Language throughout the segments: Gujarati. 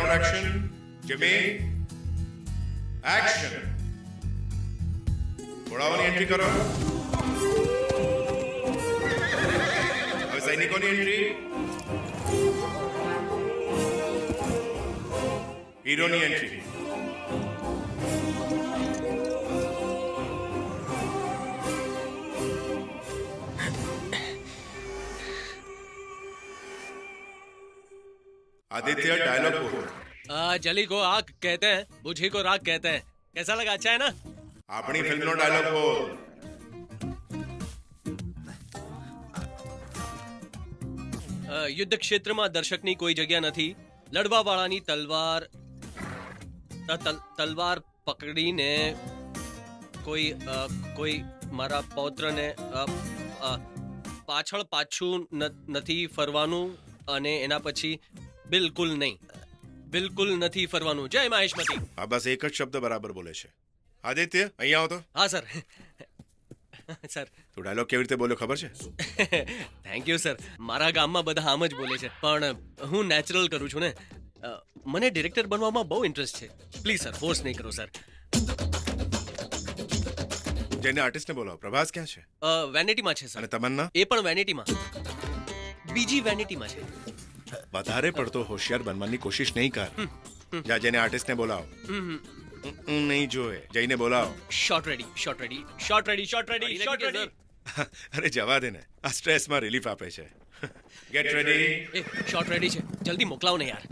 પ્રોડક્શન જમી એક્શન. ઘોડાઓની એન્ટ્રી કરો. હવે સૈનિકોની એન્ટ્રી. હીરોની એન્ટ્રી. आदित्य डायलॉग बोलो. जली को आग कहते हैं, बुझी को राग कहते हैं. कैसा लगा? अच्छा है ना? अपनी फिल्म नो डायलॉग बोल. યુદ્ધ ક્ષેત્રમાં દર્શકની કોઈ જગ્યા નથી. લડવા વાળાની તલવાર પકડીને કોઈ મારા પૌત્રને પાછું નથી ફરવાનું અને એના પછી બિલકુલ નથી ફરવાનું. જય મહેશમતી. આ બસ એક જ શબ્દ બરાબર બોલે છે. આદિત્ય અહીંયા આવો તો. હા સર. સર તું ડાયલોગ કેવી રીતે બોલ્યો ખબર છે? Thank you sir. મારા ગામમાં બધા આમ જ બોલે છે, પણ હું નેચરલ કરું છું ને. મને ડિરેક્ટર બનવામાં બહુ ઇન્ટરેસ્ટ છે. પ્લીઝ સર, ફોર્સ નહીં કરો સર. જેને આર્ટિસ્ટને બોલાવો. પ્રભાસ ક્યાં છે? વેનિટીમાં છે સર. અને તમન્ના? એ પણ વેનિટીમાં. બીજી વેનિટીમાં છે. વધારે પડતો હોશિયાર બનવાની કોશિશ નહીં કર. જા જેને આર્ટિસ્ટને બોલાવો. નહીં જોએ, જઈને બોલાવો. Shot ready. અરે જવા દે ને, આ સ્ટ્રેસમાં રિલીફ આપે છે. Get ready. એ શોર્ટ રેડી છે, જલ્દી મોકલાવો ને યાર.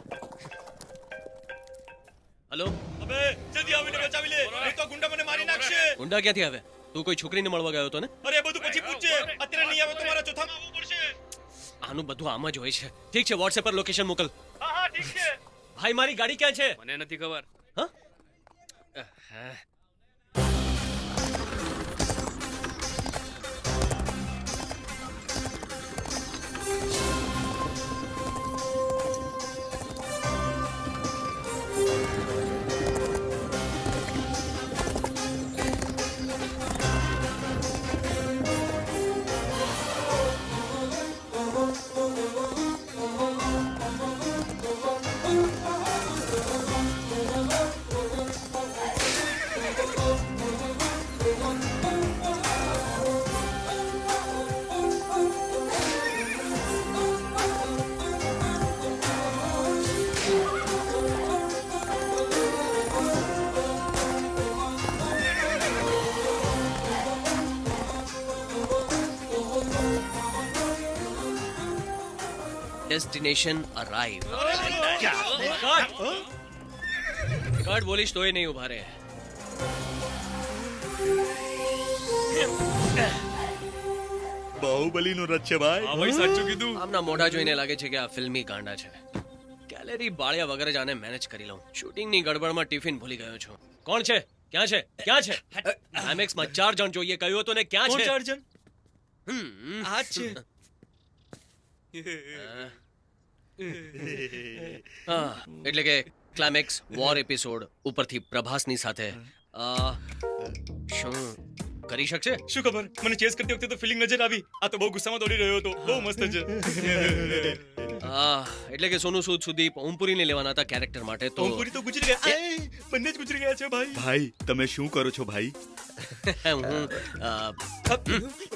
હેલો. અબે જલ્દી આવીને બચાવી લે, નહીં તો ગુંડા મને મારી નાખશે. ગુંડા ક્યાંથી આવે? તું કોઈ છોકરીને મળવા ગયો હતો ને? અરે બધું પછી પૂછજે, અત્યારે નહીં આવે તો મારા ચોથામાં આવવું પડશે. આનું બધું આમ જ હોય છે. ઠીક છે, વોટ્સએપ પર લોકેશન મોકલ. હા ઠીક છે. ભાઈ મારી ગાડી ક્યાં છે? મને નથી ખબર. હા. Destination arrive. કટ બોલીશ તોય નહીં ઉભા રહે. બાહુબલીનો રથ છે ભાઈ. હા ભાઈ સાચું કીધું. આમના મોઢા જોઈને લાગે છે કે આ ફિલ્મી ગાંડા છે. ગેલેરી બાળ્યા વગર જ આને મેનેજ કરી લઉં. શૂટિંગની ગડબડમાં ટિફિન ભૂલી ગયો છું. કોણ છે? ક્યાં છે? આઈમેક્સમાં 4 જણ જોઈએ કહ્યું હતું ને. ક્યાં છે? 4 જણ? આ જ છે. એટલે કે ક્લાઇમેક્સ વોર એપિસોડ ઉપરથી પ્રભાસની સાથે શું કરી શકશે? શું ખબર, મને ચેસ કરતી વખતે તો ફિલિંગ નજર આવી. આ તો બહુ ગુસ્સામાં દોડી રહ્યો હતો. બહુ મસ્ત છે. એટલે કે સોનુ સૂદ સુધી ઓમપુરીને લેવાના હતા કેરેક્ટર માટે. તો ઓમપુરી તો ગુજરી ગયા. બંને જ ગુજરી ગયા છે ભાઈ. ભાઈ તમે શું કરો છો ભાઈ? હું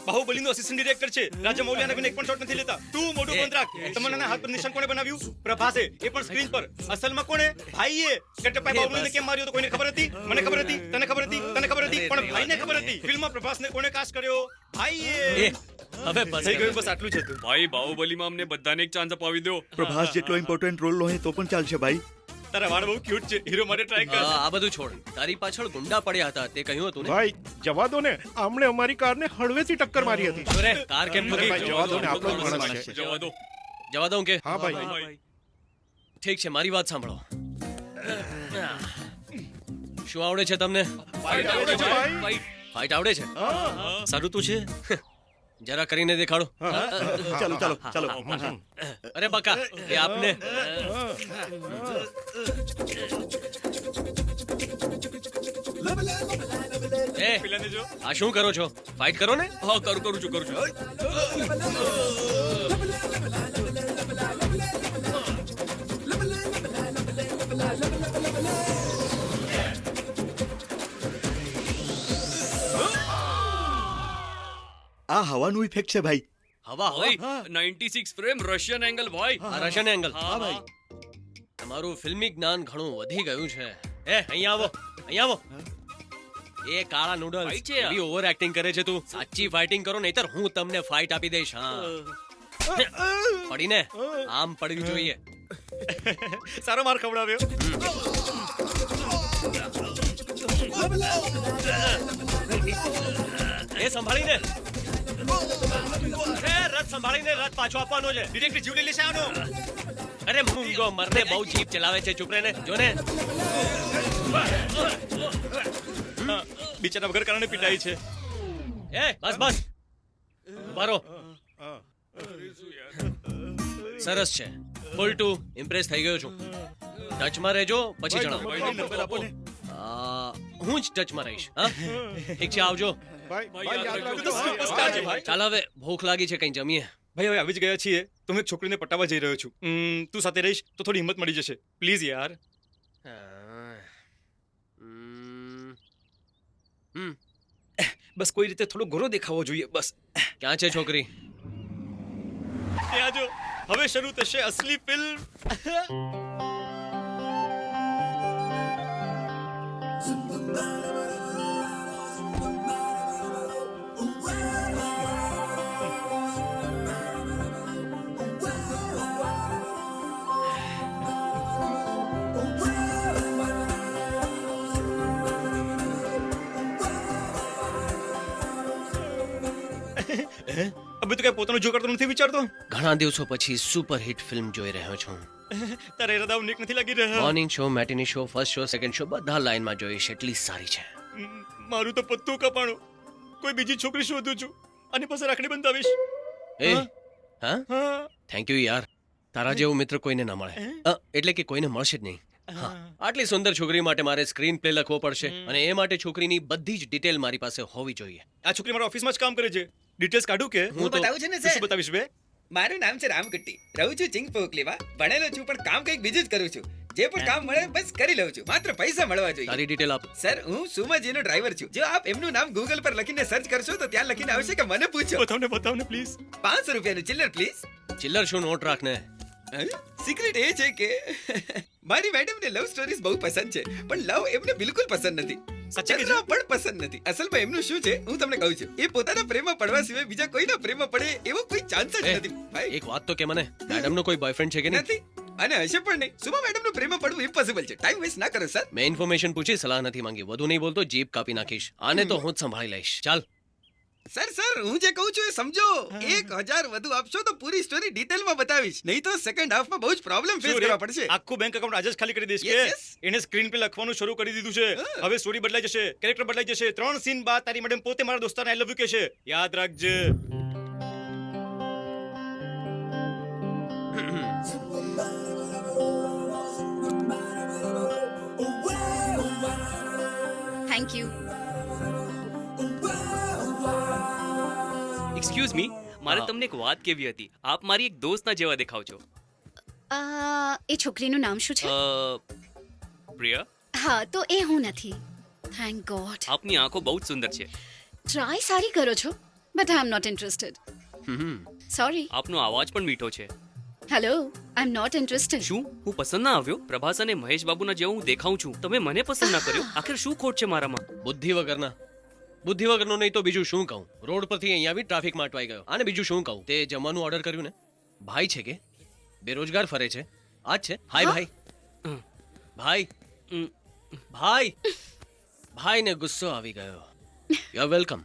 બાહુબલીનો અસિસ્ટન્ટ ડિરેક્ટર છે. રાજા મૌલિયાના વિના એક પણ શોટ નથી લેતા. તું મોઢું બંધ રાખ. તમન્નાના હાથ પર નિશાન કોણે બનાવ્યું? પ્રભાસે. એ પણ સ્ક્રીન પર. અસલમાં કોણે? ભાઈએ. કટપ્પાએ બાહુબલીને કેમ માર્યો તો કોઈને ખબર હતી? મને ખબર હતી, તને ખબર હતી, તને ખબર હતી, પણ ભાઈને ખબર હતી. ફિલ્મમાં પ્રભાસને કોણે કાસ્ટ કર્યો? ભાઈએ. હવે બસ થઈ ગયું, બસ આટલું જ હતું. ભાઈ બાહુબલીમાં અમને બધાને એક ચાન્સ અપાવી દો. પ્રભાસ જેટલો ઇમ્પોર્ટન્ટ રોલ હોય તો પણ ચાલશે ભાઈ. તારા વાળ બહુ ક્યુટ છે. હીરો માટે ટ્રાય કર. આ બધું છોડ. તારી પાછળ ગુંડા પડ્યા હતા તે કહ્યું હતું ને. ભાઈ જવા દો ને, આમણે અમારી કારને હળવેથી ટક્કર મારી હતી. અરે કાર કેમ ઠોકી? ભાઈ જવા દો ને, આપણો જ માણસ છે. જવા દઉં કે? હા ભાઈ. ઠીક છે, મારી વાત સાંભળો. શું આવડે છે તમને? ફાઇટ આવડે છે ભાઈ. ફાઇટ આવડે છે? સારું તું છે. જરા કરીને દેખાડો. ચાલો ચાલો ચાલો. અરે બકા, એ આપને. પેલાને જો. આ શું કરો છો? ફાઇટ કરો ને. હા કરું છું. આ હવાનું ઇફેક્ટ છે ભાઈ. હવા હોય ભાઈ 96 ફ્રેમ રશિયન એંગલ ભાઈ. આ રશિયન એંગલ હા ભાઈ. તમારું ફિલ્મી જ્ઞાન ઘણું વધી ગયું છે. અહીંયા આવો એ કાળા નૂડલ્સ ભાઈ છે આ. એવી ઓવર એક્ટિંગ કરે છે તું. સાચી ફાઇટિંગ કરો નહીતર હું તમને ફાઇટ આપી દઈશ. હા પડીને આમ પડવી જોઈએ. સારો માર ખવડાવ્યો. એ સંભાળીને રથ સંભાળીને રથ પાછો આપવાનો છે. ડિરેક્ટર જીવ લઈ લેશે આનો. અરે મૂંગો મરને બહુ જીપ ચલાવે છે. ચૂપ રહે ને જો ને. બિચારા વગર કારણે પીટાઈ છે. બસ ઉભા રહો. સરસ છે. ફૂલ ટુ ઇમ્પ્રેસ થઈ ગયો છું. ટચમાં રહેજો પછી જણાવો. ભાઈ, નંબર આપો ને. હું જ ટચમાં રહીશ. હા ઠીક છે આવજો. ભાઈ ભાઈ, ભાઈ યાદ યાદ રાખજો. રાખજો. સુપરસ્ટાર છે ભાઈ. ચાલ હવે ભૂખ લાગી છે કંઈ જમીએ. ભાઈ હવે આવી જ ગયા છીએ તો હું એક છોકરીને પટાવવા જઈ રહ્યો છું. તું સાથે રહીશ તો થોડી હિંમત મળી જશે. પ્લીઝ યાર. બસ કોઈ રીતે થોડો ગોરો દેખાવો જોઈએ બસ. ક્યાં છે છોકરી? ત્યાં જો હવે શરૂ થશે અસલી ફિલ્મ. અબે તો કઈ પોતાનું જો કરતો નથી વિચારતો. ઘણા દિવસો પછી સુપર હિટ ફિલ્મ જોઈ રહ્યો છું. તારે હૃદય નીક નથી લાગી રહ્યા. Morning show, matinee show, first show, second show બધા લાઈનમાં જોઈશ. એટલી સારી છે. મારું તો પત્તું કપાણું. કોઈ બીજી છોકરી શોધું છું અને પછી રાખડી બંધાવીશ. એ હા? હા હા થેન્ક યુ યાર. તારા જેવું મિત્ર કોઈને ના મળે. એટલે કે કોઈને મળશે જ નહીં. હા આટલી સુંદર છોકરી માટે મારે સ્ક્રીન પ્લે લખવો પડશે અને એ માટે છોકરીની બધી જ ડિટેલ મારી પાસે હોવી જોઈએ. આ છોકરી મારા ઓફિસમાં જ કામ કરે છે. ડિટેલ્સ કાઢું કે હું તો બતાવું છું ને તું શું સર. બતાવીશ બે? મારું નામ છે રામકુટ્ટી. રહું છું ચિંગ પોકલીમાં. ભણેલો છું પણ કામ કંઈક બીજું જ કરું છું. જે પણ કામ મળે બસ કરી લઉં છું. માત્ર પૈસા મળવા જોઈએ. તારી ડિટેલ આપ. સર હું સુમાજીનો ડ્રાઈવર છું. જો આપ એમનું નામ ગૂગલ પર લખીને સર્ચ કરશો તો ત્યાં લખીને આવશે કે મને પૂછો. બતાવને પ્લીઝ. 500 રૂપિયાનું ચિલ્લર પ્લીઝ. ચિલ્લર શું નોટ રાખને. સિક્રેટ એ છે કે મારી મેડમને લવ સ્ટોરીઝ બહુ પસંદ છે પણ લવ એમને બિલકુલ પસંદ નથી. સાચે કે ચંદ્ર પણ પસંદ નથી. અસલમાં એમનું શું છે હું તમને કહું છું. એ પોતાના પ્રેમમાં પડવા સિવાય બીજા કોઈના પ્રેમમાં પડે એવો કોઈ ચાન્સ જ એ, નથી ભાઈ. એક વાત તો કે મને મેડમનો કોઈ બોયફ્રેન્ડ છે કે નહીં? નથી અને હશે પણ નહીં. સુમા મેડમનું પ્રેમમાં પડવું ઇમ્પોસિબલ છે. ટાઈમ વેસ્ટ ના કરો સર. મેં ઇન્ફોર્મેશન પૂછી, સલાહ નથી માંગી. વધુ નહીં બોલતો જીપ કાપી નાખીશ. આને તો હું જ સંભાળી લઈશ. ચાલ. સર હું જે કહું છું એ સમજો. 1000 વધુ આપશો તો પૂરી સ્ટોરી ડિટેલમાં બતાવીશ. નહીં તો સેકન્ડ હાફમાં બહુ જ પ્રોબ્લેમ ફેસ કરવા પડશે. આખું બેંક એકાઉન્ટ આજે જ ખાલી કરી દઈશ Yes, કે yes. એને સ્ક્રીન પર લખવાનું શરૂ કરી દીધું છે. હવે સ્ટોરી બદલાઈ જશે, કેરેક્ટર બદલાઈ જશે. 3 સીન બાદ તારી મેડમ પોતે મારા દોસ્તારને આઈ લવ યુ કહેશે. યાદ રાખજે. Thank you. એક્સક્યુઝ મી, મારે હા. તમને એક વાત કેવી હતી. આપ મારી એક દોસ્તના જેવા દેખાવ છો. એ છોકરીનું નામ શું છે? પ્રિયા, હા તો એ હું નથી. Thank God. આપની આંખો બહુ જ સુંદર છે. ટ્રાય સારી કરો છો but I am not interested. Sorry. આપનો અવાજ પણ મીઠો છે. Hello, I am not interested. શું હું પસંદ ના આવ્યો? પ્રભાસ અને મહેશ બાબુના જેવો હું દેખાઉં છું, તમે મને પસંદ ના કર્યો. આખિર શું ખોટ છે મારામાં? બુદ્ધિ વગરનો નહીં તો બીજું શું કહું? રોડ પરથી અહીંયા આવી ટ્રાફિકમાં અટવાઈ ગયો. આને બીજું શું કહું? તે જમવાનું ઓર્ડર કર્યું ને? ભાઈ છે કે બેરોજગાર ફરે છે? આ જ છે. હાય ભાઈ. ભાઈ ઉમ, ભાઈ ભાઈને ગુસ્સો આવી ગયો. You are welcome.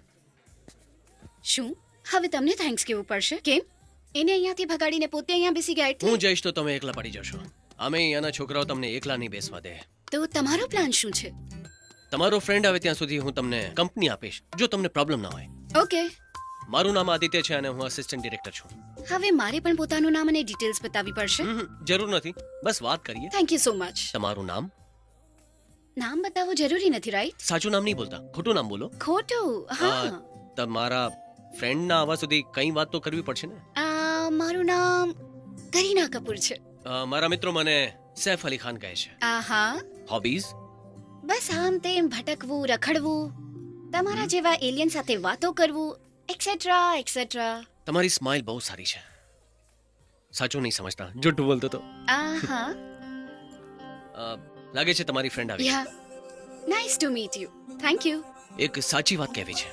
શું હવે તમને થેન્ક્સ કહેવું પડશે? કેમ? એને અહીંયાથી ભગાડીને પોતે અહીંયા બેસી ગયા એટલે? હું જઈશ તો તમે એકલા પડી જશો. અમે અહીંયાના છોકરાઓ તમને એકલા નહીં બેસવા દે. તો તમારો પ્લાન શું છે? તમારો ફ્રેન્ડ આવે ત્યાં સુધી હું તમને કંપની આપીશ જો તમને પ્રોબ્લેમ ના હોય. ઓકે. મારું નામ આદિત્ય છે અને હું અસિસ્ટન્ટ ડિરેક્ટર છું. હવે મારે પણ પોતાનું નામ અને ડિટેલ્સ બતાવવી પડશે? જરૂર નથી, બસ વાત કરીએ. Thank you so much. તમારું નામ? નામ બતાવવું જરૂરી નથી, રાઈટ? સાચું નામ નહીં બોલતા, ખોટું નામ બોલો. ખોટું? હા. તમારા ફ્રેન્ડના આવવા સુધી કઈ વાત તો કરવી પડશે ને. મારું નામ કરીના કપૂર છે. મારા મિત્રો મને સૈફ અલી ખાન કહે છે. આહા. હોબીઝ? બસ આમ તેમ ભટકવું, રખડવું, તમારા જેવા એલિયન સાથે વાતો કરવું એક્સેટ્રા એક્સેટ્રા. તમારી સ્માઇલ બહુ સારી છે. સાચું નહીં સમજતા, જૂઠું બોલતો તો. આહા. લાગે છે તમારી ફ્રેન્ડ આવી. Yeah. Nice to meet you. Thank you. એક સાચી વાત કહેવી છે.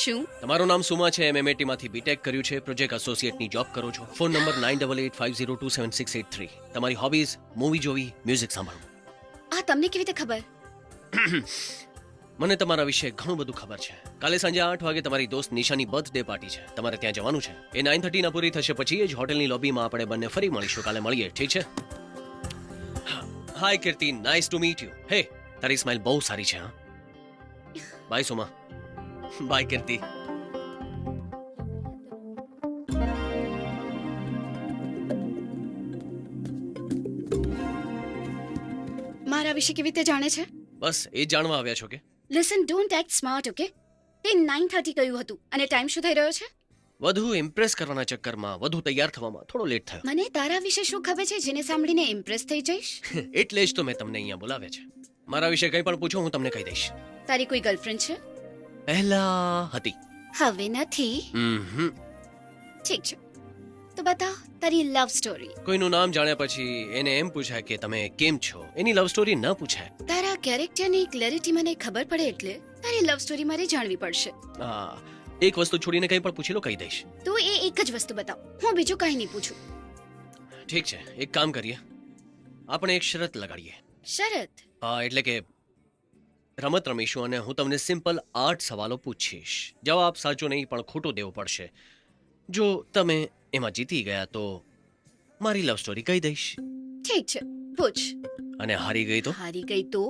શું? તમારું નામ સુમા છે, MMAT માંથી બીટેક કર્યું છે, પ્રોજેક્ટ એસોસિએટની જોબ કરો છો. Phone number 9885027683. તમારી હોબીઝ મૂવી જોવી, મ્યુઝિક સાંભળવું. આ તમને કેવી રીતે ખબર? મને તમારા વિશે ઘણું બધું ખબર છે. કાલે સાંજે 8 વાગે તમારી દોસ્ત નિશાની બર્થડે પાર્ટી છે, તમારે ત્યાં જવાનું છે. એ 9:30 ના પૂરી થશે પછી જ હોટલની લોબીમાં આપણે બંને ફરી મળીશું. કાલે મળીએ, ઠીક છે? હાય કીર્તિ, નાઇસ ટુ મીટ યુ. હે, તારી સ્માઇલ બહુ સારી છે. હા, બાય સોમા. બાય કીર્તિ. મારા વિશે કેવી રીતે જાણે છે? બસ એ જ જાણવા આવ્યા છો કે? Listen, don't act smart, okay? તે 9:30 કહ્યું હતું અને ટાઈમ શું થઈ રહ્યો છે? વધુ ઇમ્પ્રેસ કરવાના ચક્કરમાં, વધુ તૈયાર થવામાં થોડો લેટ થયો. મને તારા વિશે શું ખબર છે જેને સાંભળીને ઇમ્પ્રેસ થઈ જઈશ? એટલે જ તો મેં તમને અહીંયા બોલાવ્યા છે. મારા વિશે કંઈ પણ પૂછો, હું તમને કહી દઈશ. તારી કોઈ ગર્લફ્રેન્ડ છે? પહેલા હતી. હવે નથી. ઠીક છે, તો બતાવ તારી લવ સ્ટોરી. કોઈનું નામ જાણ્યા પછી એને એમ પૂછાય કે તમે કેમ છો, એની લવ સ્ટોરી ન પૂછાય. તારા કેરેક્ટરની ક્લેરિટી મને ખબર પડે એટલે તારી લવ સ્ટોરી મારે જાણવી પડશે. હા, એક વસ્તુ છોડીને કંઈ પણ પૂછી લો, કહી દઈશ. તું એ એક જ વસ્તુ બતાવ, હું બીજું કંઈ નહીં પૂછું. ઠીક છે, એક કામ કરીએ, આપણે એક શરત લગાડીએ. શરત? એટલે કે રમત રમીશું અને હું તમને સિમ્પલ 8 સવાલો પૂછીશ. જવાબ સાચો નહીં પણ ખોટો દેવો પડશે. જો તમે એમાં જીતી ગયા તો મારી લવ સ્ટોરી કહી દઈશ. ઠીક છે, પૂછ. અને હારી ગઈ તો? હારી ગઈ તો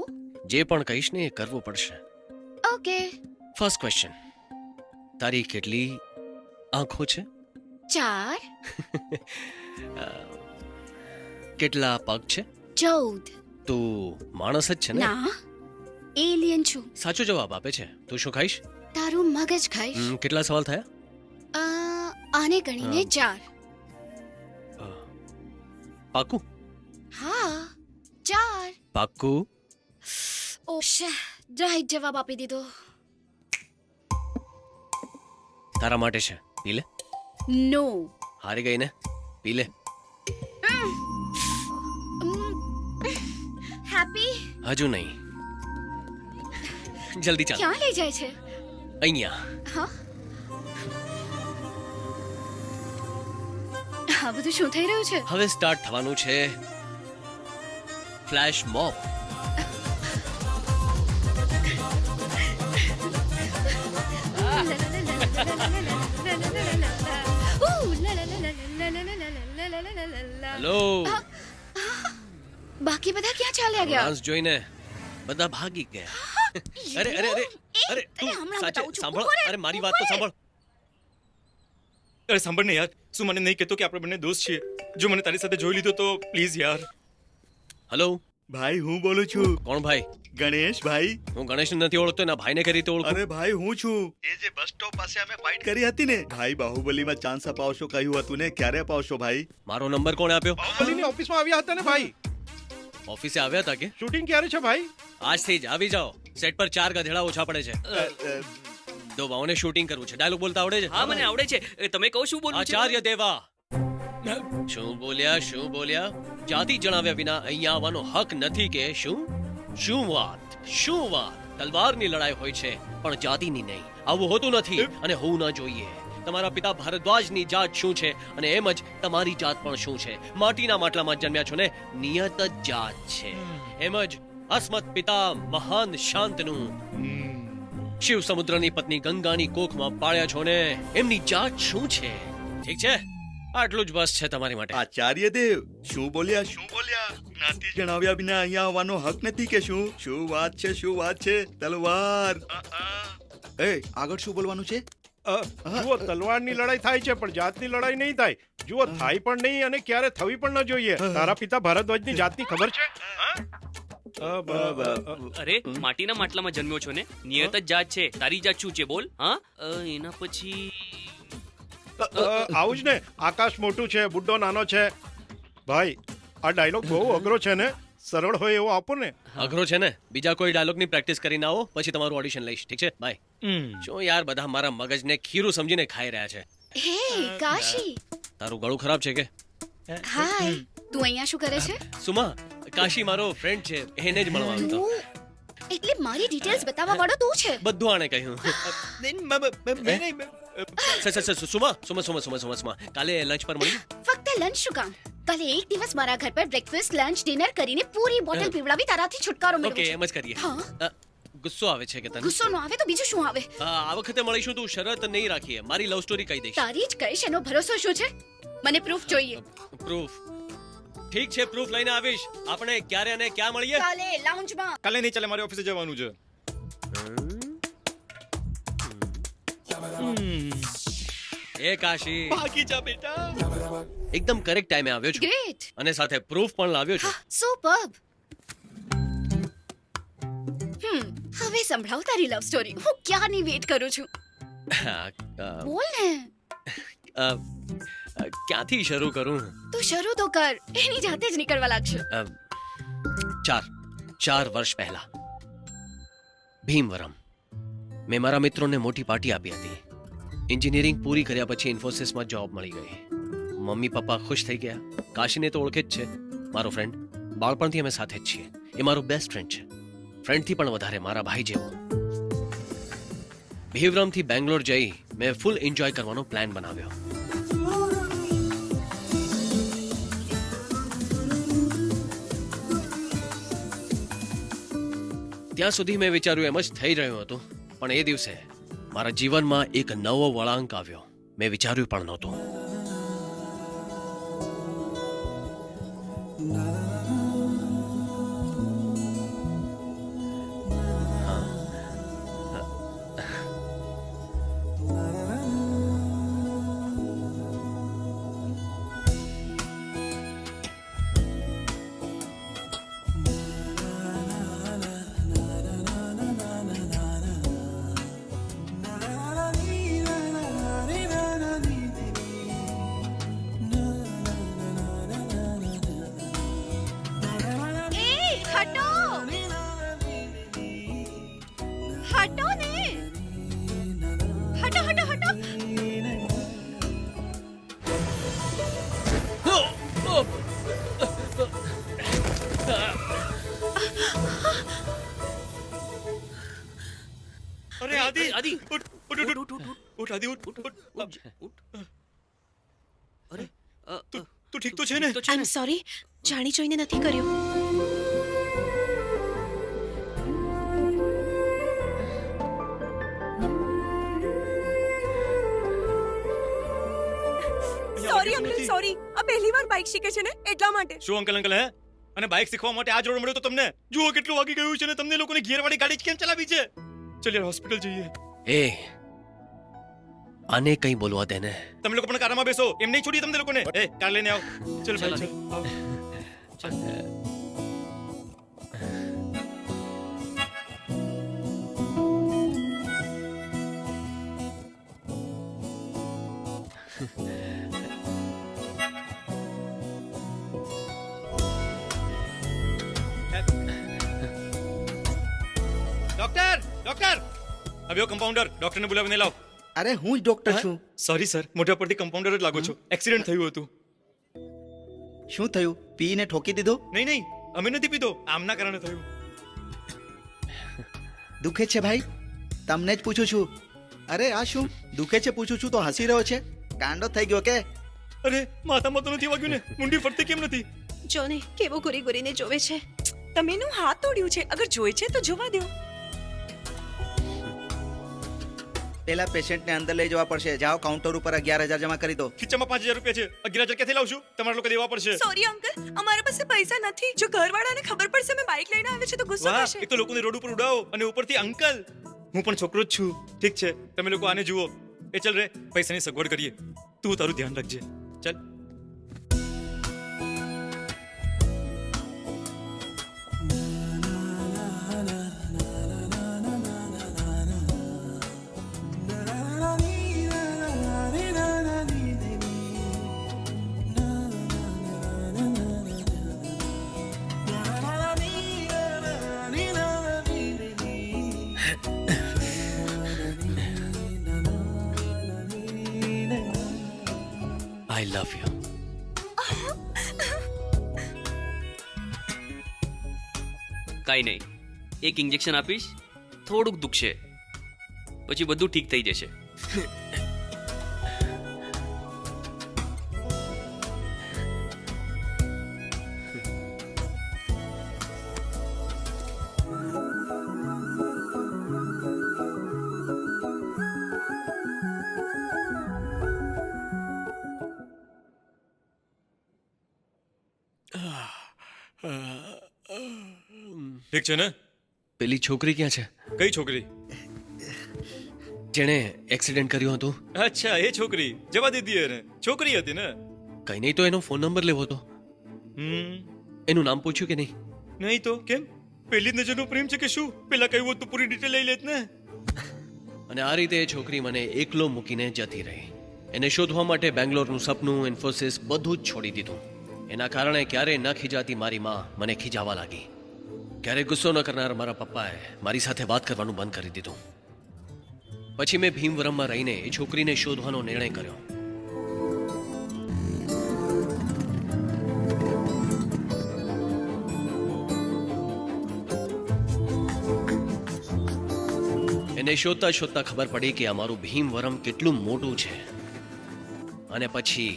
જે પણ કહીશ ને એ કરવું પડશે. ઓકે. ફર્સ્ટ ક્વેશ્ચન, તારી કેટલી આંખો છે? 4. કેટલા પગ છે? 14. તું માણસ જ છે ને? ના, એલિયન છું. સાચો જવાબ આપે છે. તું શું ખાઈશ? તારું મગજ ખાઈશ. કેટલા સવાલ થયા? આને ગણીને 4. પાક્કું? હા, 4. પાક્કું? ઓ શે, રાઈટ જવાબ આપી દીધો. તારા માટે છે, પી લે. નો. હારી ગઈ ને, પી લે. હેપી? હજુ નહીં, જલ્દી ચાલ. ક્યાં લઈ જાય છે? અહીંયા. હા, આ બધું શું થઈ રહ્યું છે? હવે સ્ટાર્ટ થવાનું છે ફ્લેશ મોબ. હેલો. બાકી બધા ક્યાં ચાલ્યા ગયા? ડાન્સ જોઈને બધા ભાગી ગયા. અરે અરે અરે અરે તું સાચે સાંભળ. અરે મારી વાત તો સાંભળ. અરે સાંભળ ને યાર, શું મને નહીં કહેતો કે આપણે બંને દોસ્ત છીએ? જો મને તારી સાથે જોઈ લીધો તો પ્લીઝ યાર. હેલો, ભાઈ હું બોલું છું. કોણ ભાઈ? ગણેશ ભાઈ. હું ગણેશને નથી ઓળખતો, એના ભાઈને કઈ રીતે ઓળખું? અરે ભાઈ હું છું. એ જે બસ સ્ટોપ પાસે અમે ફાઇટ કરી હતી ને ભાઈ, બાહુબલીમાં ચાન્સ અપાવશો કહ્યું હતું ને, ક્યારે અપાવશો ભાઈ? મારો નંબર કોણે આપ્યો? બાહુબલીની ઓફિસમાં આવ્યા હતા ને ભાઈ. ઓફિસે આવ્યા હતા કે? શૂટિંગ ક્યારે છે ભાઈ? આજથી જ આવી જાઓ. સેટ પર 4 ગધેડા ઓછા પડે છે. દો ભાવને શૂટિંગ કરવું છે. ડાયલોગ બોલતા આવડે છે? હા મને આવડે છે. તમે કહો શું બોલું છે? આચાર્ય દેવા. શું બોલ્યા? જાતિ જણાવ્યા વિના અહીંયા આવવાનો હક નથી કે શું? શું વાત? તલવારની લડાઈ હોય છે પણ જાતિની નહીં. આવું હોતું નથી અને હોવું ન જોઈએ. તમારા પિતા ભારદ્વાજની જાત શું છે અને એમ જ તમારી જાત પણ શું છે. માટીના માટલામાં જન્મ્યા છો ને, નિયત જ જાત છે. એમ જ અસ્મત પિતા મહાન શાંતનું શિવ સમુદ્રની પત્ની ગંગાની કોખમાં પાળ્યા છો ને, એમની જાત શું છે? ઠીક છે, આટલું જ બસ છે તમારી માટે. આચાર્ય દેવ શું બોલ્યા? જ્ઞાતિ જણાવ્યા વિના અહીંયા આવવાનો હક નથી કે શું? શું વાત છે? તલવાર. એ આગળ શું બોલવાનું છે? જુઓ, તલવારની લડાઈ થાય છે પણ જાતની લડાઈ નહીં થાય. જુઓ, થાય પણ નહીં અને ક્યારે થવી પણ ન જોઈએ. તારા પિતા ભારદ્વાજની જાતની ખબર છે? અરે માટીના માટલામાં જન્મ્યો છો ને, નિયત જ જાત છે. તારી જાત શું છે બોલ? હા, એના પછી આવું જ ને. આકાશ મોટું છે, બુડ્ઢો નાનો છે. ભાઈ, આ ડાયલોગ બહુ અઘરો છે ને. સરળ હોય એવો આપો ને. અઘરો છે ને. બીજા કોઈ ડાયલોગની પ્રેક્ટિસ કરીને આવો, પછી તમારું ઓડિશન લઈશ. ઠીક છે, બાય. શું યાર, બધા મારા મગજને ખીરું સમજીને ખાઈ રહ્યા છે. હે કાશી, તારું ગળું ખરાબ છે કે? હાય, તું અહીંયા શું કરે છે? સુમા, કાશી મારો ફ્રેન્ડ છે, એને જ મળવા આવ્યો હતો. તું એટલે મારી ડિટેલ્સ બતાવવા વાળો તું છે? બધું આણે કહ્યું. સુમા, કાલે લંચ પર મળી. ફક્ત લંચ શું કામ? કાલે એક દિવસ મારા ઘર પર બ્રેકફાસ્ટ લંચ ડિનર કરીને પૂરી બોટલ પીવડાવી તારાથી છુટકારો ઓકે, મેળવું એમ જ કરીએ. હા. ગુસ્સો આવે છે કે તને? ગુસ્સો ન આવે તો બીજું શું આવે? આ વખતે મળીશું, તું શરત નહીં રાખીએ. મારી લવ સ્ટોરી કહી દઈશ. તારી જ કહીશ, એનો ભરોસો શું છે? મને પ્રૂફ જોઈએ. પ્રૂફ? ઠીક છે, પ્રૂફ લઈને આવીશ. આપણે ક્યારે અને ક્યાં મળીએ? કાલે લાઉન્જમાં. કાલે નહીં ચાલે, મારે ઓફિસે જવાનું છે. એ કાશી, ભાગી જા બેટા. એકદમ કરેક્ટ ટાઈમે આવ્યો છું ગ્રેટ. અને સાથે પ્રૂફ પણ લાવ્યો છું. સુપર્બ. હવે સંભળાવ તારી લવ સ્ટોરી. હું ક્યારની વેઇટ કરું છું. બોલ ને. ક્યાંથી શરૂ કરું? તું શરૂ તો કર, એની જાતે જ નીકળવા લાગશે. 4 વર્ષ પહેલા ભીમવરમ મેં મારા મિત્રોને મોટી પાર્ટી આપી હતી. એન્જિનિયરિંગ પૂરી કર્યા પછી ઇન્ફોસિસમાં જોબ મળી ગઈ. મમ્મી પપ્પા ખુશ થઈ ગયા. કાશીને તો ઓળખે જ છે, મારો ફ્રેન્ડ. બાળપણથી અમે સાથે જ છીએ. એ મારો બેસ્ટ ફ્રેન્ડ છે, ફ્રેન્ડથી પણ વધારે મારા ભાઈ જેવો. ભીમવરમથી બેંગ્લોર જઈ મેં ફૂલ એન્જોય કરવાનો પ્લાન બનાવ્યો. ત્યાં સુધી મેં વિચાર્યું એમ જ થઈ રહ્યું હતું, પણ એ દિવસે મારા જીવનમાં એક નવો વળાંક આવ્યો. મેં વિચાર્યું પણ નહોતું. હટો ને. હટો હટો હટો. અરે આદિ, આદિ, ઉઠ ઉઠ ઉઠ ઉઠ ઉઠ આદિ, ઉઠ ઉઠ. અરે તું ઠીક તો છે ને? તો છે ને? સોરી, જાણી જોઈને નથી કર્યું. સોરી અંકલ, સોરી, આ પહેલી વાર બાઇક શીખે છે ને એટલા માટે. શું અંકલ હે? અને બાઇક શીખવા માટે આ જોડ મળ્યો તો તમને? જુઓ કેટલું વાગી ગયું છે ને તમને લોકોને ગિયરવાળી ગાડી જ કેમ ચલાવી છે? ચલ યાર, હોસ્પિટલ જઈએ. એ આને કંઈ બોલવા દે ને. તમે લોકો પણ કારમાં બેસો, એમ નહીં છોડીએ તમને લોકોને. એ કાર લઈને આવો. ચલ ભાઈ, ચાલ, ચલ આવો. ડોક્ટર, ડોક્ટર, હવે કમ્પાઉન્ડર, ડોક્ટરને બોલાવીને લાવ. અરે હું જ ડોક્ટર છું. સોરી સર, મોઢા પરથી કમ્પાઉન્ડર જ લાગો છો. એક્સિડન્ટ થયું હતું. શું થયું? પીને ઠોકી દીધો? નહીં નહીં, અમે નથી પીધો, આમના કારણે થયું. દુખે છે ભાઈ? તમને જ પૂછું છું. અરે આ શું દુખે છે પૂછું છું તો હસી રહ્યો છે? કાંડો થઈ ગયો કે? અરે માથામાં તો નથી વાગ્યું ને, મુંડી ફરતી કેમ નથી? જો ને કેવો ગોરી ગોરીને જોવે છે. તમે એનું હાથ તોડ્યું છે, અગર જોઈ છે તો જોવા દો. પેલા પેશન્ટને અંદર લઈ જવા પડશે. જાઓ કાઉન્ટર ઉપર 11,000 જમા કરી દો. ખીચામાં 5,000 રૂપિયા છે. 11,000 ક્યાંથી લાવશું? તમારા લોકો દેવા પડશે. સોરી અંકલ, અમારા પાસે પૈસા નથી. જો ઘરવાળાને ખબર પડશે મેં બાઇક લઈને આવ્યો છે તો ગુસ્સો વાહ, થશે. એક તો લોકોને રોડ ઉપર ઉડાવો અને ઉપરથી અંકલ. હું પણ છોકરો જ છું. ઠીક છે, તમે લોકો આને જુઓ. એ ચલ રે, પૈસાની સગવડ કરીએ. તું તારું ધ્યાન રાખજે. ચલ. Love you. કાંઈ નહીં, એક ઇન્જેક્શન આપીશ, થોડુંક દુખશે, પછી બધું ઠીક થઈ જશે. ઠીક છે ને? પેલી છોકરી ક્યાં છે કઈ છોકરી? જેણે એક્સિડન્ટ કર્યું હતું? અચ્છા, એ છોકરી જવા દીધી એને. છોકરી હતી ને? કઈ નહીં તો એનો ફોન નંબર લેવો હતો. એનું નામ પૂછ્યું કે નહીં? નહીં તો કેમ? પહેલી જ નજરનો પ્રેમ છે કે શું? પેલા કહ્યું હોત તો પૂરી ડિટેલ લઈ લેત ને. અને આ રીતે એ છોકરી મને એકલો મૂકીને જતી રહી. એને શોધવા માટે બેંગ્લોરનું સપનું, ઇન્ફોસિસ બધું જ છોડી દીધું. એના કારણે ક્યારે ન ખીજાતી મારી માં મને ખીજાવા લાગી. ક્યારે ગુસ્સો ન કરનાર મારા પપ્પાએ મારી સાથે વાત કરવાનું બંધ કરી દીધું. પછી મેં ભીમવરમમાં રહીને એ છોકરીને શોધવાનો નિર્ણય કર્યો. એને શોધતા શોધતા ખબર પડી કે અમારું ભીમવરમ કેટલું મોટું છે. અને પછી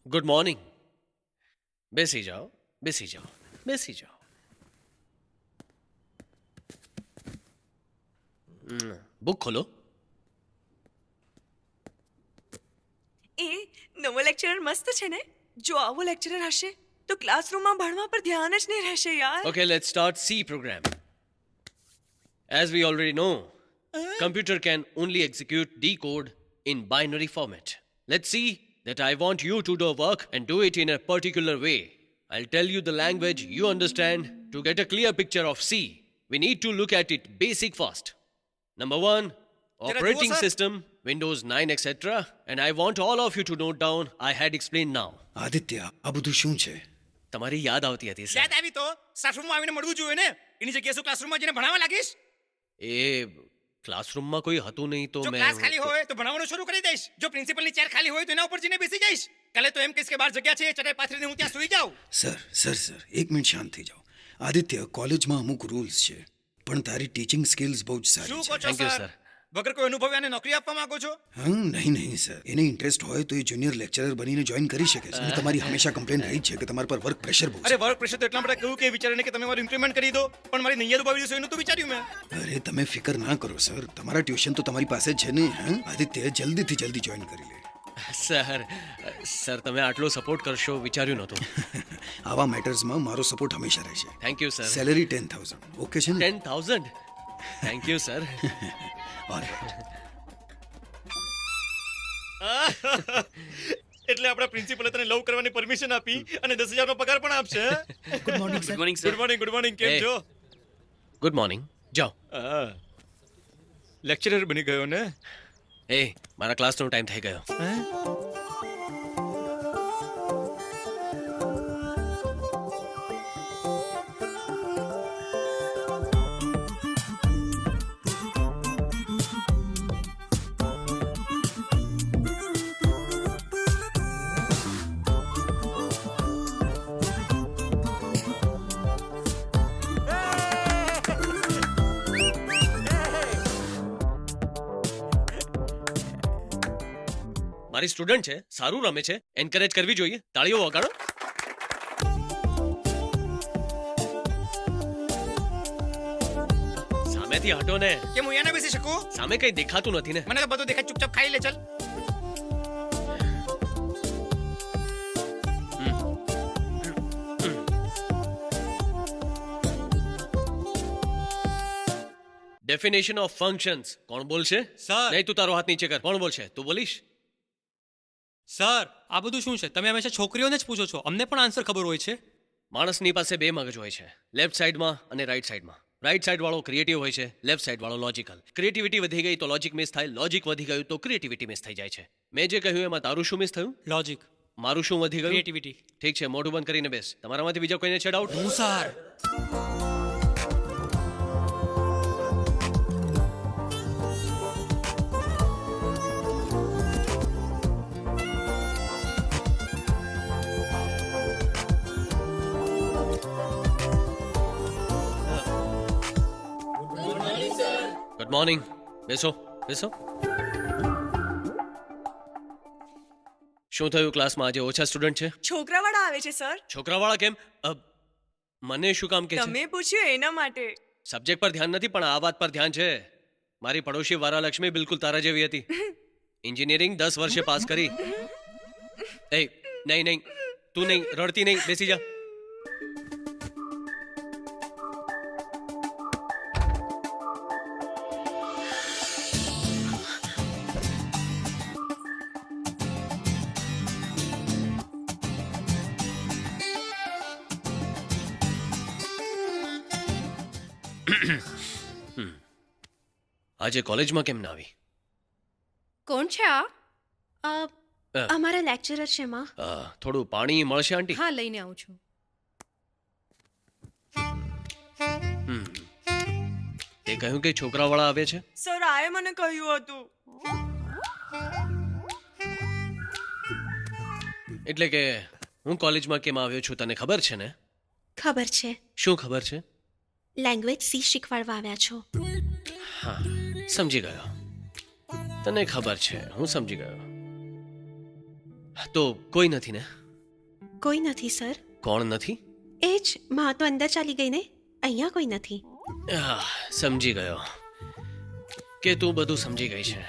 ગુડ મોર્નિંગ. બેસી જાઓ, બેસી જાઓ, બેસી જાઓ. બુક ખોલો. એ નવો લેક્ચરર મસ્ત છે ને? જો આવો લેક્ચરર હશે તો ક્લાસરૂમમાં ભણવા પર ધ્યાન જ નહીં રહેશે યાર. Okay, let's start C program. As we already know, computer can only execute D code in binary format. Let's see that I want you to do work and do it in a particular way. I'll tell you the language you understand. To get a clear picture of C, we need to look at it basic first. Number 1, operating system, Windows 9, etc. And I want all of you to note down. I had explained now. Aditya, આ બધું શું છે? તમારી યાદ આવતી હતી સર. યાદ આવી તો સ્ટાફરૂમમાં આવીને મળવું જોઈએ ને. એની જગ્યાએ શું ક્લાસરૂમમાં જઈને ભણાવવા લાગીશ? એ ક્લાસરૂમમાં કોઈ હતું નહીં તો જો મેં ક્લાસ ખાલી હોય તો ભણાવવાનું શરૂ કરી દઈશ. જો પ્રિન્સિપલની ચેર ખાલી હોય તો એના ઉપર જઈને બેસી જઈશ. કાલે તો એમ કહીશ કે બહાર જગ્યા છે, ચટાઈ પાથરીને હું ત્યાં સૂઈ જાઉં. સર એક મિનિટ શાંત થઈ જાઓ. આદિત્ય, કોલેજમાં અમુક રૂલ્સ છે, પણ તારી ટીચિંગ સ્કિલ્સ બહુ જ સારી શું છે. કહો છો Thank you, સર? sir. વગર કોઈ અનુભવે આને નોકરી આપવા માંગો છો? નહીં સર, એને ઇન્ટરેસ્ટ હોય તો એ જુનિયર લેક્ચરર બનીને જોઈન કરી શકે છે. અને તમારી હંમેશા કમ્પ્લેન રહી જ છે કે તમારા પર વર્ક પ્રેશર બહુ અરે છે. વર્ક પ્રેશર તો એટલા માટે કહ્યું કે વિચારીને કે તમે મારું ઇન્ક્રીમેન્ટ કરી દો, પણ મારી નૈયા દુબાવી દેશો એનું તો વિચાર્યું મેં. અરે તમે ફિકર ના કરો સર, તમારા ટ્યુશન તો તમારી પાસે જ છે ને. આદિત્ય, જલ્દી જોઈન કરી લે. સર તમે આટલો સપોર્ટ કરશો વિચાર્યું નહોતું. આવા મેટર્સમાં મારો સપોર્ટ હંમેશા રહેશે. Thank you sir. Salary 10,000 okay છે ને? 10,000 થેન્ક યુ સર. Alright. એટલે આપણા પ્રિન્સિપલે તને લવ કરવાની પરમિશન આપી અને 10,000 નો પગાર પણ આપશે. Good morning good sir. Morning કેમ Hey. છો? Good morning. જાઓ. લેક્ચરર બની ગયો ને? એ મારા ક્લાસનો ટાઈમ થઈ ગયો. મારી સ્ટુડન્ટ છે, સારું રમે છે, એન્કરેજ કરવી જોઈએ. તાળીઓ વગાડો. સામેથી હટો ને. કેમ હું અહીંયા ના બેસી શકું? સામે કઈ દેખાતું નથી ને. મને તો બધું દેખાય, ચૂપચાપ ખાઈ લે ચાલ. ડેફિનેશન ઓફ ફંક્શન્સ કોણ બોલશે? સર. નહીં, તું તારો હાથ નીચે કર. કોણ બોલશે? તું બોલીશ? સર આ બધું શું છે? તમે હંમેશા છોકરીઓને જ પૂછો છો, અમને પણ આન્સર ખબર હોય છે. માણસની પાસે બે મગજ હોય છે, લેફ્ટ સાઈડમાં અને રાઈટ સાઈડમાં. રાઈટ સાઈડ વાળો ક્રિએટિવ હોય છે, લેફ્ટ સાઈડ વાળો લોજિકલ. ક્રિએટિવિટી વધી ગઈ તો લોજિક મિસ થાય, લોજિક વધી ગયું તો ક્રિએટિવિટી મિસ થઈ જાય છે. મેં જે કહ્યું એમાં તારું શું મિસ થયું? લોજિક. મારું શું વધી ગયું? ક્રિએટિવિટી. ઠીક છે, મોઢું બંધ કરીને બેસ. તમારામાંથી બીજા કોઈને છે ડાઉટ? હું સર. Good morning. બેસો બેસો. શું થયું ક્લાસમાં આજે ઓછા સ્ટુડન્ટ છે? છોકરાવાળા આવે છે સર. છોકરાવાળા કેમ? મને શું કામ કે છે? તમે પૂછ્યું એના માટે. સબ્જેક્ટ પર ધ્યાન નથી પણ આ વાત પર ધ્યાન છે. મારી પડોશી વારાલક્ષ્મી બિલકુલ તારા જેવી હતી. એન્જિનિયરિંગ 10 વર્ષે પાસ કરી. એ નહીં નહીં, તું નહીં રડતી નહીં, બેસી જા. આજે કોલેજમાં કેમ ના આવી? કોણ છે આ? અમારા લેક્ચરર છે માં. થોડું પાણી મળશે આંટી? હા લઈને આવું છું. તે કહ્યું કે છોકરાવાળા આવે છે. સર આએ મને કહ્યું હતું. એટલે કે હું કોલેજમાં કેમ આવ્યો છું તને ખબર છે ને? ખબર છે. શું ખબર છે? લેંગ્વેજ સી શીખવાડવા આવ્યા છો. હા સમજી ગયો. તને ખબર છે, હું સમજી ગયો. તો કોઈ નથી ને? કોઈ નથી સર. કોણ નથી? એ જ માં તો અંદર ચાલી ગઈ ને, અહીંયા કોઈ નથી. સમજી ગયો કે તું બધું સમજી ગઈ છે.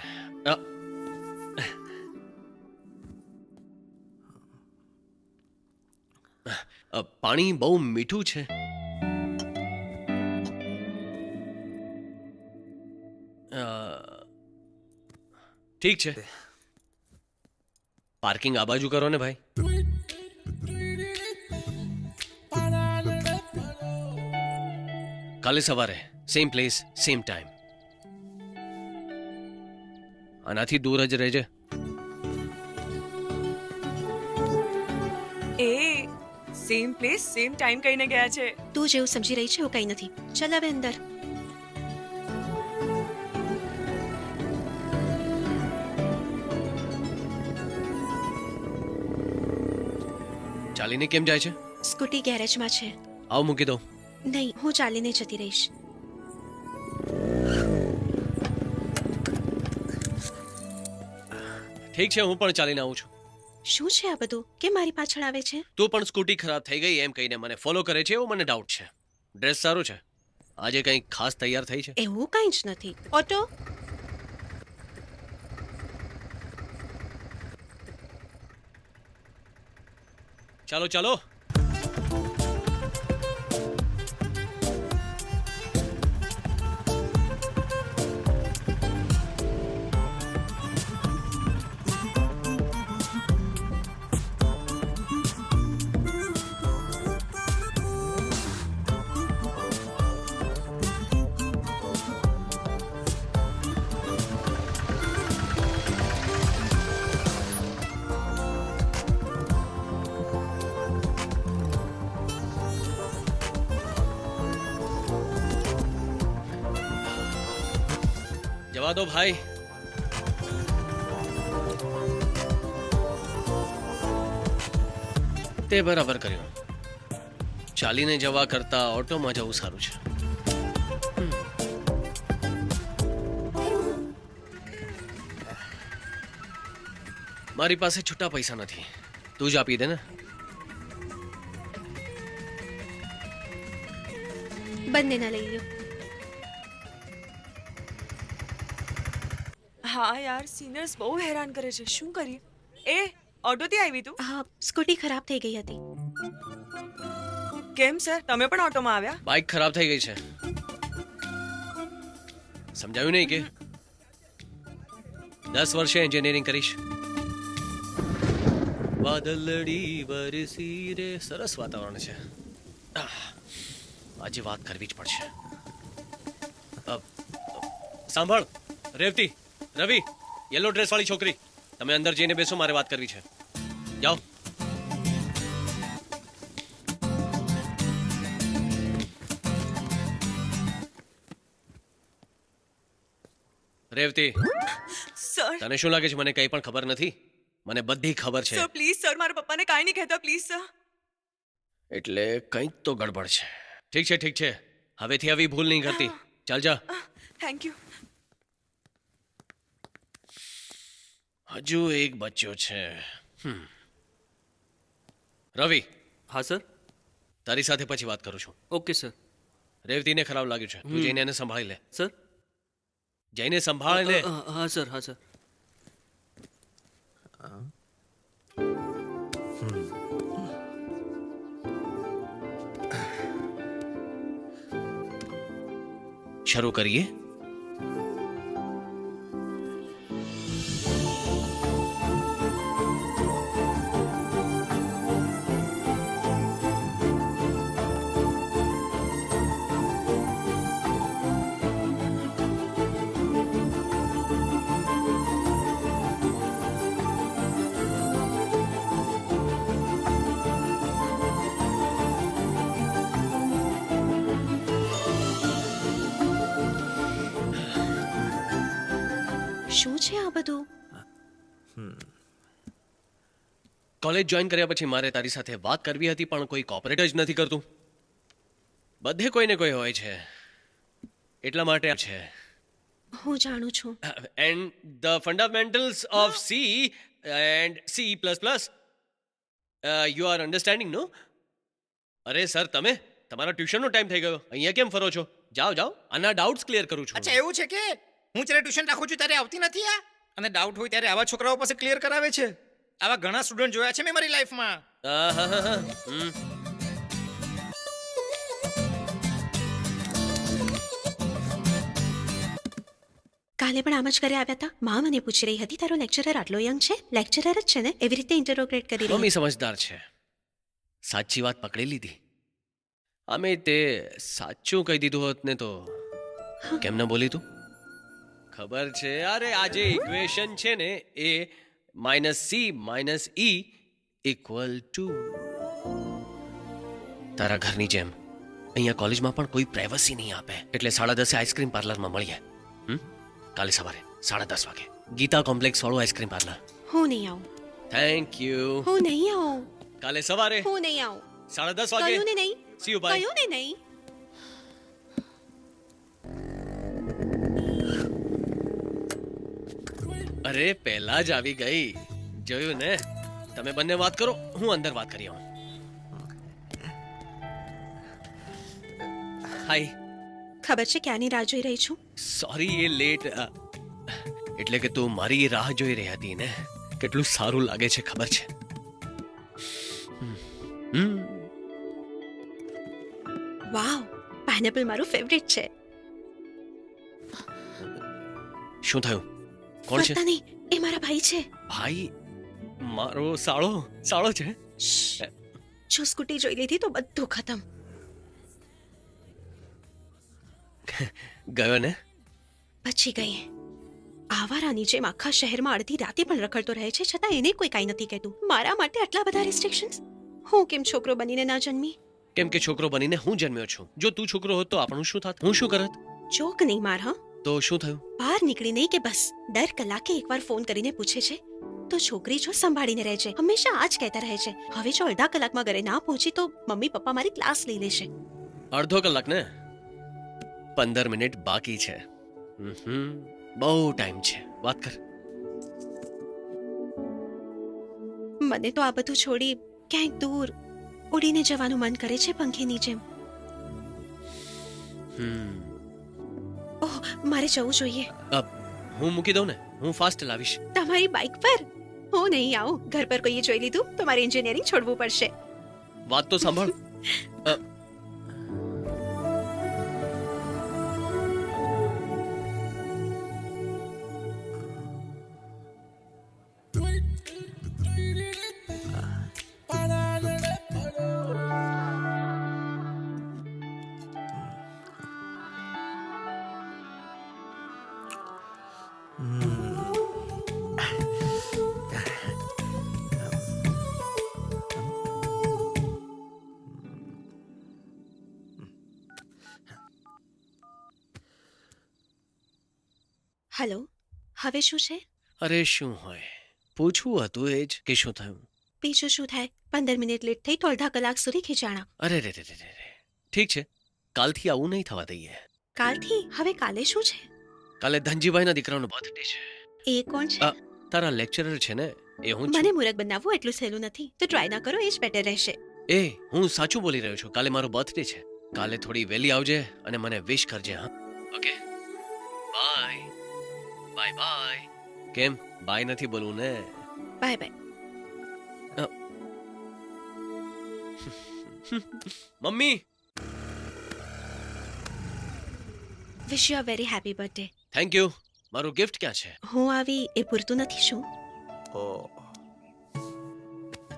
પાણી બહુ મીઠું છે. ઠીક છે, પાર્કિંગ આ બાજુ કરો ને ભાઈ. કાલે સવારે સેમ પ્લેસ સેમ ટાઈમ. આનાથી દૂર જ રહેજે. એ સેમ પ્લેસ સેમ ટાઈમ કહીને ગયા છે. તું જેવું સમજી રહી છે એવું કંઈ નથી. ચાલ હવે અંદર. ચાલીને કેમ જાય છે? સ્કૂટી ગેરેજમાં છે. આવ મૂકી દો. નહીં, હું ચાલીને જતી રહીશ. ઠીક છે, હું પણ ચાલીને આવું છું. શું છે આ બધું? કેમ મારી પાછળ આવે છે? તું પણ સ્કૂટી ખરાબ થઈ ગઈ એમ કહીને મને ફોલો કરે છે, એવું મને ડાઉટ છે. ડ્રેસ સારું છે. આજે કંઈ ખાસ તૈયાર થઈ છે? એવું કંઈ જ નથી. ઓટો. ચાલો ચાલો. જવા દો ભાઈ. તે બરાબર કર્યું. ચાલીને જવા કરતા ઓટોમાં જવું સારું છે. મારી પાસે છૂટા પૈસા નથી. તું જ આપી દે ને. બંનેના લઈ લ્યો. હા યાર સિનિયર્સ બહુ હેરાન કરે છે. શું કરીએ? એ ઓટોથી આવી તું? હા સ્કૂટી ખરાબ થઈ ગઈ હતી. કેમ સર તમે પણ ઓટોમાં આવ્યા? બાઇક ખરાબ થઈ ગઈ છે. સમજાયું નહીં કે 10 વર્ષે એન્જિનિયરિંગ કરીશ. વાદળડી વરસી રે. સરસ વાતાવરણ છે. આજે વાત કરવી જ પડશે. સાંભળ રેવતી, રવિ, યલો ડ્રેસ વાળી છોકરી, તમે અંદર જઈને બેસો, મારે વાત કરવી છે. જાઓ. રેવતી, સર તને શું લાગે છે મને કંઈ પણ ખબર નથી? મને બધી ખબર છે. સર પ્લીઝ સર મારા પપ્પાને કાંઈ નહીં કહેતા પ્લીઝ સર. એટલે કંઈક તો ગડબડ છે. ઠીક છે ઠીક છે, હવેથી આવી ભૂલ નહીં કરતી. ચાલ જા. Thank you. હજુ એક બચ્યો છે. રવિ. હા સર. તારી સાથે પછી વાત કરું છું. Okay sir. રેવતીને ખરાબ લાગ્યું છે, તું જઈને એને સંભાળી લે. સર. જઈને સંભાળ લે. હા સર, હા સર. શરૂ કરીએ. શું છે આ બધું? કોલેજ જોઈન કર્યા પછી મારે તારી સાથે વાત કરવી હતી, પણ કોઈ કોપરેટ જ નથી કરતું. બધે કોઈને કોઈ હોય છે, એટલા માટે છે. હું જાણું છું. And the fundamentals of C and C plus plus you are understanding no? અરે સર, તમે તમારા ટ્યુશનનો ટાઈમ થઈ ગયો, અહીંયા કેમ ફરો છો? જાઓ જાઓ, આના ડાઉટ્સ ક્લિયર કરું છું. અચ્છા એવું છે કે હું જ્યારે ટ્યુશન રાખું છું ત્યારે આવતી નથી આ, અને ડાઉટ હોય ત્યારે આવા છોકરાઓ પાસે ક્લિયર કરાવે છે. આવા ઘણા સ્ટુડન્ટ જોયા છે મેં મારી લાઈફમાં. કાલે પણ આમ જ ઘરે આવ્યા હતા. માં મને પૂછી રહી હતી તારો લેક્ચરર આટલો યંગ છે? લેક્ચરર જ છે ને? એવી રીતે ઇન્ટરોગ્રેટ કરી રહી. મમ્મી સમજદાર છે, સાચી વાત પકડી લીધી. અમે તે સાચું કહી દીધું હોત ને તો કેમ ન બોલી તું? ખબર છે. અરે આ જે ઇક્વેશન છે ને એ -c - e = તારા ઘરની જેમ અહીંયા કોલેજમાં પણ કોઈ પ્રાઇવસી નહીં આપે. એટલે 10:30 આઈસ્ક્રીમ પાર્લરમાં મળીએ. કાલે સવારે 10:30 વાગે ગીતા કોમ્પ્લેક્સ વાળું આઈસ્ક્રીમ પાર્લર. હું નહીં આવું. Thank you. હું નહીં આવું. કાલે સવારે હું નહીં આવું. 10:30 વાગે. કયું ને નહીં. See you bye. કયું ને નહીં. અરે પહેલા જ આવી ગઈ, જોયું ને? તમે બંને વાત કરો, હું અંદર વાત કરી આવું. હાય. ખબર છે ક્યાંની રાહ જોઈ રહી છું? સોરી એ લેટ. એટલે કે તું મારી રાહ જોઈ રહી હતી ને? કેટલું સારું લાગે છે ખબર છે? વાવ, પાઇનેપલ મારું ફેવરિટ છે. શું થયું? કોણ છે? પતા નહીં, એ મારા ભાઈ છે. ભાઈ મારો સાળો સાળો છે. શ્શ. જો સ્કૂટી જોઈ લીધી તો બધું ખતમ. ગયો ને? પછી ગઈ. આવારાની જેમ આખા શહેરમાં અડધી રાતે પણ રખડતો રહે છે, છતાં એને કોઈ કાંઈ નથી કહેતું. મારા માટે આટલા બધા રિસ્ટ્રિક્શન્સ. હું કેમ છોકરો બનીને ના જન્મી? કેમ કે છોકરો બનીને હું જન્મ્યો છું. જો તું છોકરો હોત તો આપણું શું થાત? હું શું કરત? જોક નહીં માર. હા, તો શું થયું? બહાર નીકળી નહીં કે બસ દર કલાકે એકવાર ફોન કરીને પૂછે છે તો છોકરી જો સંભાળીને રહે છે. હંમેશા આ જ કહેતા રહે છે. હવે જો અડધા કલાકમાં ઘરે ના પહોંચી તો મમ્મી પપ્પા મારી ક્લાસ લઈ લેશે. અડધો કલાક ને? 15 મિનિટ બાકી છે. બહુ ટાઈમ છે, વાત કર. મને તો આ બધું છોડી ક્યાંક દૂર ઉડીને જવાનું મન કરે છે, પંખીની જેમ. ઓહ, મારે જવું જોઈએ. હું મૂકી દઉં ને, હું ફાસ્ટ લાવીશ. તમારી બાઇક પર? હું નહીં આવું. ઘર પર કોઈએ જોઈ લીધું તો મારે એન્જિનિયરિંગ છોડવું પડશે. વાત તો સાંભળ. હેલો, હવે શું છે? અરે શું હોય, પૂછવું હતું એ જ કે શું થયું. બીજું શું થાય? 15 મિનિટ લેટ થઈ તો અડધા કલાક સુધી ખીચાણા. અરે રે રે રે રે. ઠીક છે, કાલથી આવું નહીં થવા દઈએ. કાલથી? હવે કાલે શું છે? કાલે ધનજીભાઈના દીકરાનો બર્થડે છે. એ કોણ છે? તારા લેક્ચરર છે ને, એ હું મને મૂરખ બનાવવું એટલું સહેલું નથી, તો ટ્રાય ના કરો, એ જ બેટર રહેશે. એ હું સાચું બોલી રહ્યો છું. કાલે મારો બર્થડે છે. કાલે થોડી વહેલી આવજે અને મને વિશ કરજે. હા, ઓકે, બાય બાય બાય. કેમ બાય નથી બોલવું ને? Bye bye. Mummy, wish you a very happy birthday. Thank you. મારું ગિફ્ટ ક્યાં છે? હું આવી એ પૂરતું નથી શું?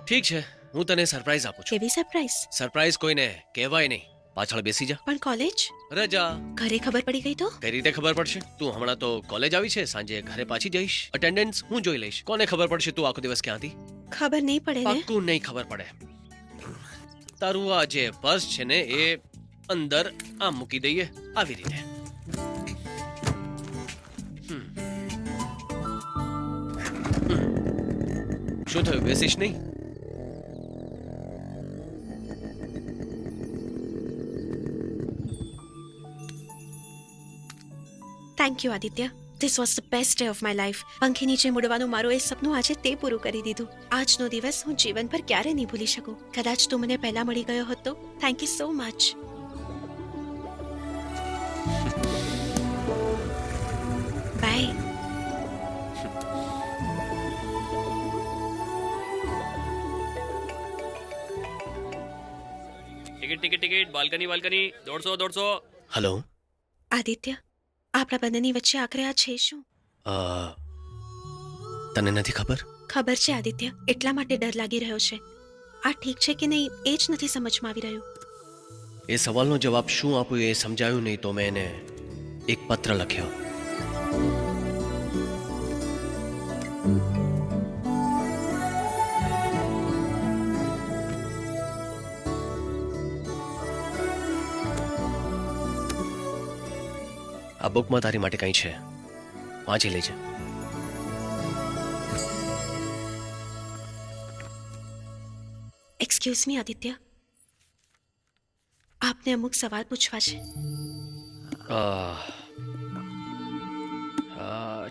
ઠીક છે, હું તને સરપ્રાઈઝ આપું છું. કેવી સરપ્રાઈઝ? સરપ્રાઈઝ કોઈને કહેવાય નહીં. પાછળ બેસી જા. પણ કોલેજ? રજા. ઘરે ખબર પડી ગઈ તો? કઈ રીતે ખબર પડશે? તું હમણાં તો કોલેજ આવી છે, સાંજે ઘરે પાછી જઈશ. અટેન્ડન્સ હું જોઈ લઈશ. કોને ખબર પડશે તું આખો દિવસ ક્યાં હતી? ખબર નહીં પડે ને? પાક્કું નહીં ખબર પડે. તારું આ જે પર્સ છે ને એ અંદર આમ મૂકી દઈએ, આવી રીતે. શું થયું, બેસીશ નહીં? Thank you Aditya. This was the best day of my life. પંખી નીચે ઉડવાનું મારું એ સપનું આજે તે પૂરું કરી દીધું. આજનો દિવસ હું જીવન પર ક્યારે નહીં ભૂલી શકું. કદાચ તું મને પહેલા મળી ગયો હોત તો. Thank you so much. Bye. Ticket ticket ticket, balcony balcony, 150. Hello. Aditya, આપણા બંનેની વચ્ચે આખરે આ છે શું? તને નથી ખબર? ખબર છે આદિત્ય, એટલા માટે ડર લાગી રહ્યો છે. આ ઠીક છે કે નહીં એ જ નથી સમજમાં આવી રહ્યું. એ સવાલનો જવાબ શું આપું એ સમજાયું નહીં તો મેં એને એક પત્ર લખ્યો. આ બુકમાં તારી માટે કંઈ છે, વાંચી લેજે. એક્સક્યુઝ મી આદિત્ય, આપને અમુક સવાલ પૂછવા છે.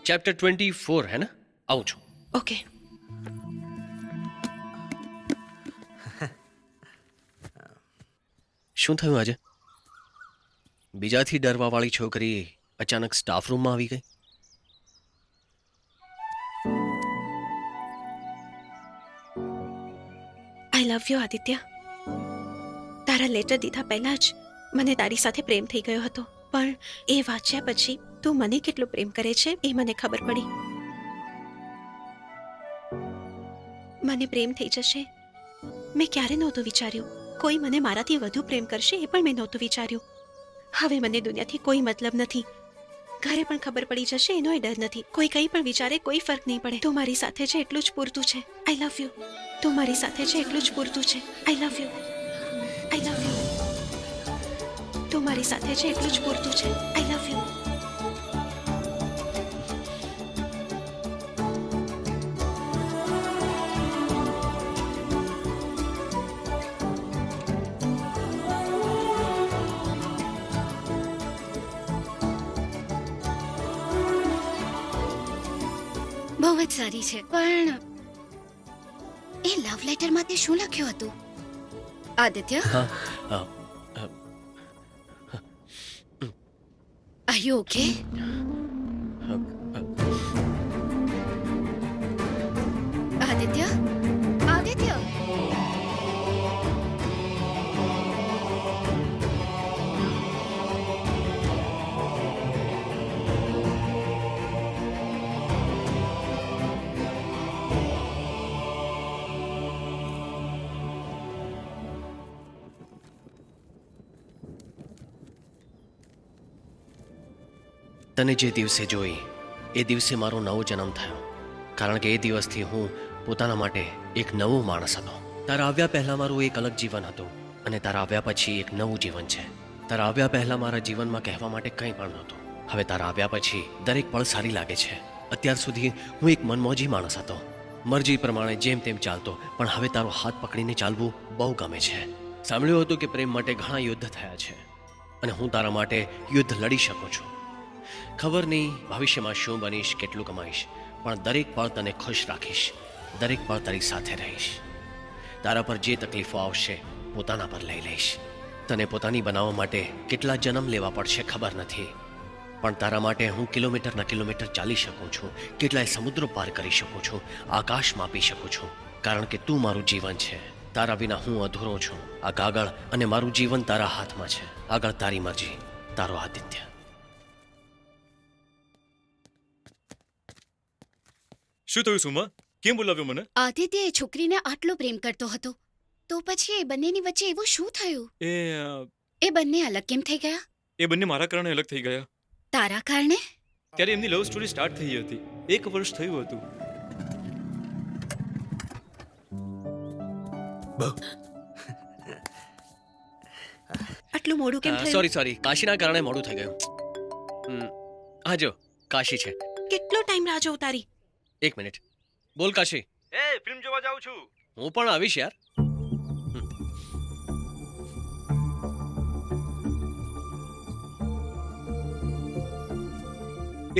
ચેપ્ટર 24 હે ને? આવું છું. ઓકે. શું થયું આજે? બીજાથી ડરવાવાળી છોકરી અચાનક સ્ટાફ રૂમમાં આવી ગઈ. આઈ લવ યુ આદિત્ય. તારા લેટર દીધા પહેલા જ મને તારી સાથે પ્રેમ થઈ ગયો હતો, પણ એ વાંચ્યા પછી તું મને કેટલો પ્રેમ કરે છે એ મને ખબર પડી. મને પ્રેમ થઈ જશે મેં ક્યારે નહોતું વિચાર્યું. કોઈ મને મારાથી વધુ પ્રેમ કરશે એ પણ મેં નહોતું વિચાર્યું. હવે મને દુનિયાથી કોઈ મતલબ નથી. ઘરે પણ ખબર પડી જશે એનો ડર નથી. કોઈ કંઈ પણ વિચારે કોઈ ફરક નહીં પડે. તું મારી સાથે છે એટલું જ પૂરતું છે. I love you. તું મારી સાથે છે એટલું જ પૂરતું છે. I love you. I love you. તું મારી સાથે છે એટલું જ પૂરતું છે. I love you. બહુ જ સારી છે, પણ એ લવ લેટરમાં તે શું લખ્યું હતું? Aditya, are you okay? Aditya, Aditya, તને જે દિવસે જોઈ એ દિવસે મારો નવો જન્મ થયો, કારણ કે એ દિવસથી હું પોતાના માટે એક નવો માણસ હતો. તારા આવ્યા પહેલા મારું એક અલગ જીવન હતું અને તારા આવ્યા પછી એક નવું જીવન છે. તારા આવ્યા પહેલા મારા જીવનમાં કહેવા માટે કંઈ પણ નહોતું. હવે તારા આવ્યા પછી દરેક પળ સારી લાગે છે. અત્યાર સુધી હું એક મનમોજી માણસ હતો, મરજી પ્રમાણે જેમ તેમ ચાલતો, પણ હવે તારો હાથ પકડીને ચાલવું બહુ ગમે છે. સાંભળ્યું હતું કે પ્રેમ માટે ઘણા યુદ્ધ થયા છે અને હું તારા માટે યુદ્ધ લડી શકું છું. ખબર નહીં ભવિષ્યમાં શું બનીશ, કેટલું કમાઈશ, પણ દરેક પળ તને ખુશ રાખીશ. દરેક પળ તારી સાથે રહીશ. તારા પર જે તકલીફો આવશે પોતાના પર લઈ લઈશ. તને પોતાની બનાવવા માટે કેટલા જન્મ લેવા પડશે ખબર નથી, પણ તારા માટે હું કિલોમીટરના કિલોમીટર ચાલી શકું છું, કેટલાય સમુદ્રો પાર કરી શકું છું, આકાશ માપી શકું છું, કારણ કે તું મારું જીવન છે. તારા વિના હું અધૂરો છું. આ કાગળ અને મારું જીવન તારા હાથમાં છે. આગળ તારી મરજી. તારો આદિત્ય. શું થયું સુમા? કેમ બોલાવ્યો મને? આદિત્ય એ છોકરીને આટલો પ્રેમ કરતો હતો, તો પછી એ બંનેની વચ્ચે એવું શું થયું? એ બંને અલગ કેમ થઈ ગયા? એ બંને મારા કારણે અલગ થઈ ગયા. તારા કારણે? ત્યારે એમની લવ સ્ટોરી સ્ટાર્ટ થઈ હતી. 1 વર્ષ થયું હતું. આટલું મોડું કેમ થયું? સોરી, કાશીના કારણે મોડું થઈ ગયું. હા જો કાશી છે. કેટલો ટાઈમ રાહ જોઉં તારી? 1 મિનિટ. બોલ કાશી. ફિલ્મ જોવા જાઉં છું. હું પણ આવીશ યાર.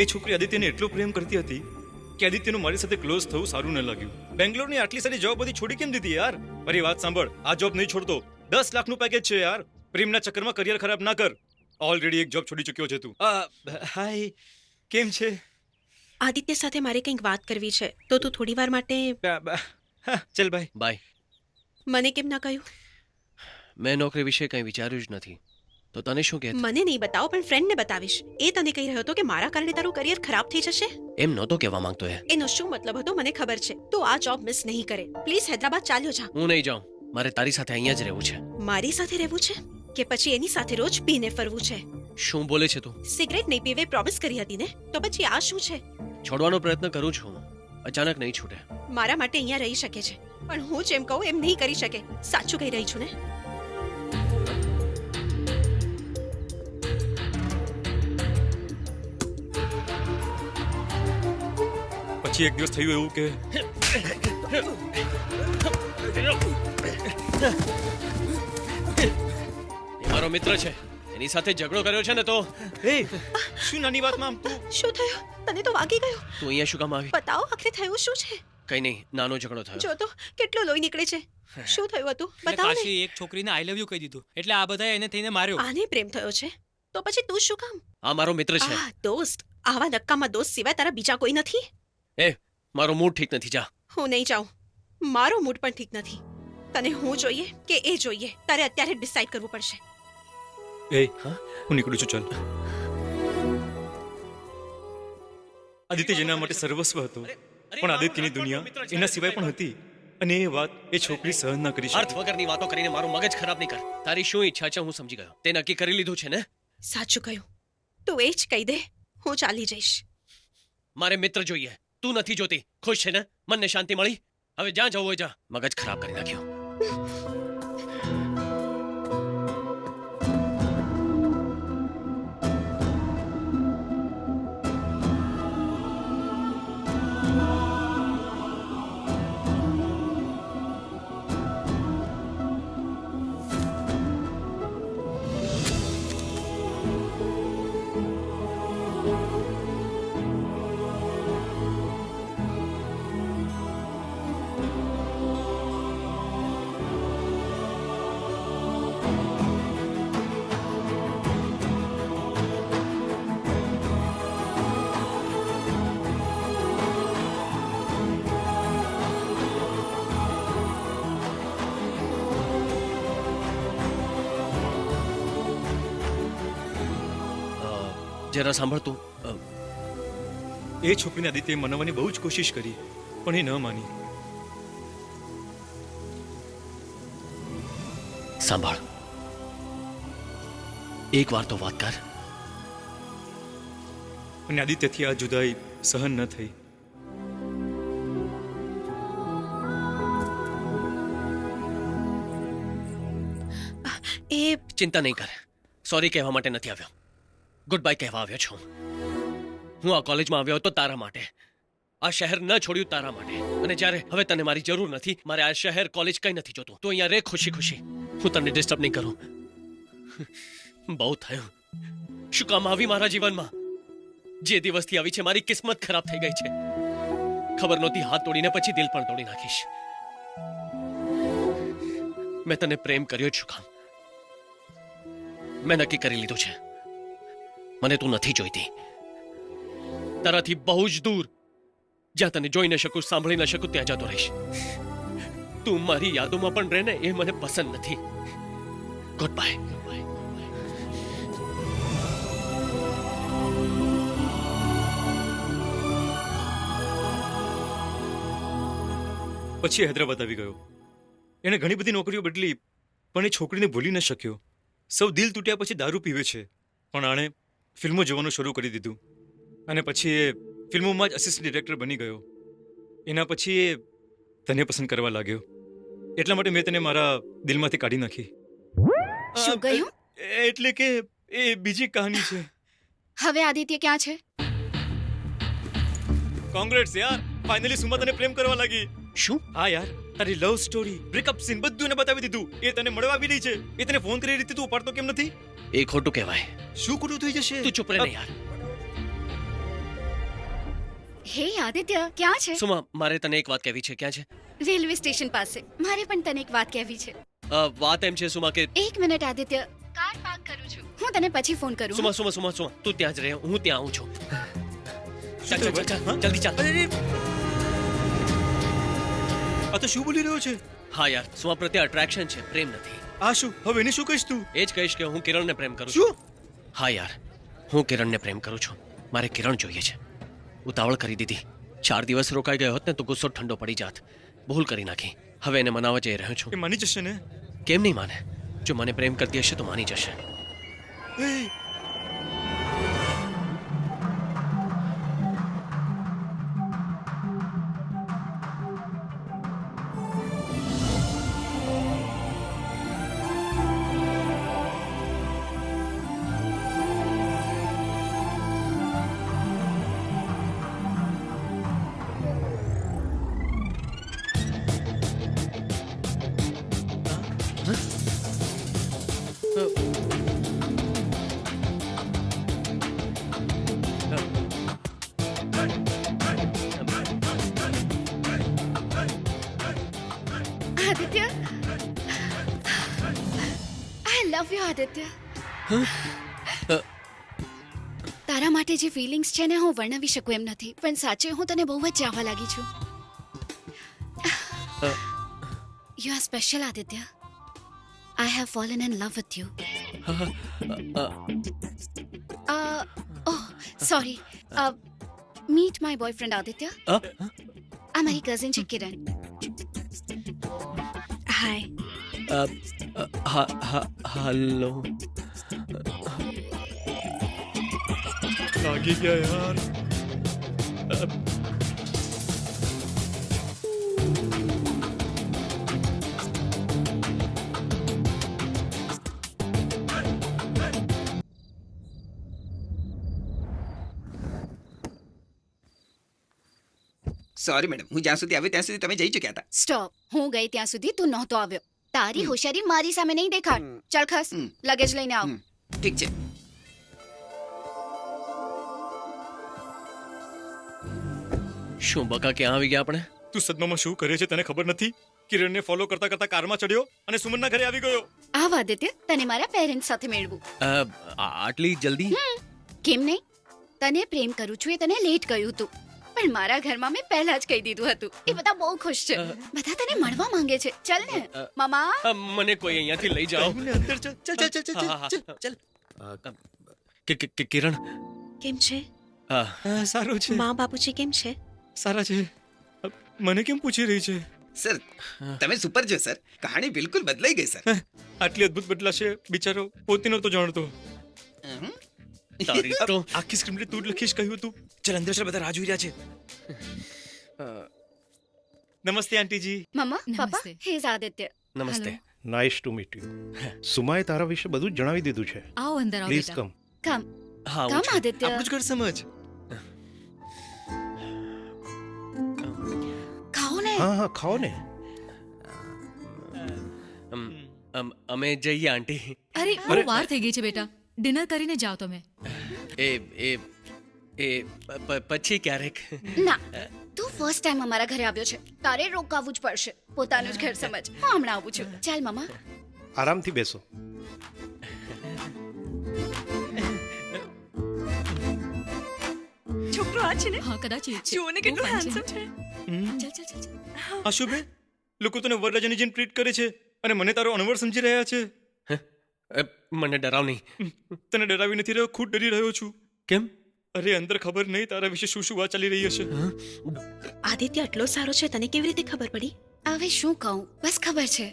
એ છોકરી આદિત્યને એટલો પ્રેમ કરતી હતી કે આદિત્યનું મારી સાથે ક્લોઝ થવું સારું ન લાગ્યું. બેંગ્લોરની આટલી સારી જોબ બધી છોડી કેમ દીધી યાર? મારી વાત સાંભળ, આ જોબ નહીં છોડતો. 10 લાખનું પેકેજ છે યાર. પ્રેમના ચક્કરમાં કરિયર ખરાબ ના કર. ઓલરેડી એક જોબ છોડી ચૂક્યો છે તું. હાય, કેમ છે? આદિત્ય સાથે મારે કંઈક વાત કરવી છે, તો તું થોડી વાર માટે... ચલ બાય. બાય. મને કેમ ના કહ્યું? મેં નોકરી વિશે કંઈ વિચાર્યું જ નથી, તો તને શું કહેતી? મને નહીં બતાવો, પણ ફ્રેન્ડને બતાવીશ. એ તને કહી રહ્યો હતો કે મારા કારણે તારું કરિયર ખરાબ થઈ જશે. એમ નહોતો કહેવા માંગતો એ. એનો શું મતલબ હતો મને ખબર છે. તું આ જોબ મિસ નહીં કરે. પ્લીઝ હૈદરાબાદ ચાલ્યો જા. હું નહીં જાઉં. મારે તારી સાથે અહીંયા જ રહેવું છે. મારી સાથે રહેવું છે કે પછી એની સાથે રોજ પીને ફરવું છે? શું બોલે છે તું? સિગરેટ નહીં પીવે પ્રોમિસ કરી હતી ને, તો પછી આ શું છે? છોડવાનો પ્રયત્ન કરું છું, અચાનક નહીં છૂટે. મારા માટે અહીંયા રહી શકે છે, પણ હું જેમ કહું એમ નહીં કરી શકે. સાચું કહી રહી છું ને? પછી એક દિવસ થયું એવું કે મારો મિત્ર છે, એની સાથે ઝઘડો કર્યો છે ને, તો શું નાની વાતમાં તું... શું થયું? તને તો વાગી ગયું. તું અહીંયા શું કામ આવી? બતાવો આખરે થયું શું છે? કઈ નહીં, નાનો ઝઘડો થયો. જો તો કેટલો લોહી નીકળે છે. શું થયું હતું? બતાવો ને. કાશી એક છોકરીને આઈ લવ યુ કહી દીધું, એટલે આ બધા એને થઈને માર્યો. આને પ્રેમ થયો છે, તો પછી તું શું કામ? આ મારો મિત્ર છે. દોસ્ત? આવા નક્કામાં દોસ્ત સિવાય તારા બીજા કોઈ નથી? મારો મૂડ ઠીક નથી, જા. હું નહીં જાઉં. મારો મૂડ પણ ઠીક નથી. તને હું જોઈએ કે એ જોઈએ તારે અત્યારે ડિસાઈડ કરવું પડશે. એ હું નીકળું છું ચાલ. આદિત્ય જેના માટે સર્વસ્વ હતો પણ આદિત્યની દુનિયા એના સિવાય પણ હતી અને એ વાત એ છોકરી સહન ન કરી અર્થ વગરની વાતો કરીને મારું મગજ ખરાબ નહીં કર. તારી શું ઈચ્છા છે હું સમજી ગયો. તે નક્કી કરી લીધું છે ને? સાચું કહ્યું. તું એ જ કહી દે, હું ચાલી જઈશ. મારે મિત્ર જોઈએ, તું નથી જોતી. ખુશ છે ને? મનને શાંતિ મળી? હવે જ્યાં જવું હોય જા. મગજ ખરાબ કરી નાખ્યો. જરા સાંભળતું. એ છોકરીને આદિત્યએ મનાવવાની બહુ જ કોશિશ કરી પણ એ ન માની. સાંભળ, એક વાર તો વાત કર. અને આદિત્યથી આ જુદાઈ સહન ન થઈ. એ ચિંતા નહીં કર. સોરી કહેવા માટે નથી આવ્યો, ગુડ બાય કહેવા આવ્યો છું. હું આ કોલેજમાં આવ્યો હતો તારા માટે. આ શહેર ન છોડ્યું તારા માટે. અને જ્યારે હવે તને મારી જરૂર નથી, મારે આ શહેર કોલેજ કંઈ નથી જોતું. તું અહીંયા રે ખુશી ખુશી. હું તને ડિસ્ટર્બ નહીં કરું. બહુ થયું. શું કામ આવી મારા જીવનમાં? જે દિવસથી આવી છે મારી કિસ્મત ખરાબ થઈ ગઈ છે. ખબર નહોતી હાથ તોડીને પછી દિલ પણ તોડી નાખીશ. મેં તને પ્રેમ કર્યો જ શું કામ? મેં નક્કી કરી લીધું છે, મને તું નથી જોઈતી. તારાથી બહુ જ દૂર, જ્યાં તને જોઈ ન શકું, સાંભળી ન શકું, ત્યાં જતો રહીશ. તું મારી યાદોમાં પણ રહે ને એ મને પસંદ નથી. Good bye. પછી હૈદરાબાદ આવી ગયો. એણે ઘણી બધી નોકરીઓ બદલી પણ એ છોકરીને ભૂલી ન શક્યો. સૌ દિલ તૂટ્યા પછી દારૂ પીવે છે, પણ આણે ફિલ્મો જોવાનું શરૂ કરી દીધું. અને પછી એ ફિલ્મોમાં જ અસિસ્ટન્ટ ડિરેક્ટર બની ગયો. એના પછી એ તને પસંદ કરવા લાગ્યો. એટલા માટે મેં તને મારા દિલમાંથી કાઢી નાખી. શું કહ્યું? એટલે કે એ બીજી કહાની છે. હવે આદિત્ય ક્યાં છે? કોંગ્રેટ્સ યાર, ફાઇનલી સુમા તને પ્રેમ કરવા લાગી. શું? હા યાર, તારી લવ સ્ટોરી, બ્રેકઅપ સીન બધું એને બતાવી દીધું. એ તને મળવા આવી રહી છે. એ તને ફોન કરી રીતે તું ઉપાડતો કેમ નથી? એ ખોટું કહેવાય. શું ખોટું થઈ જશે? તું ચૂપ રહે ને યાર. હે આદિત્ય, ક્યાં છે? સુમા, મારે તને એક વાત કહેવી છે. ક્યાં છે? રેલવે સ્ટેશન પાસે. મારે પણ તને એક વાત કહેવી છે. વાત એમ છે સુમા કે એક મિનિટ આદિત્ય, કાર પાર્ક કરું છું. હું તને પછી ફોન કરું. સુમા સુમા સુમા સુમા, તું ત્યાં જ રહે, હું ત્યાં આવું છું. ચાલ ચાલ ચાલ, જલ્દી ચાલ. આ તો શું બોલી રહ્યો છે? હા યાર, સુમા પ્રત્યે અટ્રેક્શન છે, પ્રેમ નથી. આ શું? હવે એને શું કહીશ તું? એ જ કહીશ કે હું કિરણને પ્રેમ કરું છું. શું? હા યાર, હું કિરણને પ્રેમ કરું છું. મારે કિરણ જોઈએ છે. ઉતાવળ કરી દીધી. 4 દિવસ રોકાઈ ગયો હોત ને તો ગુસ્સો ઠંડો પડી જાત. ભૂલ કરી નાખી. હવે એને મનાવવા જઈ રહ્યો છું. એ માની જશે ને? કેમ નહીં માને? જો મને પ્રેમ કરતી હશે તો માની જશે. આદિત્ય, આઈ લવ યુ આદિત્ય. તારા માટે જે ફિલિંગ્સ છે ને હું વર્ણવી શકું એમ નથી, પણ સાચે હું તને બહુ જ ચાહવા લાગી છું. You are special Aditya. I have fallen in love with you. Oh sorry. Meet my boyfriend Aditya. આ મારી કઝિન છે કિરણ. હાય. હાલો. લાગી ગયા યાર. સોરી મેડમ, હું જ્યાં સુધી આવ્યો ત્યાં સુધી તમે જઈ ચૂક્યા હતા. સ્ટોપ. હું ગઈ ત્યાં સુધી તું નહોતો આવ્યો. તારી હોશિયારી મારી સામે નહીં દેખાડ. ચાલ ખસ, લગેજ લઈને આવ. ઠીક છે. શું બકા ક્યાં આવી ગયા આપણે? તું સદમામાં શું કરે છે તને ખબર નથી? કિરણને ફોલો કરતા કરતા કારમાં ચડ્યો અને સુમનના ઘરે આવી ગયો. આવ આદિત્ય, તને મારા પેરેન્ટ્સ સાથે મેળવું. આટલી જલ્દી? કેમ નહીં? તને પ્રેમ કરું છું એ તને લેટ કહ્યું હતું, પણ મારા ઘરમાં મેં પહેલા જ કહી દીધું હતું. એ બધા બહુ ખુશ છે. બધા તને મળવા માંગે છે. ચાલ ને મામા. મને કોઈ અહીંયાથી લઈ જાઓ. અંદર ચાલ ચાલ ચાલ ચાલ ચાલ. કિરણ કેમ છે? સારું છે. મા બાપુજી કેમ છે? સારા છે. મને કેમ પૂછી રહી છે? સર તમે સુપર છો સર. કહાણી બિલકુલ બદલાઈ ગઈ સર. આટલી અદ્ભુત બદલાશે બિચારો પોતે નતો જાણતો. તારી તો આખી સ્ક્રિપ્ટ તું જ લખીશ કહ્યું તું. ચાલ અંદર ચાલ, બધા રાહ જોઈ રહ્યા છે. નમસ્તે આંટીજી. મમ્મા પાપા, હી ઇઝ આદિત્ય. નમસ્તે. Nice to meet you. સુમાએ તારા વિશે બધું જ જણાવી દીધું છે. આવો અંદર આવો પ્લીઝ બેટા. કમ. કમ હા કમ આદિત્ય. આપણું જ ઘર સમજ. ખાઓ ને. હા હા ખાઓ ને. અમે જઈએ આંટી. અરે બહુ વાર થઈ ગઈ છે બેટા. ડિનર કરીને જાઓ તમે. એ એ એ પછી ક્યારેક. ના, તું ફર્સ્ટ ટાઈમ અમારા ઘરે આવ્યો છે, તારે રોકાવું જ પડશે. પોતાનું જ ઘર સમજ. હું હમણાં આવું છું. ચાલ મમ્મા. આરામથી બેસો. છોકરો આ છે ને? હા કદાચ એ જ છે. જુઓ ને કેટલું હેન્ડસમ છે. ચાલ ચાલ ચાલ ચાલ. આ શુભે લોકો તને વરરાજાની જેમ ટ્રીટ કરે છે અને મને તારો અનવર સમજી રહ્યા છે. મને ડરાવ નહીં. તને ડરાવી નથી રહ્યો, ખુદ ડરી રહ્યો છું. કેમ? અરે અંદર ખબર નહીં તારા વિશે શું શું વાત ચાલી રહી હશે. આદિત્ય આટલો સારો છે, તને કેવી રીતે ખબર પડી? હવે શું કહું, બસ ખબર છે.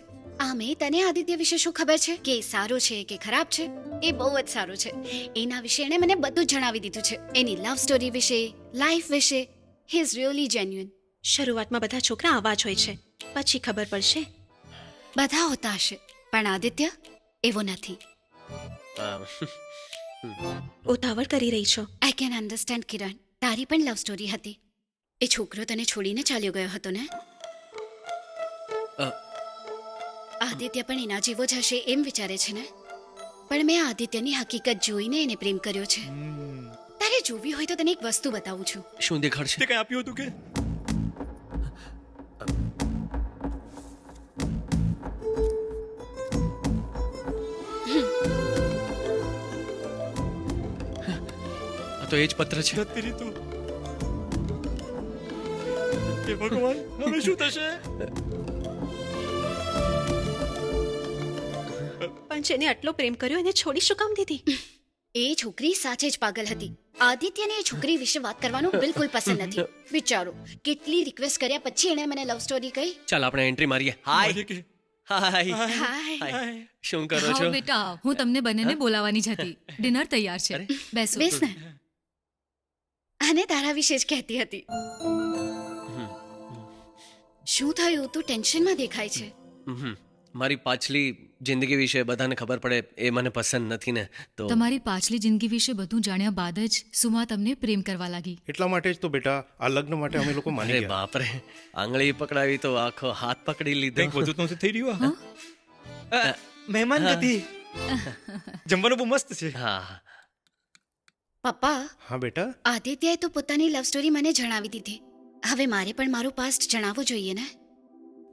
આમે તને આદિત્ય વિશે શું ખબર છે? કે એ સારો છે કે ખરાબ છે? એ બહુ જ સારો છે. એના વિશે એણે મને બધું જ જણાવી દીધું છે. એની લવ સ્ટોરી વિશે, લાઈફ વિશે. He is really genuine. શરૂઆતમાં બધા છોકરા આવા જ હોય છે, પછી ખબર પડશે. બધા હોતા હશે, પણ આદિત્ય એવો નથી. ઉતાવળ કરી રહી છો. આઈ કેન અન્ડરસ્ટેન્ડ કિરણ. તારી પણ લવ સ્ટોરી હતી. એ છોકરો તને છોડીને ચાલ્યો ગયો હતો ને? આદિત્ય પણ એના જેવો જ હશે એમ વિચારે છે ને? પણ મેં આદિત્યની હકીકત જોઈને એને પ્રેમ કર્યો છે. તારે જોવી હોય તો તને એક વસ્તુ બતાવું છું. શું દેખાડશે? તે કઈ આપ્યું હતું કે? તો એ જ પત્ર છે. તેરી તો હે ભગવાન, હવે શું થશે? પણ જેને આટલો પ્રેમ કર્યો એને છોડી શું કામ દીધી? એ છોકરી સાચે જ પાગલ હતી. આદિત્યને એ છોકરી વિશે વાત કરવાનું બિલકુલ પસંદ નથી. વિચારો, કેટલી રિક્વેસ્ટ કર્યા પછી એણે મને લવ સ્ટોરી કહી. ચાલ આપણે એન્ટ્રી મારીએ. હાય હાય હાય. શું કરો છો? બેટા, હું તમને બંનેને બોલાવવાની જ હતી. ડિનર તૈયાર છે, બેસો. બેસ ને. અને તારા વિશે જ કહેતી હતી. શું થયું? તું ટેન્શનમાં દેખાય છે. મારી પાછલી જિંદગી વિશે બધાને ખબર પડે એ મને પસંદ નથી ને, તો તમારી પાછલી જિંદગી વિશે બધું જાણ્યા બાદ જ સુમા તમને પ્રેમ કરવા લાગી. એટલા માટે જ તો બેટા આ લગ્ન માટે અમે લોકો માની અરે ગયા. બાપરે, આંગળી પકડાવી તો આખો હાથ પકડી લીધો. કંઈક વધુ તો નથી થઈ રહ્યું. મહેમાન ગતિ. જમવાનું બહુ મસ્ત છે. હા. પપ્પા, હા બેટા. આદિત્યએ તો પોતાની લવ સ્ટોરી મને જણાવી દીધી. હવે મારે પણ મારું પાસ્ટ જણાવવું જોઈએ ને?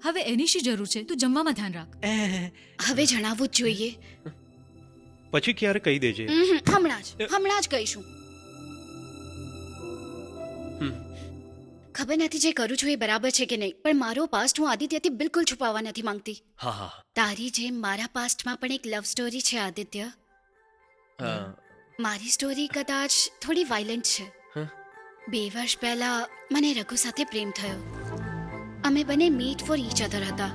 હવે એની શી જરૂર છે? તું જમવામાં ધ્યાન રાખ. હવે જણાવવું જ જોઈએ. પછી ક્યારે કહી દેજે. હમણાં જ કહીશું. ખબર નથી જે કરું છું એ બરાબર છે કે નહીં, પણ મારો પાસ્ટ હું આદિત્યથી બિલકુલ છુપાવવા નથી માંગતી. હા હા તારી જેમ મારા પાસ્ટમાં પણ એક લવ સ્ટોરી છે આદિત્ય. હા મારી સ્ટોરી કદાચ થોડી વાયલન્ટ છે. હા? 2 વર્ષ પહેલા મને રઘુ સાથે પ્રેમ થયો. અમે બંને મીટ ફોર ઈચ અધર હતા.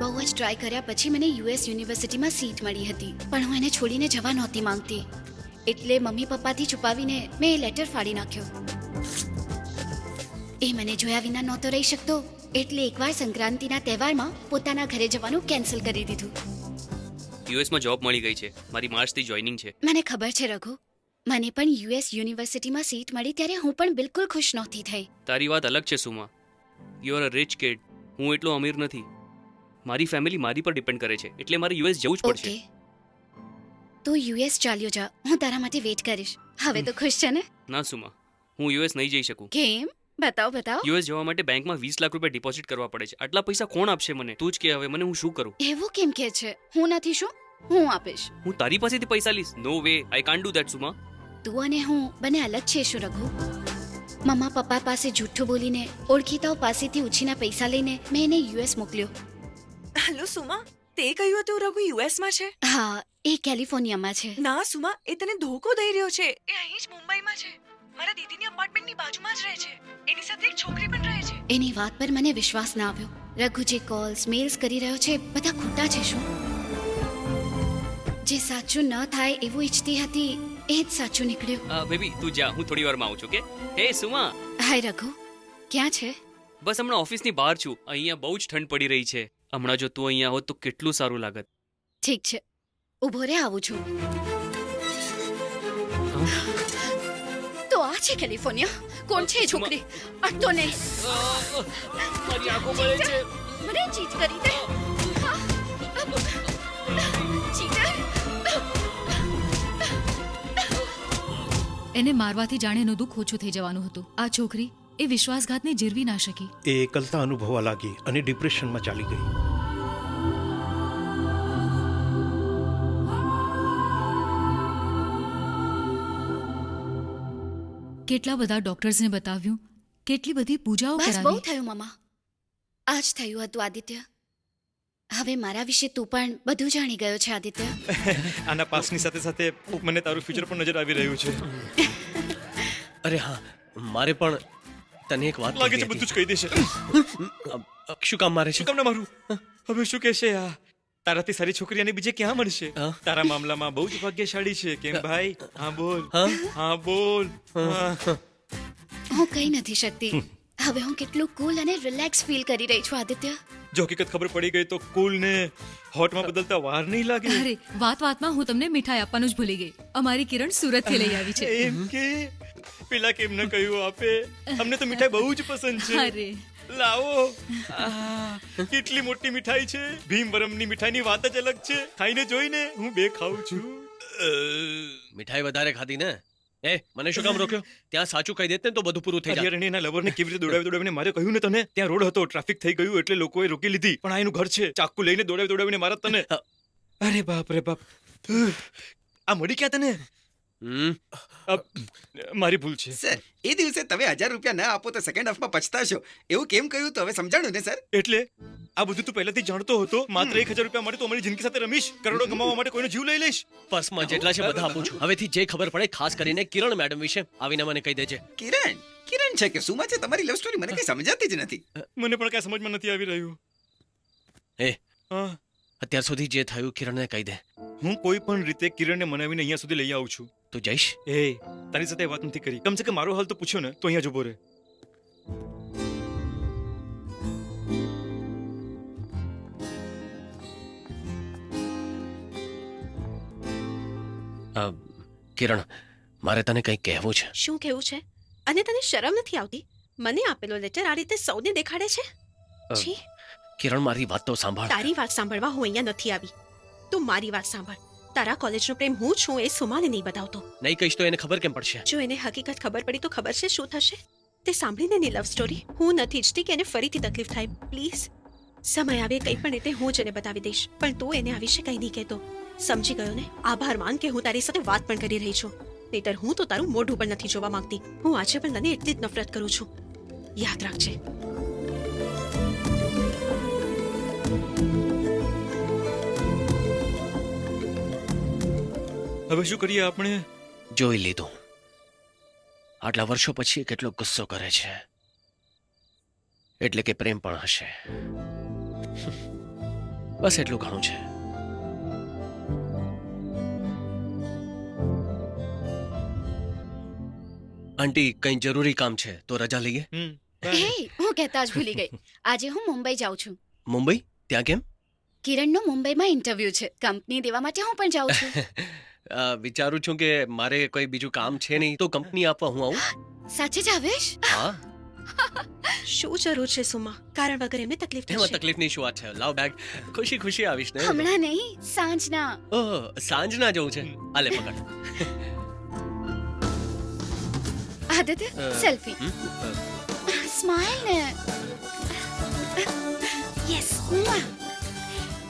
બહુ જ ટ્રાય કર્યા પછી મને યુએસ યુનિવર્સિટીમાં સીટ મળી હતી, પણ હું એને છોડીને જવા નહોતી માંગતી. એટલે મમ્મી પપ્પાથી છુપાવીને મેં એ લેટર ફાડી નાખ્યો. એ મને જોયા વિના નહોતો રહી શકતો, એટલે એકવાર સંક્રાંતિના તહેવારમાં પોતાના ઘરે જવાનું કેન્સલ કરી દીધું. યુએસમાં જોબ મળી ગઈ છે. મારી માર્ચથી જોઈનિંગ છે. મને ખબર છે રઘુ, મને પણ યુએસ યુનિવર્સિટીમાં સીટ મળી ત્યારે હું પણ બિલકુલ ખુશ નહોતી થઈ. તારી વાત અલગ છે Suma. You are a rich kid. હું એટલો અમીર નથી. મારી ફેમિલી મારી પર ડિપેન્ડ કરે છે, એટલે મારે યુએસ જવું જ પડશે. ઓકે, તું યુએસ ચાલ્યો જા, હું તારા માટે વેઇટ કરીશ. હવે તો ખુશ છે ને? ના સુમા, હું યુએસ નહીં જઈ શકું. કેમ? બતાવ બતાવ. યુએસ જવા માટે બેંકમાં 20 લાખ રૂપિયા ડિપોઝિટ કરવા પડે છે. આટલા પૈસા કોણ આપશે મને? તું જ કે હવે મને હું શું કરું? એવું કેમ કે છે? હું નથી શું? હું આપીશ. હું તારી પાસેથી પૈસા લઈશ? No way, I can't do that Suma. તું અને હું બંને અલગ છે શું રઘુ? મમ્મા પપ્પા પાસે જૂઠું બોલીને, ઓળખીતાઓ પાસેથી ઉછીના પૈસા લઈને મેં એને યુએસ મોકલ્યો. હેલો સુમા, તે કહ્યું હતું રઘુ યુએસમાં છે? હા, એ કેલિફોર્નિયામાં છે. ના સુમા, એ તને ધોકો દઈ રહ્યો છે. એ અહીં જ મુંબઈમાં છે. મારા દીદીની અપાર્ટમેન્ટની બાજુમાં જ રહે છે. એની સાથે એક છોકરી પણ રહે છે. એની વાત પર મને વિશ્વાસ ના આવ્યો. રઘુ જે કોલ્સ મેલ્સ કરી રહ્યો છે બધા ખોટા છે શું? જે સાચું ન થાય એવું ઈચ્છતી હતી એ જ સાચું નીકળ્યું. બેબી તું જા, હું થોડી વારમાં આવું છું કે. હે સુમા. હાય રઘુ, ક્યાં છે? બસ હમણાં ઓફિસની બહાર છું. અહીંયા બહુ જ ઠંડ પડી રહી છે. હમણાં જો તું અહીંયા હોત તો કેટલું સારું લાગત. ઠીક છે, ઊભો રે, આવું છું. તો આ છે કેલિફોર્નિયા. કોણ છે એ છોકરી? અટતો નહીં. મારી આંખો બળે છે. મને ચીટ કરી દે. ચીટર. એને મારવાથી જાણે એનું દુઃખ ઓછું થઈ જવાનું હતું. આ છોકરી એ વિશ્વાસઘાતને જીરવી ના શકી. એ એકલતા અનુભવવા લાગી અને ડિપ્રેશનમાં ચાલી ગઈ. કેટલા બધા ડોક્ટર્સને બતાવ્યું, કેટલી બધી પૂજાઓ બસ બહુ કરાવી. થયું મમ્મા. આજ થયું હતું આદિત્ય. હવે મારા વિશે તું પણ બધું જાણી ગયો છે આદિત્ય. આના પાસની સાથે સાથે મને તારું ફ્યુચર પણ નજર આવી રહ્યું છે. અરે હા, મારે પણ તને એક વાત લાગે છે કહેવી બધું જ કહી દેશે. હતી. શું કામ મારે છે? શું કામ ના મારું? હવે શું કહેશે આ? તારાથી સારી છોકરી અને બીજે ક્યાં મળશે? હા? તારા મામલામાં બહુ જ ભાગ્યશાળી છે. કેમ ભાઈ? હા બોલ. હા? હા બોલ. હા. હું કહી નથી શકતી. હવે હું કેટલું કૂલ અને રિલેક્સ ફીલ કરી રહી છું આદિત્ય. જો હકીકત ખબર પડી ગઈ તો કુલ ને હોટમાં બદલતા વાર નહીં લાગે. અરે વાતમાં હું તમને મીઠાઈ આપવાનું જ ભૂલી ગઈ. અમારી કિરણ સુરતથી લઈ આવી છે. એમ કે પેલા કેમ ન કહ્યું આપે? અમને તો મીઠાઈ બહુ જ પસંદ છે. અરે લાવો. કેટલી મોટી મીઠાઈ છે. ભીમવરમની મીઠાઈની વાત જ અલગ છે. ખાઈને જોઈને હું બે ખાઉં છું. મીઠાઈ વધારે ખાધી ને? એ મને શું કામ રોક્યો? ત્યાં સાચું કહી દેત ને તો બધું પૂરું થઈ જાય. હરિહરને એના લવરને કેવી રીતે દોડાવીને મારે કહ્યું ને તને. ત્યાં રોડ હતો, ટ્રાફિક થઈ ગયું એટલે લોકોએ રોકી લીધી. પણ આ એનું ઘર છે. ચાકુ લઈને દોડાવીને મારા તને. અરે બાપ રે બાપ. આ મળી ક્યાં તને? મારી ભૂલ છે. સર, એ દિવસે તમે 1000 રૂપિયા ના આપો તો સેકન્ડ હાફમાં પછતાશો એવું કેમ કહ્યું તો હવે સમજાણું ને સર? એટલે આ બધું તું પહેલાથી જાણતો હતો? માત્ર 1000 રૂપિયા માટે તું અમારી જિંદગી સાથે રમીશ? કરોડો કમાવા માટે કોઈનો જીવ લઈ લઈશ? પર્સમાં જેટલા છે બધા આપું છું. હવેથી જે ખબર પડે ખાસ કરીને કિરણ મેડમ વિશે આવીને મને કહી દેજે. કિરણ છે કે સુમા છે? તમારી લવ સ્ટોરી મને કઈ સમજાતી જ નથી. મને પણ કઈ સમજમાં નથી આવી રહ્યું. એ અત્યાર સુધી જે થયું કિરણને કહી દે. હું કોઈ પણ રીતે કિરણને મનાવીને અહીંયા સુધી લઈ આવું છું. તું જઈશ? એ તારી સાથે વાત નથી કરી. કમ સે કમ મારો હાલ તો પૂછ્યો ને તો અહીંયા જ ઉભો રહે. કિરણ, મારે તને કંઈક કહેવું છે. શું કહેવું છે? અને તને શરમ નથી આવતી? મને આપેલો લેટર આ રીતે સૌને દેખાડે છે? છી. કિરણ, મારી વાત તો સાંભળ. તારી વાત સાંભળવા હું અહીંયા નથી આવી. તું મારી વાત સાંભળ. તારા કોલેજનો પ્રેમ હું છું એ સુમાને નહીં બતાવતો. નહીં કહીશ તો એને ખબર કેમ પડશે? જો એને હકીકત ખબર પડી તો ખબર છે શું થશે? તે સાંભળીને એની લવ સ્ટોરી હું નથી ઈચ્છતી કે એને ફરીથી તકલીફ થાય. પ્લીઝ સમય આવે કંઈ પણ રીતે હું જ એને બતાવી દઈશ. પણ તું એને આ વિશે કંઈ નહીં કહેતો. સમજી ગયો ને? આભાર માન કે હું તારી સાથે વાત પણ કરી રહી છું. નહીતર હું તો તારું મોઢું પણ નથી જોવા માંગતી. હું આજે પણ તને એટલી જ નફરત કરું છું. યાદ રાખજે. હવે શું કરીએ આપણે? જોઈ લીધું. આટલા વર્ષો પછી એ કેટલો ગુસ્સો કરે છે. એટલે કે પ્રેમ પણ હશે. બસ એટલું ઘણું છે. આંટી કંઈ જરૂરી કામ છે તો રજા લઈએ. હે હું કહેતા જ ભૂલી ગઈ. આજે હું મુંબઈ જાઉં છું. મુંબઈ? ત્યાં કેમ? કિરણનો મુંબઈમાં ઇન્ટરવ્યુ છે. કંપની દેવા માટે હું પણ જાઉં છું. વિચારું છું કે મારે કોઈ બીજું કામ છે નહીં તો કંપની આપવા હું આવું. સાચે જ આવેશ? હા. શું જરૂર છે સુમા? કારણ વગર એમને તકલીફ એમાં થશે. તકલીફની શું વાત છે? લાવ બેગ. ખુશી ખુશી આવીશ ને. હમણાં નહીં, સાંજના. ઓહ, સાંજના જવું છે. આલે પકડ. આદિત્ય સેલ્ફી. સ્માઈલ ને. યસ.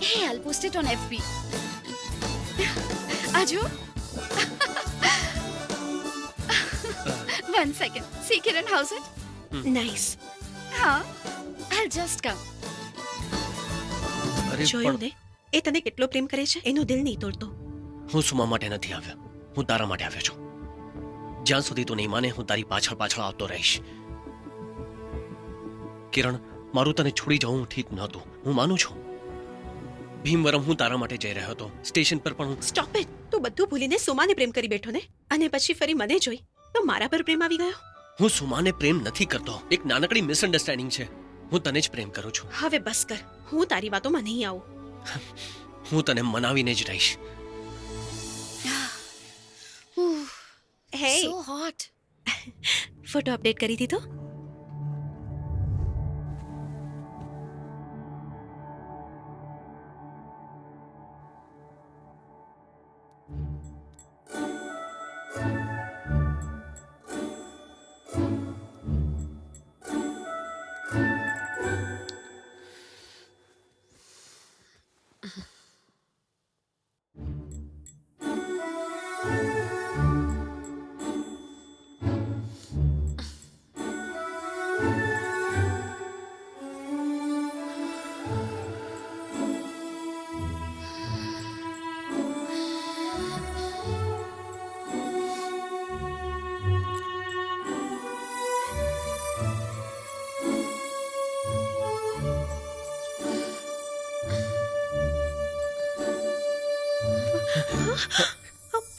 હે I'll post it on FB. આજો. 1 second. See Kiran, how's it? Nice. હા. I'll just come. અરે જોયું પણ ને, એ તને કેટલો પ્રેમ કરે છે એનું દિલ નહીં તોડતો. હું સુમા માટે નથી આવ્યો. હું તારા માટે આવ્યો છું. જ્યાં સુધી તું નહીં માને હું તારી પાછળ પાછળ આવતો રહીશ. કિરણ, મારું તને છોડી જવું ઠીક નહોતું. હું માનું છું. ભીમવરમ હું તારા માટે જઈ રહ્યો હતો. સ્ટેશન પર પણ હું સ્ટોપ ઇટ. તું બધું ભૂલીને સુમાને પ્રેમ કરી બેઠો ને, અને પછી ફરી મને જોઈ તો મારા પર પ્રેમ આવી ગયો. હું સુમાને પ્રેમ નથી કરતો. એક નાનકડી મિસઅન્ડરસ્ટેન્ડિંગ છે. હું તને જ પ્રેમ કરું છું. હવે બસ કર. હું તારી વાતોમાં નહીં આવું. હું તને મનાવીને જ રહીશ. હે, So hot. ફોટો અપડેટ કરી દીધો?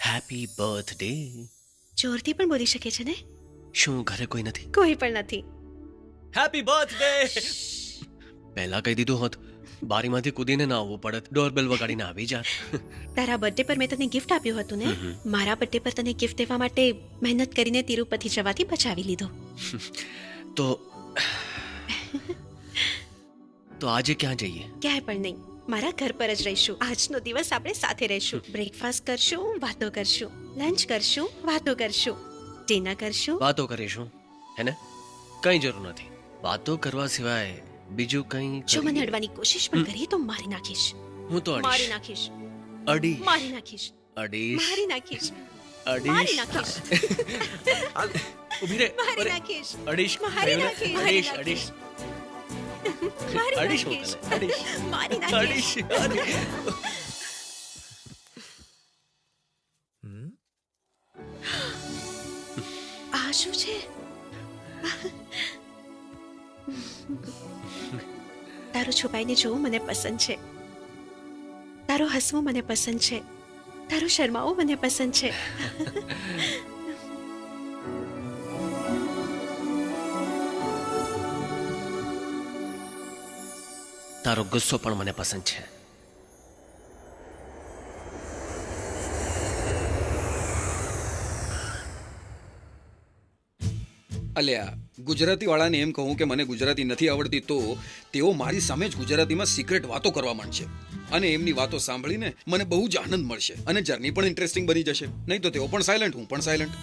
Happy birthday. જોરથી પણ બોલી શકે છે ને? શું ઘરે કોઈ નથી? કોઈ પણ નથી. Happy birthday. પહેલા કહી દીધું હોત બારીમાંથી કૂદીને ના આવવું પડત. ડોરબેલ વગાડીને આવી જાત. તારા બર્થડે પર મેં તને ગિફ્ટ આપ્યું હતું ને? મારા બર્થડે પર તને ગિફ્ટ દેવા માટે મહેનત કરીને તિરુપતિ જવાથી બચાવી લીધો. તો તો આજે ક્યાં જઈએ? ક્યાંય પણ નહીં, મારા ઘર પર જ રહીશું. આજનો દિવસ આપણે સાથે રહીશું. બ્રેકફાસ્ટ કરશું, વાતો કરશું. લંચ કરશું, વાતો કરશું. ડિનર કરશું. વાતો કરીશું હે ને? કઈ જરૂર નથી. વાતો કરવા સિવાય બીજું કઈ જો મને અડવાની કોશિશ પણ કરી તો મારી નાખીશ. હું તો મારી નાખીશ. અડી મારી નાખીશ. અડીશ મારી નાખીશ. અડીશ મારી નાખીશ. ઊભી રે. મારી નાખીશ. અડીશ મારી નાખીશ. અડીશ અડીશ મારી અડીશ નાખીશ. અડીશ મારી નાખીશ. અડીશ. આ શું છે? તારું છુપાઈને જોવું મને પસંદ છે. તારું હસવું મને પસંદ છે. તારું શરમાવું મને પસંદ છે. તારો ગુસ્સો પણ મને પસંદ છે. અલ્યા, ગુજરાતી વાળાને એમ કહું કે મને ગુજરાતી નથી આવડતી તો તેઓ મારી સામે જ ગુજરાતીમાં સિક્રેટ વાતો કરવા માંડશે અને એમની વાતો સાંભળીને મને બહુ જ આનંદ મળશે અને જર્ની પણ ઇન્ટરેસ્ટિંગ બની જશે. નહીં તો તેઓ પણ સાયલન્ટ, હું પણ સાયલન્ટ.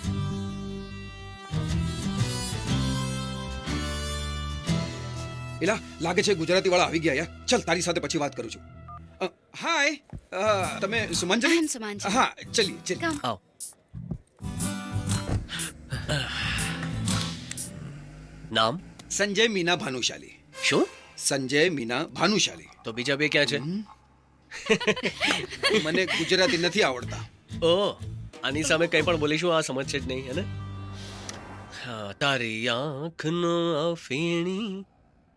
એલા, લાગે છે ગુજરાતી વાળા આવી ગયા. યાર ચલ, તારી સાથે પછી વાત કરું છું. હાય, તમે સુમંજલી? I am Sumanjali. હા, ચલીએ ચલીએ. Come. આવ. નામ સંજય મીના ભાનુશાલી. શું? સંજય મીના ભાનુશાલી. તો બીજા બે ક્યાં છે? મને ગુજરાતી નથી આવડતા. ઓ, આની સામે કંઈ પણ બોલીશું આ સમજશે જ નહીં, હે? હા, તારી આંખનો આ ફેણી.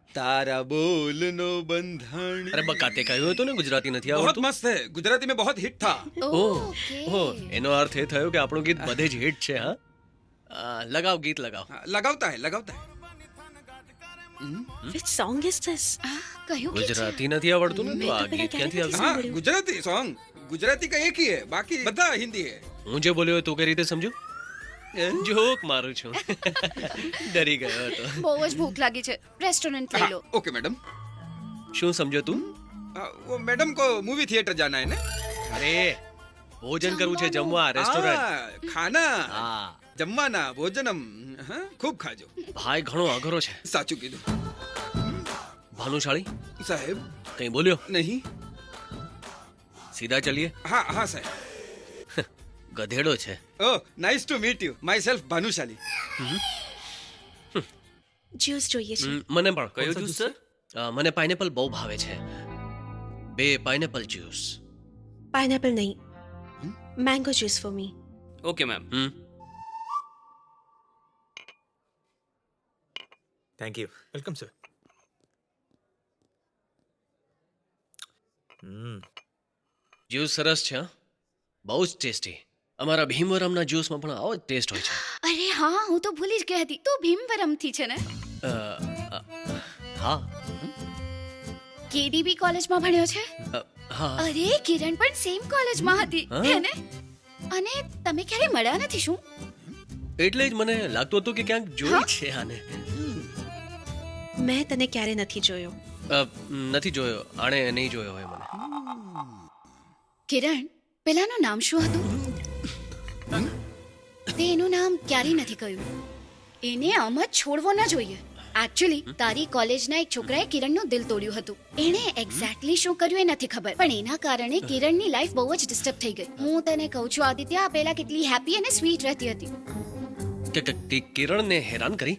તારા બોલનો બંધણ. અરે બકા, તે કહ્યું હતું ને ગુજરાતી નથી बहुत આવડતું. मस्त है, गुजराती में बहुत हिट था. ઓહ, એનો અર્થ એ થયો કે આપણું ગીત બધે જ હિટ છે. હા, લગાવ, ગીત લગાવ. लगावता है, लगावता है. Which song is this? કયું ગીત છે? ગુજરાતી નથી આવડતું ને, તો આ ગીત ક્યાંથી આવ્યું? हाँ, गुजराती सॉन्ग. गुजराती का एक ही है, बाकी બધા हिंदी है. હું જે બોલ્યો તું કઈ રીતે સમજ્યો? જોક મારું છું. ડરી ગયો હતો. બહુ જ ભૂખ લાગી છે, રેસ્ટોરન્ટ લઈ લો. Okay madam. શું સમજો તું? वो मैडम को मूवी थिएटर जाना है ना. અરે ભોજન કરવું છે, જમવા, રેસ્ટોરન્ટ. हाँ, खाना. હા જમવાના ભોજનમ. હા, ખૂબ ખાજો. ભાઈ ઘણો અઘરો છે. સાચું કીધું ભાનુશાળી સાહેબ. કઈ બોલ્યો? નહીં. સીધા ચલીએ. હા હા સાહેબ. ગધેડો છે. Oh, nice to meet you. Myself Bhanushali. Juice જોઈએ છે. મને પણ. કયો જ્યુસ સર? મને પાઇનેપલ બહુ ભાવે છે. 2 પાઇનેપલ જ્યુસ. પાઇનેપલ નહીં, mango juice for me. Okay ma'am. Thank you. Welcome sir. Juice સરસ છે. હા? બહુ જ ટેસ્ટી. અમારા ભીમવરમના જ્યુસમાં પણ આવો જ ટેસ્ટ હોય છે. અરે હા, હું તો ભૂલી જ ગઈ હતી. તું ભીમવરમથી છે ને? હા. કેડીબી કોલેજમાં ભણ્યો છે? હા. અરે કિરણ પણ સેમ કોલેજમાં હતી, હા? હે ને? અને તમે ક્યારે મળ્યા નથી શું? એટલે જ મને લાગતું હતું કે ક્યાંક જોઈ છે આને. મેં તને ક્યારે નથી જોયો. નથી જોયો. આણે નહીં જોયો હોય મને. કિરણ, પેલાનું નામ શું હતું? તે એનું નામ ક્યારેય નથી કહ્યું. એને આમ જ છોડવો ના જોઈએ. એકચ્યુઅલી તારી કોલેજના એક છોકરાએ કિરણનું દિલ તોડ્યું હતું. એણે એક્ઝેક્ટલી શું કર્યું એ નથી ખબર, પણ એના કારણે કિરણની લાઈફ બહુ જ ડિસ્ટર્બ થઈ ગઈ. હું તને કહું છું આદિત્ય, આ પહેલા કેટલી હેપી અને સ્વીટ રહેતી હતી. કિરણને હેરાન કરી.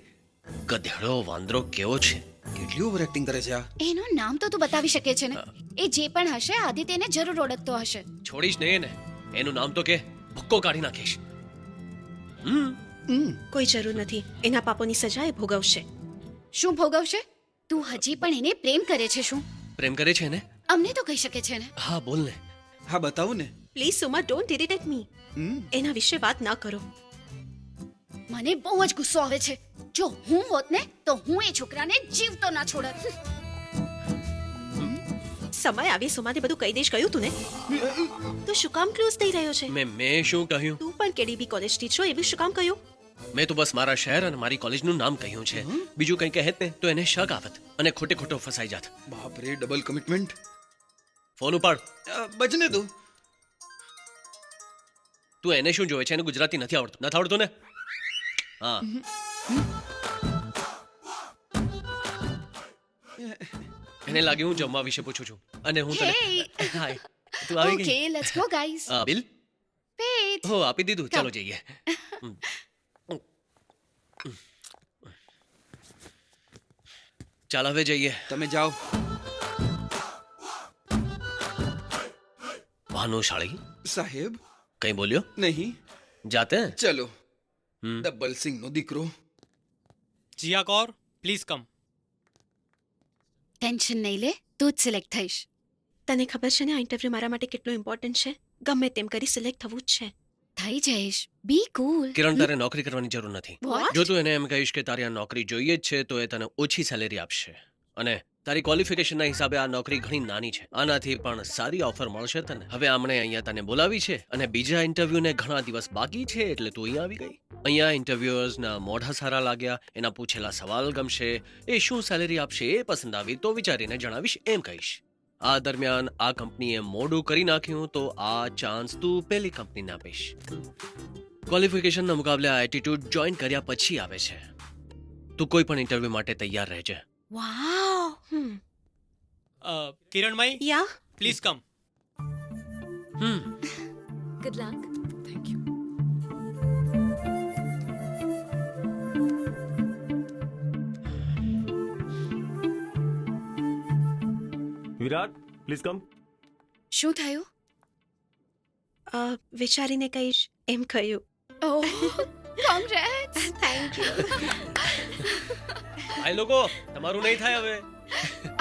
ગધેડો વાંદરો કેવો છે. કેટલી ઓવર એક્ટિંગ કરે છે આ. એનું નામ તો તું બતાવી શકે છે ને? એ જે પણ હશે આદિત્યને જરૂર ઓળખતો હશે. છોડીશ નહીં ને. એનું નામ તો કે ભક્કો કાઢી નાખીશ. કોઈ જરૂર નથી, એના પાપોની સજા એ ભોગવશે. શું ભોગવશે? તું હજી પણ એને પ્રેમ કરે છે શું? પ્રેમ કરે છે ને? અમને તો કહી શકે છે ને? હા, બોલ ને. હા, બતાવો ને. પ્લીઝ સુમા, ડોન્ટ ઇરિટેટ મી. એના વિશે વાત ના કરો. મને બહુ જ ગુસ્સો આવે છે. જો હું હોત ને તો હું એ છોકરાને જીવતો ના છોડત. સમય આવી સુમાને બધું કહી દઈશ કહ્યું તું ને? તો શું કામ ક્લોઝ થઈ રહ્યો છે? મેં શું કહ્યું? તું પણ કેડીબી કોલેજથી છો એવું શું કામ કહ્યું? મેં તો બસ મારા શહેર અને મારી કોલેજનું નામ કહ્યું છે. બીજું કંઈ કહેત ને તો એને શક આવત અને ખોટે ખોટો ફસાઈ જાત. બાપ રે, ડબલ કમિટમેન્ટ. ફોન ઉપાડ. બચને તું. તું એને શું જોવે છે? એને ગુજરાતી નથી આવડતું. નથી આવડતું ને? હા. એને લાગે હું જમવા વિશે પૂછું છું અને હું તને હાય તું આવી ગઈ. Okay, let's go guys. Bill પેટ. હો આપી દીધું. ચાલો જઈએ. ચાલ હવે જઈએ. તમે જાઓ. ભાનુશાળી સાહેબ. કઈ બોલ્યો નહીં. જાતે. ચલો. ડબલ સિંહ નો દીકરો. Jiya Kaur, please come. Tension નહીં લે, તું જ સિલેક્ટ થઈશ. તને ખબર છે ને આ ઇન્ટરવ્યુ મારા માટે કેટલું ઇમ્પોર્ટન્ટ છે? ગમે તેમ કરી સિલેક્ટ થવું જ છે. થઈ જઈશ. બી કૂલ. કિરણ, તારે નોકરી કરવાની જરૂર નથી. What? જો તું એને એમ કહીશ કે તારે આ નોકરી જોઈએ જ છે તો એ તને ઓછી સેલેરી આપશે અને તારી ક્વોલિફિકેશનના હિસાબે આ નોકરી ઘણી નાની છે. આનાથી પણ સારી ઓફર મળશે તને. હવે આમણે અહીંયા તને બોલાવી છે અને બીજા ઇન્ટરવ્યુને ઘણા દિવસ બાકી છે એટલે તું અહીં આવી ગઈ. અહીંયા ઇન્ટરવ્યુઅર્સના મોઢા સારા લાગ્યા, એના પૂછેલા સવાલ ગમશે, એ શું સેલેરી આપશે એ પસંદ આવી તો વિચારીને જણાવીશ એમ કહીશ. આ દરમિયાન આ કંપનીએ મોડું કરી નાખ્યું તો આ ચાન્સ તું પેલી કંપનીને આપીશ. ક્વોલિફિકેશનના મુકાબલે આ એટીટ્યુડ જોઈન કર્યા પછી આવે છે. તું કોઈ પણ ઇન્ટરવ્યુ માટે તૈયાર રહેજે. Wow. Kiranbhai, yeah please come. Good luck. Thank you. Virat please come. શું થયું? વિચારીને કહીશ એમ કહ્યું. Oh congrats. Thank you. ભાઈ લોકો તમારું નહીં થાય હવે.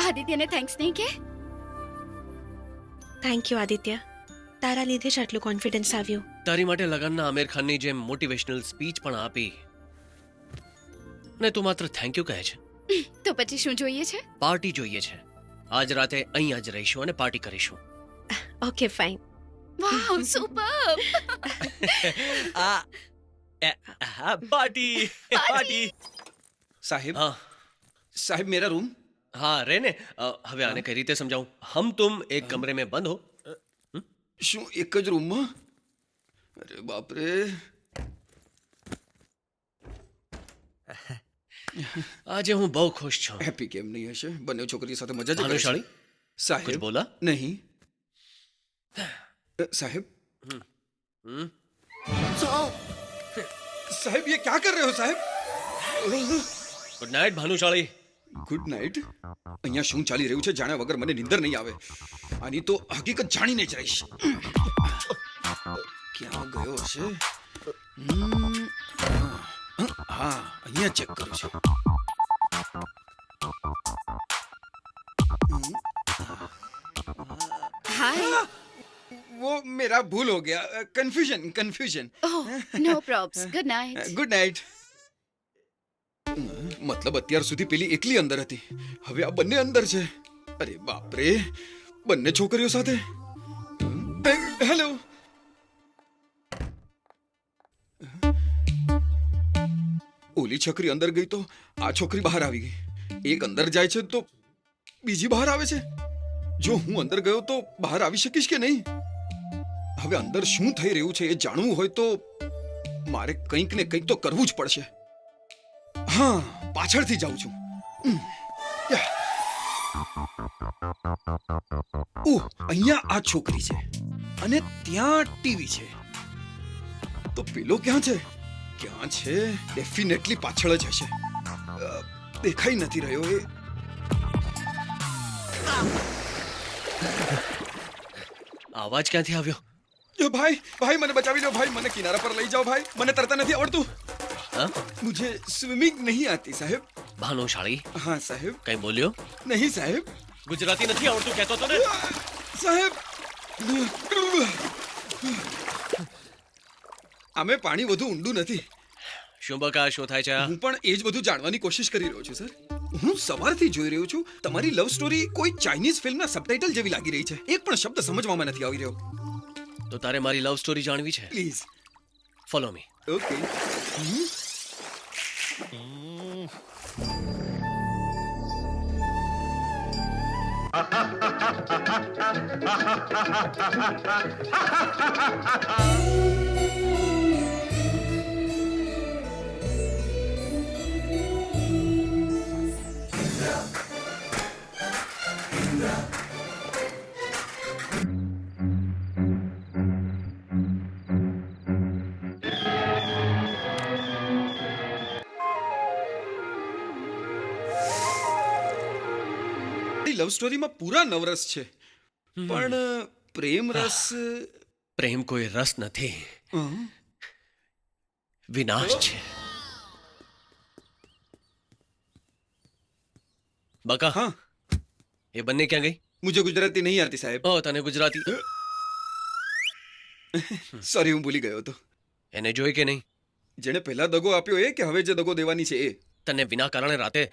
આદિત્યને થેન્ક્સ નહીં કે? થેન્ક યુ આદિત્ય, તારા લીધે જ આટલું કોન્ફિડન્સ આવ્યું. તારી માટે લગનના આમિર ખાનની જેમ મોટિવેશનલ સ્પીચ પણ આપી ને તું માત્ર થેન્ક યુ કહે છે. તો પછી શું જોઈએ છે? પાર્ટી જોઈએ છે. આજ રાતે અહીંયા જ રહીશું અને પાર્ટી કરીશું. Okay fine. Wow super. Party party. સાહેબ હા સાહેબ મેરા રૂમ. हाँ रे ने હવે આને કઈ રીતે સમજાવું? હમ તુમ એક કમરે में बंद हो. શું એક જ રૂમમાં? અરે બાપ રે. આજે હું બહુ ખુશ છું. હેપી કેમ નહીં હશે? બંને છોકરી સાથે મજા જ કરે છે. ભાનુશાળી સાહેબ कुछ बोला? નહીં साहब साहब ये क्या कर रहे हो साहब? Good night Bhanushali. Good night. અહીંયા શું ચાલી રહ્યું છે જાણ્યા વગર મને નીંદર નહીં આવે. આની તો હકીકત જાણીને જ રહીશ. ક્યાં ગયો હશે? હા અહીંયા ચેક કરું છું. હાય. वो मेरा भूल हो गया. Confusion. Oh no probs. Good night. Good night. મતલબ અત્યાર સુધી પેલી એકલી અંદર હતી, હવે આ બંને અંદર છે. અરે બાપ રે, બંને છોકરીઓ સાથે. હેલો. ઓલી છોકરી અંદર ગઈ તો આ છોકરી બહાર આવી ગઈ. એક અંદર જાય છે તો બીજી બહાર આવે છે. જો હું અંદર ગયો તો બહાર આવી શકીશ કે નહીં? હવે અંદર શું થઈ રહ્યું છે એ જાણવું હોય તો મારે કંઈક ને કંઈક તો કરવું જ પડશે. હા, પાછળથી જાઉં છું. ઓહ, અહીંયા આ છોકરી છે અને ત્યાં ટીવી છે. તો પેલો ક્યાં છે? ક્યાં છે? ડેફિનેટલી પાછળ જ હશે. દેખાઈ નથી રહ્યો એ. આવાજ ક્યાંથી આવ્યો? ભાઈ મને બચાવી લો ભાઈ, મને કિનારા પર લઈ જાઓ ભાઈ, મને તરતા નથી આવડતું. હા? मुझे स्विमिंग नहीं आती साहब. ભાનુશાળી हाँ साहब. કઈ બોલ્યો? नहीं साहब. ગુજરાતી નથી આવડતું કહેતો તો ને. સાહેબ આમે પાણી વધુ ઊંડું નથી. શું બકા, શું થાય છે? હું પણ એ જ બધું જાણવાની કોશિશ કરી રહ્યો છું સર. હું સવારથી જોઈ રહ્યો છું તમારી લવ સ્ટોરી કોઈ ચાઇનીઝ ફિલ્મના સબટાઇટલ જેવી લાગી રહી છે. એક પણ શબ્દ સમજવામાં નથી આવી રહ્યો. તો તારે મારી લવ સ્ટોરી જાણવી છે? Please follow me. ઓકે. લવ સ્ટોરીમાં પૂરા નવરસ છે, પણ પ્રેમ રસ. પ્રેમ કોઈ રસ નથી, વિનાશ છે. બકા, हाँ એ બંને ક્યાં ગઈ? मुझे गुजराती नहीं आती साहब. ઓ, તને ગુજરાતી? સોરી, હું ભૂલી ગયો હતો. એને જોઈ કે નહીં? જેણે પહેલા દગો આપ્યો એ કે હવે જે દગો દેવાની છે એ? તને વિના કારણે રાતે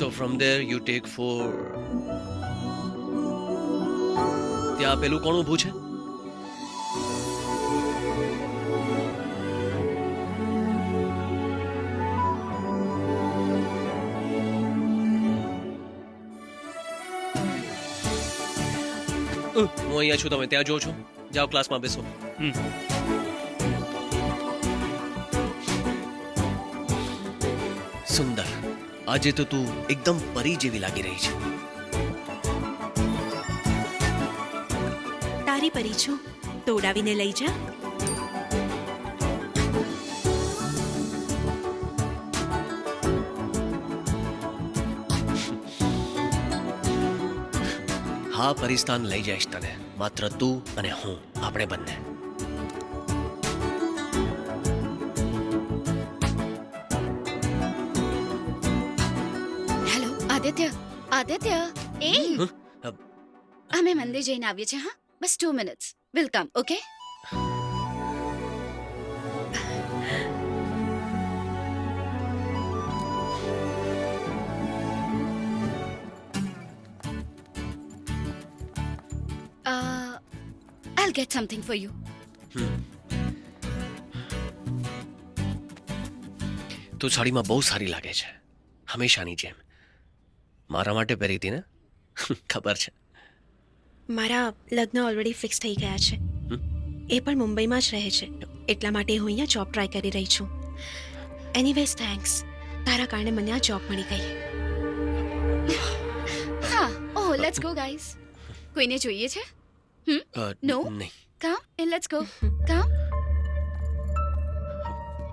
So from there you take 4. ત્યાં પેલું કોણ ઊભું છે? હું અહીંયા છું, તમે ત્યાં જો છો. જાઓ ક્લાસમાં બેસો. સુંદર, આજે તો તું એકદમ પરી જેવી લાગી રહી છે. તારી પરી છું તો ઉડાવીને લઈ જા. હા પરિસ્તાન લઈ જઈશ તને, માત્ર તું અને હું, આપણે બંને. હેલો આદિત્ય, આદિત્ય એ અમે મંદિર જઈને આવીએ છીએ. હા બસ 2 minutes, will come. Okay I'll get something for you. તું સાડીમાં બહુ સારી લાગે છે, હંમેશાની જેમ. મારા માટે પહેરી હતી ને? ખબર છે. મારા લગ્ન ઓલરેડી ફિક્સ થઈ ગયા છે. એ પણ મુંબઈમાં જ રહે છે, એટલા માટે હું અહીંયા જોબ ટ્રાય કરી રહી છું. એનીવેઝ થેન્ક્સ, તારા કારણે મને આ જોબ મળી ગઈ. હા ઓહ લેટ્સ ગો ગાઈઝ. કોઈને જોઈએ છે? નો નહીં. Come and let's go. Come.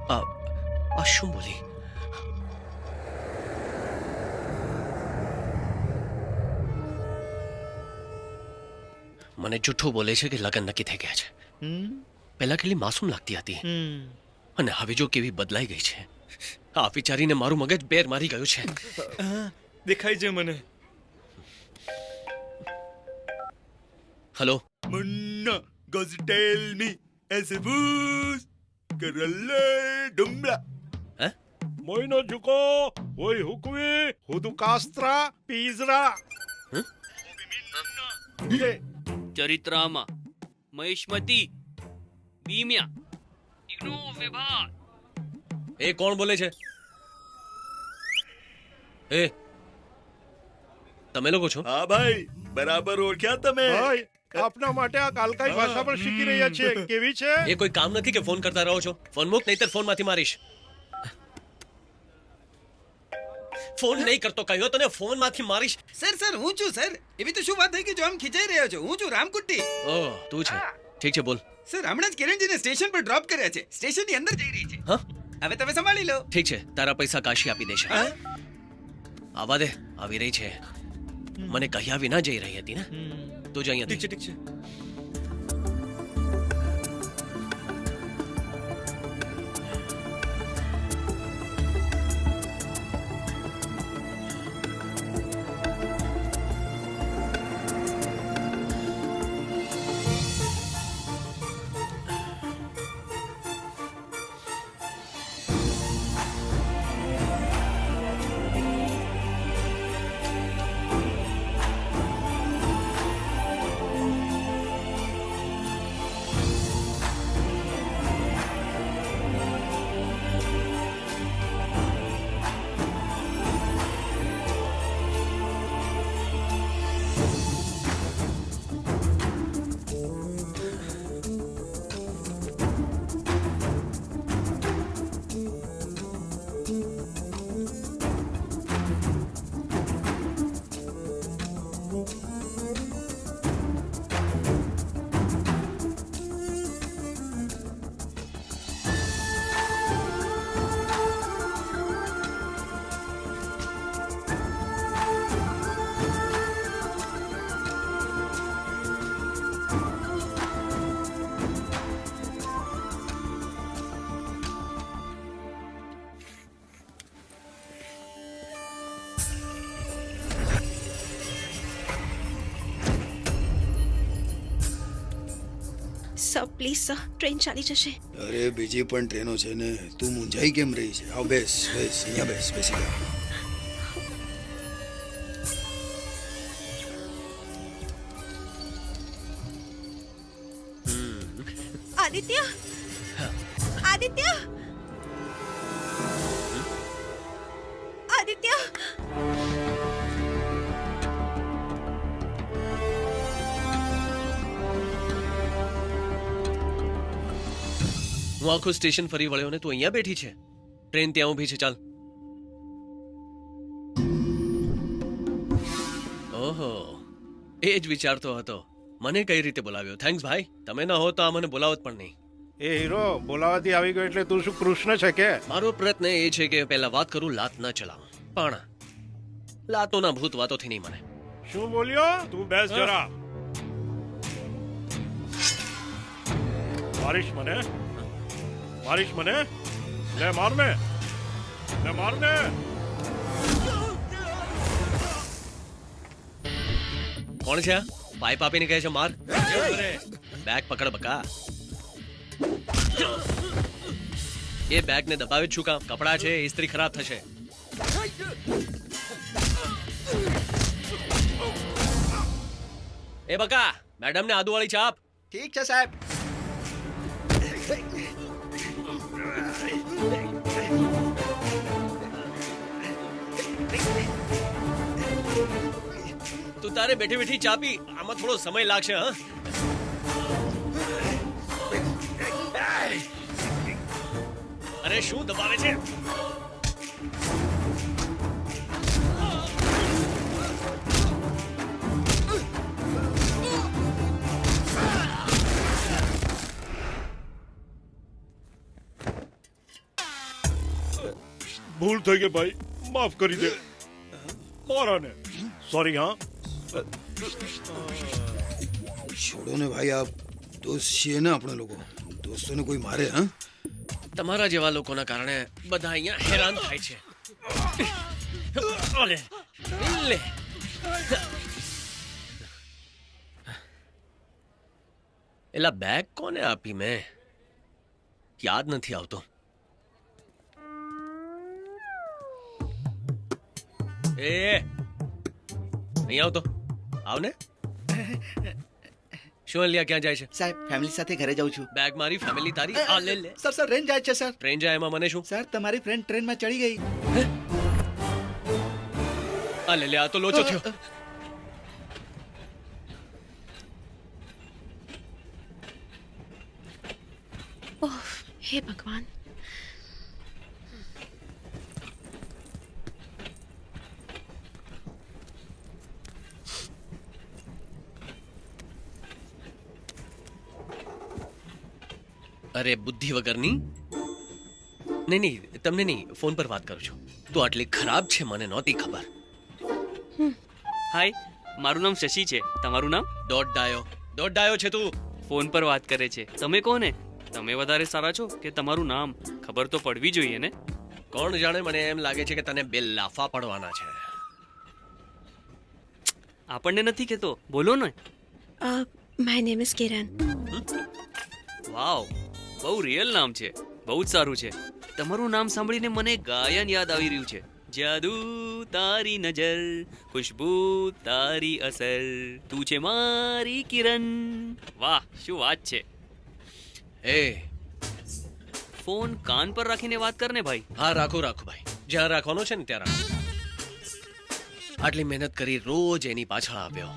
આ શું બોલી? મને જૂઠું બોલે છે કે લગ્ન નક્કી થઈ ગયા છે. પહેલા કેટલી માસૂમ લાગતી હતી અને હવે જો કેવી બદલાઈ ગઈ છે. આ વિચારીને મારું મગજ બેર મારી ગયું છે. દેખાય છે મને. Hello Munna goes tell me as a booze કરલે ડુમરા. Moino juko, oi hukwi, hudu kastra, pizra. ચરિત્રામાં મહેશમતી બીમ્યા ઇગ્નો વિભાગ. એ કોણ બોલે છે? એ તમે લોકો છો? હા ભાઈ, બરાબર ઓળખ્યા તમે. ભાઈ આપના માટે આ કાલકાઈ ભાષા પણ શીખી રહ્યા છે. કેવી છે? એ કોઈ કામ નથી કે ફોન કરતા રહો છો? ફોન મૂક નહીતર ફોનમાંથી મારીશ. ફોન નહીં કરતો કહ્યો તને, ફોનમાંથી મારીશ. સર હું છું સર. એવી તો શું વાત થઈ કે જો આમ ખીચાઈ રહ્યો છો? હું છું રામકુટ્ટી. ઓહ તું છે, ઠીક છે બોલ. સર હમણાં જ કિરણજીને સ્ટેશન પર ડ્રોપ કર્યા છે. સ્ટેશનની અંદર જઈ રહી છે. હા હવે તમે સંભાળી લો. ઠીક છે, તારા પૈસા કાશી આપી દેશે. આવા દે, આવી રહી છે. મને કહ્યા વિના જઈ રહી હતી ને? તું જ અહીંયા ઠીક છે. સર પ્લીઝ સર, ટ્રેન ચાલી જશે. અરે બીજી પણ ટ્રેનો છે ને, તું મૂંઝાઈ કેમ રહી છે? આવ બેસ અહીંયા બેસી જા. આદિત્ય, આદિત્ય, આદિત્ય. હું આખું સ્ટેશન ફરી વળ્યો ને તું અહીંયા બેઠી છે. ટ્રેન ત્યાં ઊભી છે. ચાલ. ઓહો, એ જ વિચારતો હતો મને કઈ રીતે બોલાવ્યો? થેન્ક્સ ભાઈ, તમે ન હો તો આ મને બોલાવત પણ નહીં. એ હીરો બોલાવાથી આવી ગયો એટલે તું શું કૃષ્ણ છે કે? મારો પ્રયત્ન એ છે કે પહેલા વાત કરું, લાત ન ચલાવું. પણ લાતોના ભૂત વાતોથી નહીં મને. શું બોલ્યો? તું બેસ જરા. મારીશ મને લે મારને. કોણ છે આ? પાઇપ આપીને કહે છે માર. બેગ પકડ બકા. એ બેગ ને દબાવે જ છું કામ? કપડા છે, ઇસ્ત્રી ખરાબ થશે. એ બકા, મેડમ ને આદુ વાળી ચાપ. ઠીક છે સાહેબ. તું તારે બેઠી બેઠી ચાપી, આમાં થોડો સમય લાગશે. હા, અરે શું દબાવે છે? ભૂલ થઈ ગઈ ભાઈ, માફ કરી દે મારાને. સોરી. હા છોડો ને ભાઈ, આ દોસ્ત છીએ ને આપણે લોકો, દોસ્તોને કોઈ મારે? હા, તમારા જેવા લોકોના કારણે બધા અહીંયા હેરાન થાય છે. ઓલે, લે. એલા બેગ કોને આપી મેં? યાદ નથી આવતો. એ નહીં આવતો? આવ ને. શું અલિયા, ક્યાં જાય છે? સાહેબ ફેમિલી સાથે ઘરે જાઉં છું. બેગ મારી, ફેમિલી તારી. આ લે લે. સર ટ્રેન જાય છે સર. ટ્રેન જાય એમાં મને શું? સર તમારી ફ્રેન્ડ ટ્રેનમાં ચડી ગઈ. આ લે લે, આ તો લોચો થયો. ઓહ હે ભગવાન. અરે બુદ્ધિ વગરની. નહીં, તમને નહીં, ફોન પર વાત કરું છું. તું આટલી ખરાબ છે મને નહોતી ખબર. હાય, મારું નામ શશી છે. તમારું નામ? દોઢ ડાયો છે તું. ફોન પર વાત કરે છે. તમે કોને? તમે વધારે સારા છો કે તમારું નામ ખબર તો પડવી જોઈએ ને? કોણ જાણે, મને એમ લાગે છે કે તને બે લાફા પડવાના છે. આપણને નથી કહેતો, બોલો ને. માય નેમ ઇઝ કિરણ. વાવ, બહુ રિયલ નામ છે, બહુ જ સારું છે. તમારું નામ સાંભળીને મને ગાયન યાદ આવી રહ્યું છે. જાદુ તારી નજર, ખુશ્બુ તારી અસર, તું છે મારી કિરણ. વાહ, શું વાત છે. એ ફોન કાન પર રાખીને વાત કરને ભાઈ. હા, રાખો ભાઈ, જ્યાં રાખવાનો છે ને ત્યાં રાખો. આટલી મહેનત કરી, રોજ એની પાછળ આવ્યો,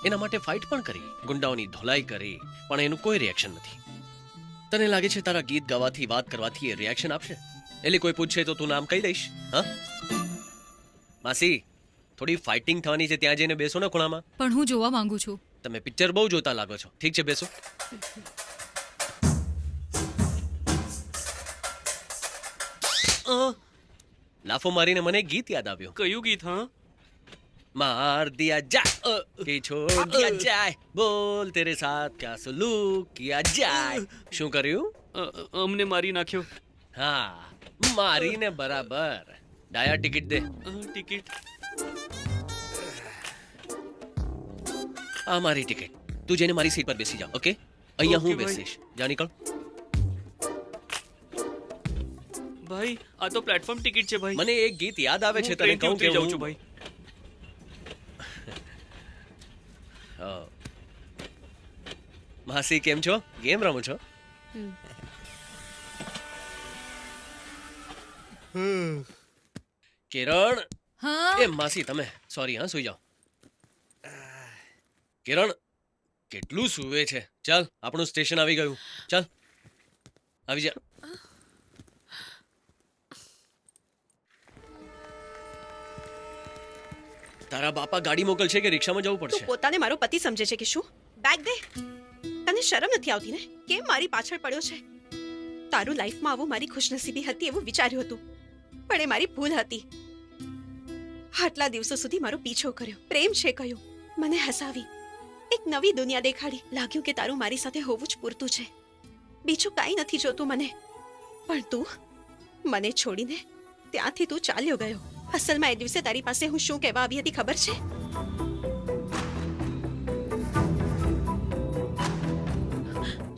એના માટે ફાઇટ પણ કરી, ગુંડાઓની ધોલાઈ કરી, પણ એનું કોઈ રિએક્શન નથી. તને લાગે છે તારા ગીત ગાવાથી, વાત કરવાથી એ રિએક્શન આપશે? એટલે કોઈ પૂછે તો તું નામ કહી દઈશ? હા માસી, થોડી ફાઇટિંગ થવાની છે, ત્યાં જઈને બેસો ને ખૂણામાં. પણ હું જોવા માંગુ છું. તમે પિક્ચર બહુ જોતા લાગો છો. ઠીક છે, બેસો. લાફો મારીને મને ગીત યાદ આવ્યું. કયું ગીત? હા, मार दिया जाए कि छोड़ दिया जाए, बोल तेरे साथ क्या सलूक किया जाए. શું કર્યું? અમને મારી નાખ્યો. હા, મારીને બરાબર. ડાયા ટિકિટ દે. ટિકિટ? આ મારી ટિકિટ. તું જઈને મારી સીટ પર બેસી જા. ઓકે, અહીંયા હું બેસીશ. જા નીકળ. ભાઈ, આ તો પ્લેટફોર્મ ટિકિટ છે ભાઈ. મને એક ગીત યાદ આવે છે, તને કહું કે જાઉં છું ભાઈ. માસી કેમ છો? ગેમ રમો છો? કિરણ. હા, એ માસી તમે સોરી, હા, સુઈ જાઓ. કિરણ કેટલું સુવે છે. ચાલ, આપણું સ્ટેશન આવી ગયું. ચાલ આવી જા. તારા બાપા ગાડી મોકલશે કે રિક્ષામાં જવું તું પડશે? પોતાને મારો પતિ સમજે છે કે શું? બેગ દે. તને શરમ નથી આવતી ને? કેમ મારી પાછળ પડ્યો છે? તારું લાઈફમાં આવું મારી ખુશનસીબી હતી એવું વિચાર્યું હતું, પણ એ મારી ભૂલ હતી. આટલા દિવસો સુધી મારો પીછો કર્યો, પ્રેમ છે કહ્યું, મને હસાવી, એક નવી દુનિયા દેખાડી. લાગ્યું કે તારું મારી સાથે હોવું જ પૂરતું છે, બીજું કાંઈ નથી જોતું મને. પણ તું મને છોડીને ત્યાંથી તું ચાલ્યો ગયો. અસલમાં એ દિવસે તારી પાસે હું શું કહેવા આવી હતી ખબર છે?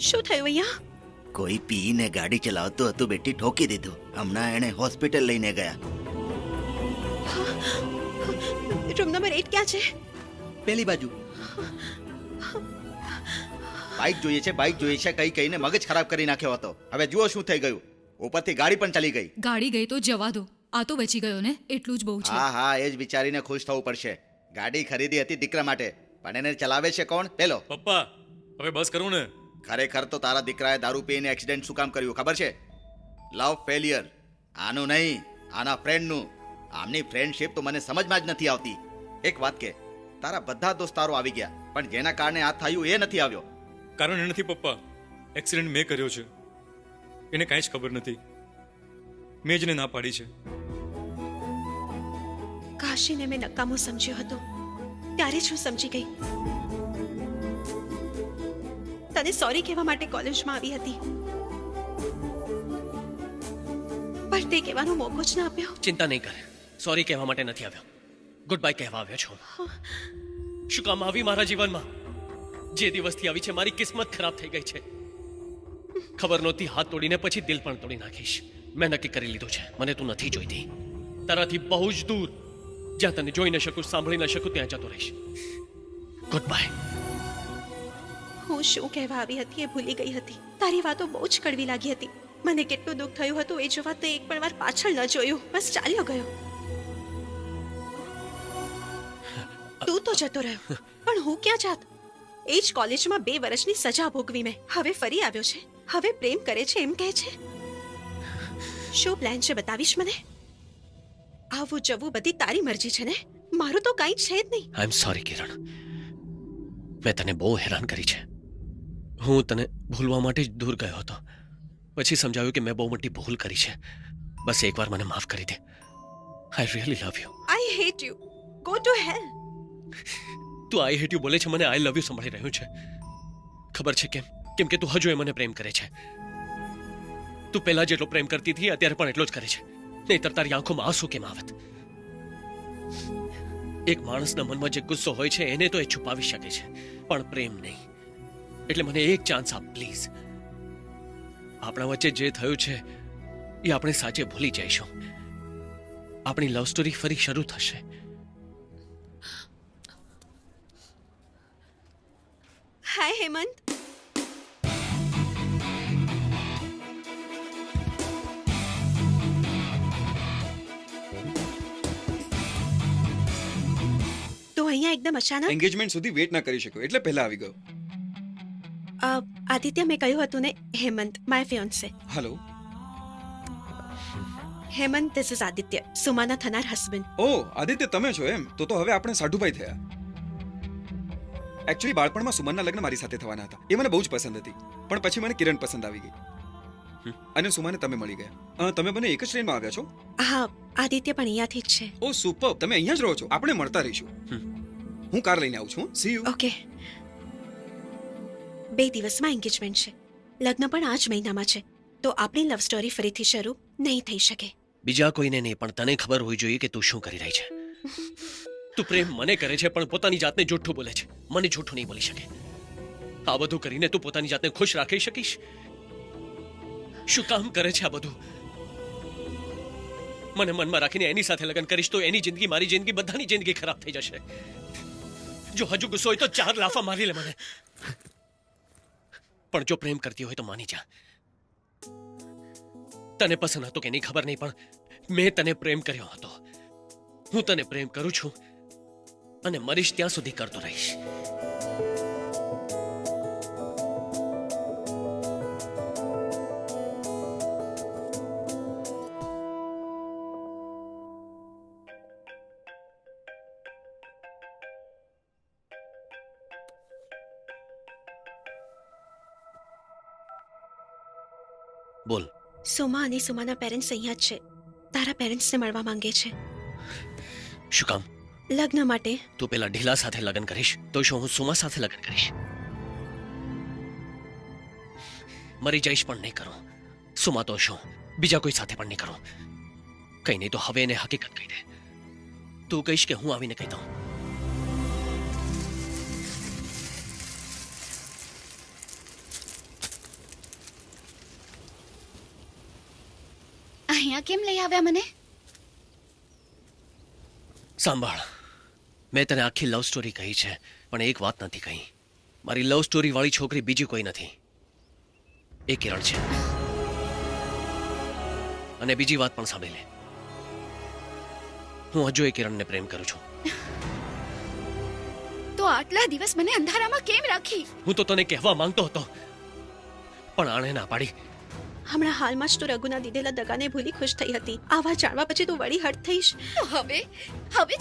શું થયું અહીંયા? કોઈ પીને ગાડી ચલાવતું હતું બેટી, ઠોકી દીધું. હમણાં એને હોસ્પિટલ લઈને ગયા. રૂમ નંબર 8 ક્યાં છે? પેલી બાજુ. બાઇક જોઈએ છે, બાઇક જોઈએ છે કઈ કઈને મગજ ખરાબ કરી નાખ્યો હતો. હવે જુઓ શું થઈ ગયું. ઉપરથી ગાડી પણ ચાલી ગઈ. ગાડી ગઈ તો જવા દો, આ તો બચી ગયો ને, એટલું જ બહુ છે. હા હા, એ જ વિચારીને ખુશ થવું પડશે. ગાડી ખરીદી હતી દીકરા માટે, પણ એને ચલાવે છે કોણ? પેલો. પપ્પા હવે બસ કરું ને. ખરેખર તો તારા દીકરાએ દારૂ પીને એક્સિડન્ટ શું કામ કર્યું ખબર છે? લવ ફેલિયર. આનું નહીં, આના ફ્રેન્ડનું. આમની ફ્રેન્ડશિપ તો મને સમજમાં જ નથી આવતી. એક વાત કે, તારા બધા દોસ્તારો આવી ગયા, પણ જેના કારણે આ થયું એ નથી આવ્યો. કારણ એ નથી પપ્પા, એક્સિડન્ટ મેં કર્યો છે. એને કાંઈ જ ખબર નથી. મેં જ એને ના પાડી છે. કાશીને મેં નકામો સમજ્યો હતો, ત્યારે જ હું સમજી ગઈ. તને સોરી કહેવા માટે કોલેજમાં આવી હતી, પણ તે કહેવાનો મોકો જ ના આપ્યો. ચિંતા નહીં કરે, સોરી કહેવા માટે નથી આવ્યો, ગુડ બાય કહેવા આવ્યો છું. શું કામ આવી મારા જીવનમાં? જે દિવસથી આવી છે મારી કિસ્મત ખરાબ થઈ ગઈ છે. ખબર નહોતી હાથ તોડીને પછી દિલ પણ તોડી નાખીશ. મેં નક્કી કરી લીધું છે, મને તું નથી જોઈતી. તારાથી બહુ જ દૂર, જ્યાં તને જોઈ ન શકું, સાંભળી ન શકું, ત્યાં જતો રહીશ. Good bye. હું શું કહેવા આવી હતી એ ભૂલી ગઈ હતી. તારી વાતો બહુ જ કડવી લાગી હતી. મને કેટલું દુઃખ થયું હતું એ જોવા તો એક પણ વાર પાછળ ન જોયું, બસ ચાલ્યો ગયો. તું તો જતો રહ્યો, પણ હું ક્યાં જાત? એ જ કોલેજમાં 2 વર્ષની સજા ભોગવી મેં. હવે ફરી આવ્યો છે, હવે પ્રેમ કરે છે એમ કહે છે. શું પ્લાન છે બતાવીશ મને? આવું જવું બધી તારી મરજી છે ને, મારું તો કાંઈ છે જ નહીં. આઈ એમ સોરી કિરણ, મેં તને બહુ હેરાન કરી છે. હું તને ભૂલવા માટે જ દૂર ગયો હતો, પછી સમજાવ્યું કે મેં બહુ મોટી ભૂલ કરી છે. બસ એકવાર મને માફ કરી દે. I really love you. I hate you. Go to hell. તું આઈ હેટ યુ બોલે છે, મને આઈ લવ યુ સંભળાઈ રહ્યું છે. ખબર છે કેમ? કેમ કે તું હજુ એ મને પ્રેમ કરે છે. તું પહેલા જેટલો પ્રેમ કરતી હતી અત્યારે પણ એટલો જ કરે છે. નહીંતર તારી આંખોમાં આંસુ કેમ આવત? એક માણસના મનમાં જે ગુસ્સો હોય છે એને તો એ છુપાવી શકે છે, પણ પ્રેમ નહીં. એટલે મને એક ચાન્સ આપ પ્લીઝ. આપણા વચ્ચે જે થયું છે એ આપણે સાચે ભૂલી જઈશું. આપણી લવ સ્ટોરી ફરી શરૂ થશે. હાય હેમંત. તો અહીંયા એકદમ અચાનક એન્ગેજમેન્ટ સુધી વેટ ના કરી શક્યો એટલે પહેલા આવી ગયો. આદિત્ય, મેં કહ્યું હતું ને, Hemant my fiance. Hello. Hemant, this is Aditya, સુમાના થનાર હસબન્ડ. ઓ આદિત્ય, તમે છો એમ? તો હવે આપણે સાઢુભાઈ થયા. એકચ્યુઅલી બાળપણમાં સુમનના લગ્ન મારી સાથે થવાના હતા. એ મને બહુ જ પસંદ હતી, પણ પછી મને કિરણ પસંદ આવી ગઈ અને સુમાને તમે મળી ગયા. તમે બંને એક જ ટ્રેનમાં આવ્યા છો? હા, આદિત્ય પણ અહીંયાથી જ છે. ઓ સુપર, તમે અહીંયા જ રહો છો? આપણે મળતા રહીશું. હું કાર લઈને આવું છું. C you. ઓકે. 2 દિવસમાં એન્ગેજમેન્ટ છે, લગ્ન પણ આ જ મહિનામાં છે, તો આપણી લવ સ્ટોરી ફરીથી શરૂ નહીં થઈ શકે. બીજા કોઈને નહીં, પણ તને ખબર હોવી જોઈએ કે તું શું કરી રહી છે. તું પ્રેમ મને કરે છે પણ પોતાની જાતને જૂઠું બોલે છે. મને જૂઠું નહીં બોલી શકે. આ બધું કરીને તું પોતાની જાતને ખુશ રાખી શકીશ? શું કામ કરે છે આ બધું? મને મનમાં રાખીને એની સાથે લગ્ન કરીશ તો એની જિંદગી, મારી જિંદગી, બધાની જિંદગી ખરાબ થઈ જશે. જો હજુ ગુસ્સો હોય તો 4 લાફા મારી લે મને. પણ જો પ્રેમ કરતી હોય તો માની જા. તને પસંદ હતો કે નહીં ખબર નહીં, પણ મેં તને પ્રેમ કર્યો હતો. હું તને પ્રેમ કરું છું અને મરીશ ત્યાં સુધી કરતો રહીશ. બોલ. સોમા અને સોમાના પેરેન્ટ્સ અહીંયા જ છે. તારા પેરેન્ટ્સને મળવા માંગે છે. શું કામ? લગ્ન માટે. તું પેલા ઢીલા સાથે લગ્ન કરીશ તો શું હું સુમા સાથે લગ્ન કરીશ? મરી જઈશ પણ નહીં કરું. સુમા તો શું બીજા કોઈ સાથે પણ નહીં કરું. કઈ નહીં તો હવે એને હકીકત કહી દે. તું કહીશ કે હું આવીને કહી દઉં. અહીંયા કેમ લઈ આવ્યા મને? સાંભળ, મેં તને આખી લવ સ્ટોરી કહી છે, પણ એક વાત નથી કહી. મારી લવ સ્ટોરી વાળી છોકરી બીજી કોઈ નથી, એ કિરણ છે. અને બીજી વાત પણ સાંભળી લે, હું હજુ એ કિરણને પ્રેમ કરું છું. તો આટલા દિવસ મને અંધારામાં કેમ રાખી? હું તો તને કહેવા માંગતો હતો, પણ આણે ના પાડી. હમણાં હાલમાં જ તું રઘુના દીધેલા દગાને ભૂલી ખુશ થઈ હતી. આવા જાણવા પછી તું વળી હટ થઈશ. તો હવે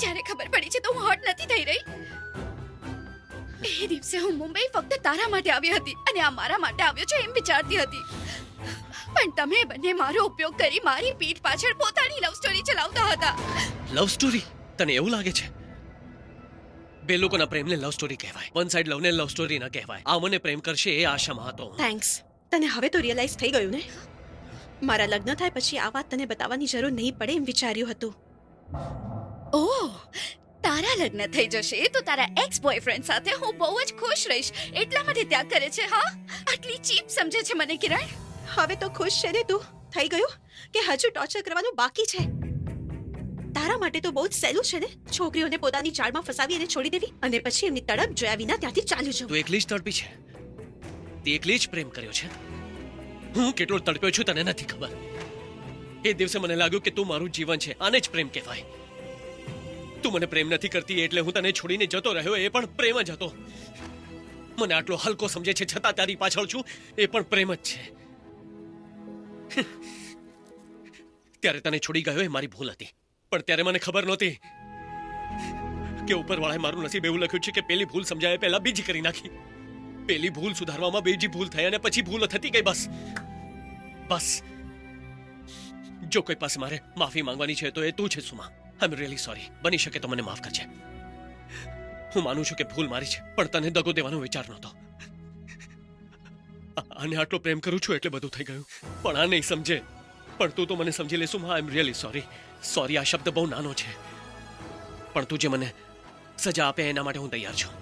જ્યારે ખબર પડી છે તો હું હટ નથી થઈ રહી. એ દિવસે હું મુંબઈ ફક્ત તારા માટે આવી હતી અને આ મારા માટે આવ્યો છે એમ વિચારતી હતી, પણ તમે બંને મારો ઉપયોગ કરી મારી પીઠ પાછળ પોતાની લવ સ્ટોરી ચલાવતા હતા. Love story? તને એવું લાગે છે? બે લોકોના પ્રેમને લવ સ્ટોરી કહેવાય, વન સાઇડ લવને લવ સ્ટોરી ન કહેવાય. આ મને પ્રેમ કરશે એ આશામાં હતો. થેન્ક્સ. તને હવે તો રિયલાઇઝ થઈ ગયું ને? મારા લગ્ન થાય પછી આ વાત તને બતાવવાની જરૂર નહીં પડે એમ વિચાર્યું હતું. ઓહ, તારા લગ્ન થઈ જશે તો તારા એક્સ બોયફ્રેન્ડ સાથે હું બહુ જ ખુશ રહીશ એટલા માટે ત્યાગ કરે છે. હા, આટલી ચીપ સમજે છે મને કિરણ. હવે તો ખુશ છે ને તું? થઈ ગયું કે હજુ ટોર્ચર કરવાનું બાકી છે? તારા માટે તો બહુ જ સહેલું છે ને, છોકરીઓને પોતાની જાળમાં ફસાવી અને છોડી દેવી અને પછી એમની તડપ જોયા વિના ત્યાંથી ચાલ્યું જવું. તું એકલી જ તડપી છે, તે એકલી જ પ્રેમ કર્યો છે. હું કેટલો તડપ્યો છું તને નથી ખબર. એ દિવસે મને લાગ્યું કે તું મારું જીવન છે, આને જ પ્રેમ કહેવાય. તું મને પ્રેમ નથી કરતી એટલે હું તને છોડીને જતો રહ્યો, એ પણ પ્રેમ જ હતો. મને આટલો હલકો સમજે છે છતાં તારી પાછળ છું, એ પણ પ્રેમ જ છે. ત્યારે તને છોડી ગયો એ મારી ભૂલ હતી, પણ ત્યારે મને ખબર નહોતી કે ઉપરવાળાએ મારું નસીબ એવું લખ્યું છે કે પેલી ભૂલ સમજાય પહેલા બીજી કરી નાખી. પેલી ભૂલ સુધારવામાં બીજી ભૂલ થઈ અને પછી ભૂલ થતી ગઈ. બસ જો કોઈ પાસે મારે માફી માંગવાની છે તો એ તું છે સુમા. આઈ એમ રિયલી સોરી. બની શકે તો મને માફ કરજે. હું માનું છું કે ભૂલ મારી છે, પણ તને દગો દેવાનો વિચાર નહોતો. આને આટલો પ્રેમ કરું છું એટલે બધું થઈ ગયું, પણ આ નહીં સમજે. પણ તું તો મને સમજી લે સુમા. આઈ એમ રિયલી સોરી. સોરી આ શબ્દ બહુ નાનો છે, પણ તું જે મને સજા આપે એના માટે હું તૈયાર છું.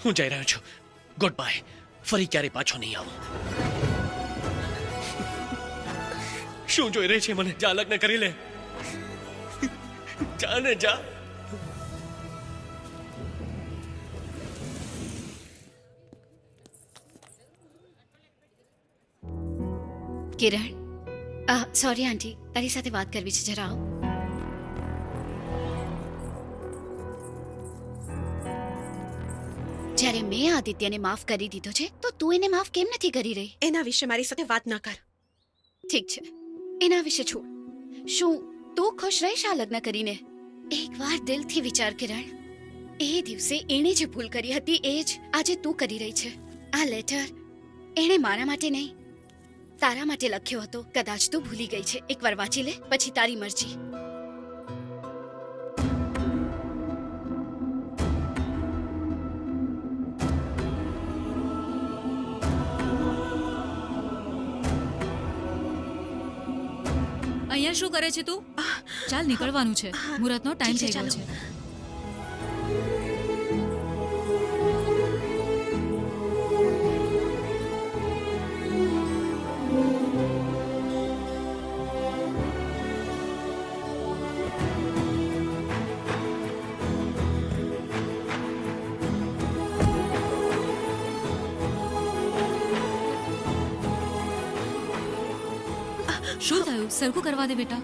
હું જઈ રહ્યો છું. Good bye. ફરી ક્યારે પાછો નહીં આવું. શું જોઈ રહી છે મને? જા લગ્ન કરી લે. જા ને જા. કિરણ, સોરી આંટી, તારી સાથે વાત કરવી છે, જરા આવ. જ્યારે મેં આદિત્યને માફ કરી દીધો છે તો તું એને માફ કેમ નથી કરી રહી? એના વિશે મારી સાથે વાત ન કર. ઠીક છે, એના વિશે છોડ. શું તું ખુશ રહીશ આ લગ્ન કરીને? એકવાર દિલથી વિચાર કિરણ, એ દિવસે એણે જે ભૂલ કરી હતી એ જ આજે તું કરી રહી છે. આ લેટર એણે મારા માટે નહીં તારા માટે લખ્યો હતો. કદાચ તું ભૂલી ગઈ છે. એકવાર વાંચી લે, પછી તારી મરજી. અહીંયા શું કરે છે તું? ચાલ નીકળવાનું છે, મુહૂર્તનો ટાઈમ થઈ ગયો છે. શું થયું? સરખું કરવા દે બેટા.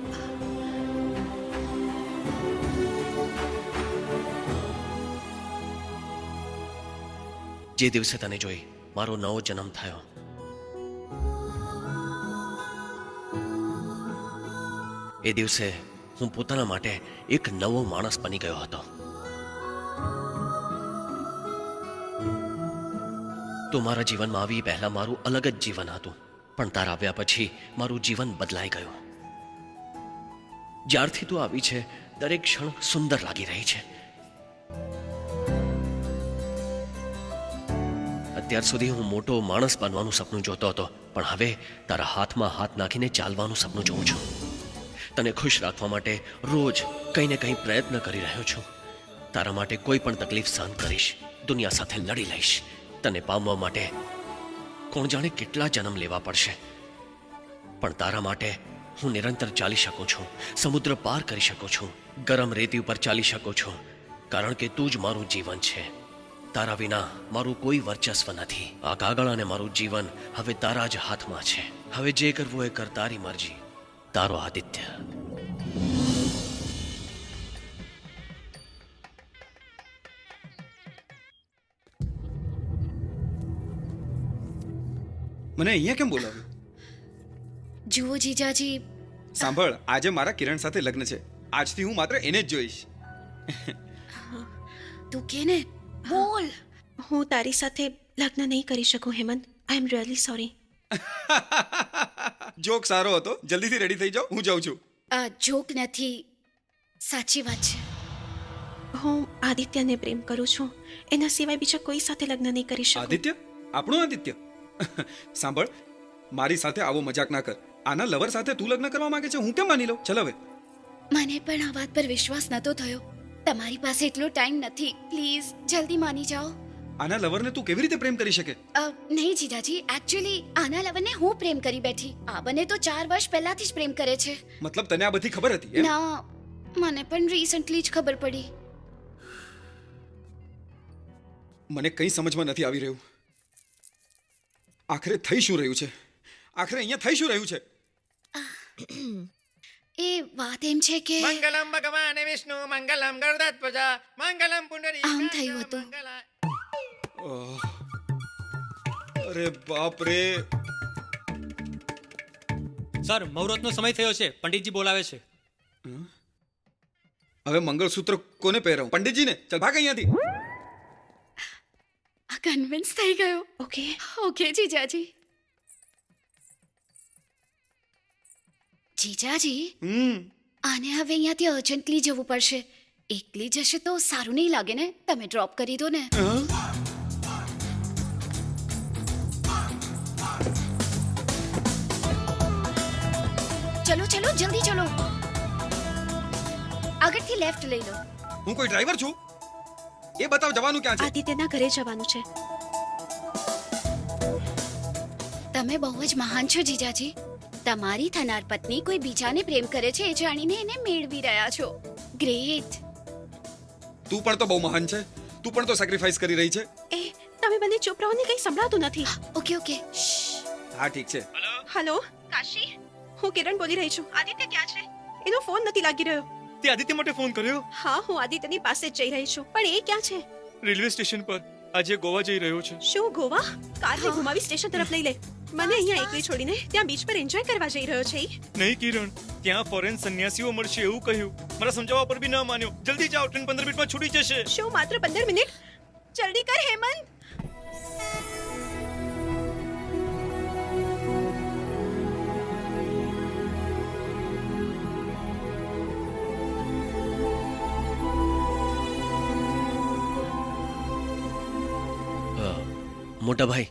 જે દિવસે તને જોઈ મારો નવો જન્મ થયો, એ દિવસે હું પોતાના માટે એક નવો માણસ બની ગયો હતો. તો મારા જીવનમાં આવી પહેલા મારું અલગ જ જીવન હતું. પણ તારા આવ્યા પછી મારું જીવન બદલાઈ ગયું. જ્યારથી તું આવી છે દરેક ક્ષણ સુંદર લાગી રહી છે. અત્યાર સુધી હું મોટો માણસ બનવાનું સપનું જોતો હતો, પણ હવે તારા હાથમાં હાથ નાખીને ચાલવાનું સપનું જોઉં છું. તને ખુશ રાખવા માટે રોજ કંઈ ને કંઈ પ્રયત્ન કરી રહ્યો છું. તારા માટે કોઈ પણ તકલીફ સહન કરીશ, દુનિયા સાથે લડી લઈશ. તને પામવા માટે કોણ જાણે કેટલા જન્મ લેવા પડશે, પણ તારા માટે હું નિરંતર ચાલી શકું છું, સમુદ્ર પાર કરી શકું છું, ગરમ રેતી ઉપર ચાલી શકું છું, કારણ કે તું જ મારું જીવન છે. તારા વિના મારું કોઈ વર્ચસ્વ નથી. આ કાગળ અને મારું જીવન હવે તારા જ હાથમાં છે. હવે જે કરવું એ કર, તારી મરજી. તારો આદિત્ય. મને અહીંયા કેમ બોલાવ્યું? જુઓ જીજાજી, સાંભળ, આજે મારા કિરણ સાથે લગ્ન છે. આજથી હું માત્ર એને જ જોઈશ. તું કે ને, બોલ. હું તારી સાથે લગ્ન નહીં કરી શકું હેમંત. આઈ એમ રિયલી સોરી. જોક સારો હતો. જલ્દીથી રેડી થઈ જાઓ, હું જાઉં છું. આ જોક નથી, સાચી વાત છે. હું આદિત્યને પ્રેમ કરું છું. એના સિવાય બીજા કોઈ સાથે લગ્ન નહીં કરી શકું. આદિત્ય? આપણું આદિત્ય? સાંભળ, મારી સાથે આવો મજાક ના કર. આના લવર સાથે તું લગ્ન કરવા માંગે છે, હું કેમ માની લઉં? ચલ હવે. મને પણ આ વાત પર વિશ્વાસ નતો થયો. તમારી પાસે એટલો ટાઈમ નથી. પ્લીઝ જલ્દી માની જાઓ. આના લવરને તું કેવી રીતે પ્રેમ કરી શકે? નહીં જીજાજી, એકચ્યુઅલી આના લવરને હું પ્રેમ કરી બેઠી. આ બંને તો 4 વર્ષ પહેલાથી જ પ્રેમ કરે છે. મતલબ તને આ બધી ખબર હતી એમ? ના, મને પણ રિસન્ટલી જ ખબર પડી. મને કંઈ સમજમાં નથી આવી રહ્યું. આખરે થઈ શું રહ્યું છે? આખરે અહીંયા થઈ શું રહ્યું છે? એ વાત એમ છે કે મંગલમ ભગવાન વિષ્ણુ મંગલમ ગરુડધ્વજા મંગલમ પુંડરી. આમ થયું હતું. અરે બાપ રે. સર, મુહૂર્તનો સમય થયો છે, પંડિતજી બોલાવે છે. હવે મંગળસૂત્ર કોને પહેરાવું? પંડિતજીને? ચાલ ભાગ અહીંયાથી. આ કન્વિન્સ થઈ ગયો. Okay okay જીજાજી. જીજાજી, આને હવે અહીંયાથી અર્જન્ટલી જવું પડશે. એકલી જશે તો સારું નહીં લાગે ને. તમે ડ્રોપ કરી દો ને. ચલો ચલો જલ્દી ચલો. આગળથી લેફ્ટ લઈ લો. હું કોઈ ડ્રાઈવર છું? એ બતાવ, જવાનું ક્યાં છે? આદિત્યના ઘરે જવાનું છે. તમે બહુ જ મહાન છો જીજાજી. તમારી થનાર પત્ની કોઈ બીજાને પ્રેમ કરે છે એ જાણીને એને મેળવી રહ્યા છો. ગ્રેટ. તું પણ તો બહુ મહાન છે. તું પણ તો સેક્રિફાઈસ કરી રહી છે. એ તમે બંને ચૂપ રહો ને, કંઈ સંભળાતું નથી. Okay okay. હા ઠીક છે. હેલો કાશી, હું કિરણ બોલી રહી છું. આદિત્ય ક્યાં છે? એનો ફોન નથી લાગી રહ્યો. તે આદિત્ય માટે ફોન કર્યો? હા, હું આદિત્યની પાસે જ જઈ રહી છું, પણ એ ક્યાં છે? રેલવે સ્ટેશન પર. આજે ગોવા જઈ રહ્યો છે. શું ગોવા? કારને ઘુમાવી સ્ટેશન તરફ લઈ લે. મને અહીંયા એકલી છોડીને ત્યાં બીચ પર એન્જોય કરવા જઈ રહ્યો છે. નહીં કિરણ, ત્યાં ફોરેન સંન્યાસીઓ મળશે એવું કહ્યું. મારા સમજાવવા પર બી ન માન્યો. જલ્દી જાઓ, ટ્રેન 15 મિનિટમાં છૂટી જશે. શું માત્ર 15 મિનિટ? જલ્દી કર હેમંત. મોટા ભાઈ,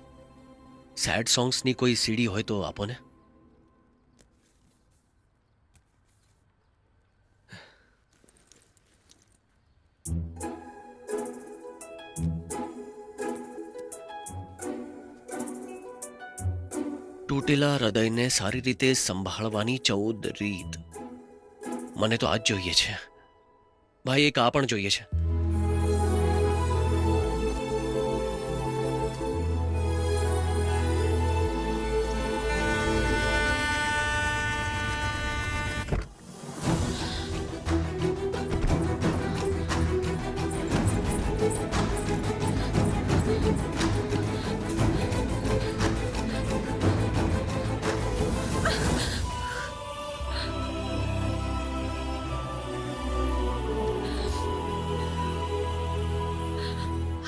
સેડ સોંગ્સની કોઈ સીડી હોય તો આપો ને. તૂટેલા હૃદયને સારી રીતે સંભાળવાની 14 રીત. મને તો આજ જોઈએ છે ભાઈ. એક આ પણ જોઈએ છે.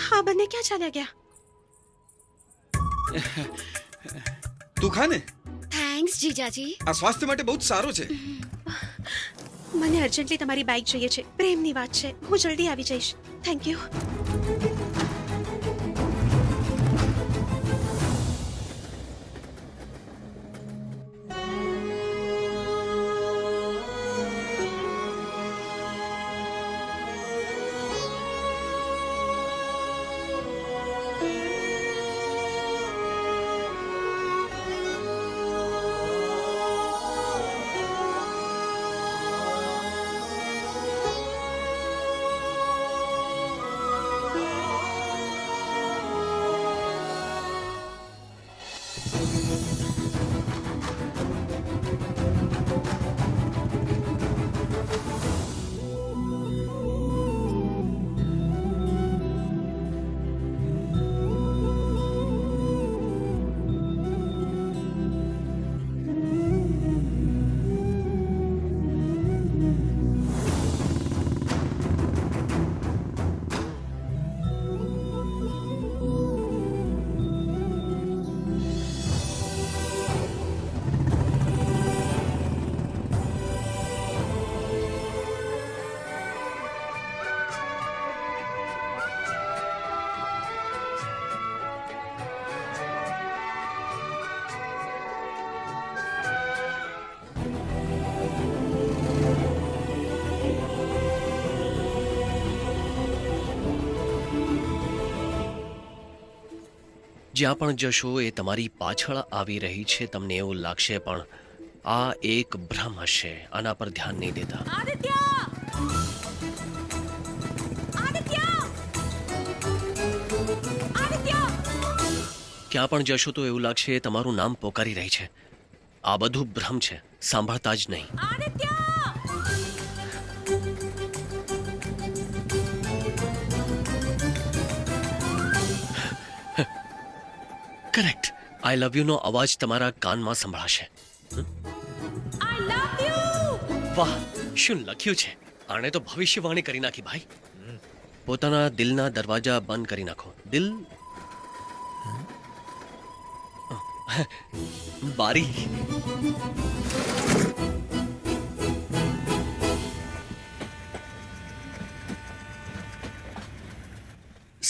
હા, બંને ક્યાં ચાલ્યા ગયા? તું ખા ને. થેન્ક્સ જીજાજી. આ સ્વાસ્થ્ય માટે બહુ જ સારું છે. મને અર્જન્ટલી તમારી બાઇક જોઈએ છે. પ્રેમની વાત છે. હું જલ્દી આવી જઈશ. Thank you. જ્યાં પણ જશો એ તમારી પાછળ આવી રહી છે, તમને એવું લાગશે, પણ આ એક ભ્રમ હશે. આના પર ધ્યાન નહીં દેતા. આદિત્ય! આદિત્ય! આદિત્ય! ક્યાં પણ જશો તો એવું લાગશે એ તમારું નામ પોકારી રહી છે. આ બધું ભ્રમ છે, સાંભળતા જ નહીં. Aditya! Correct. I love you know અવાજ તમારા કાનમાં સંભળાશે. આઈ લવ યુ! વાહ, શું લખ્યું છે! આણે તો ભવિષ્યવાણી કરી નાખી ભાઈ. પોતાના દિલના દરવાજા બંધ કરી નાખો. દિલ બારી.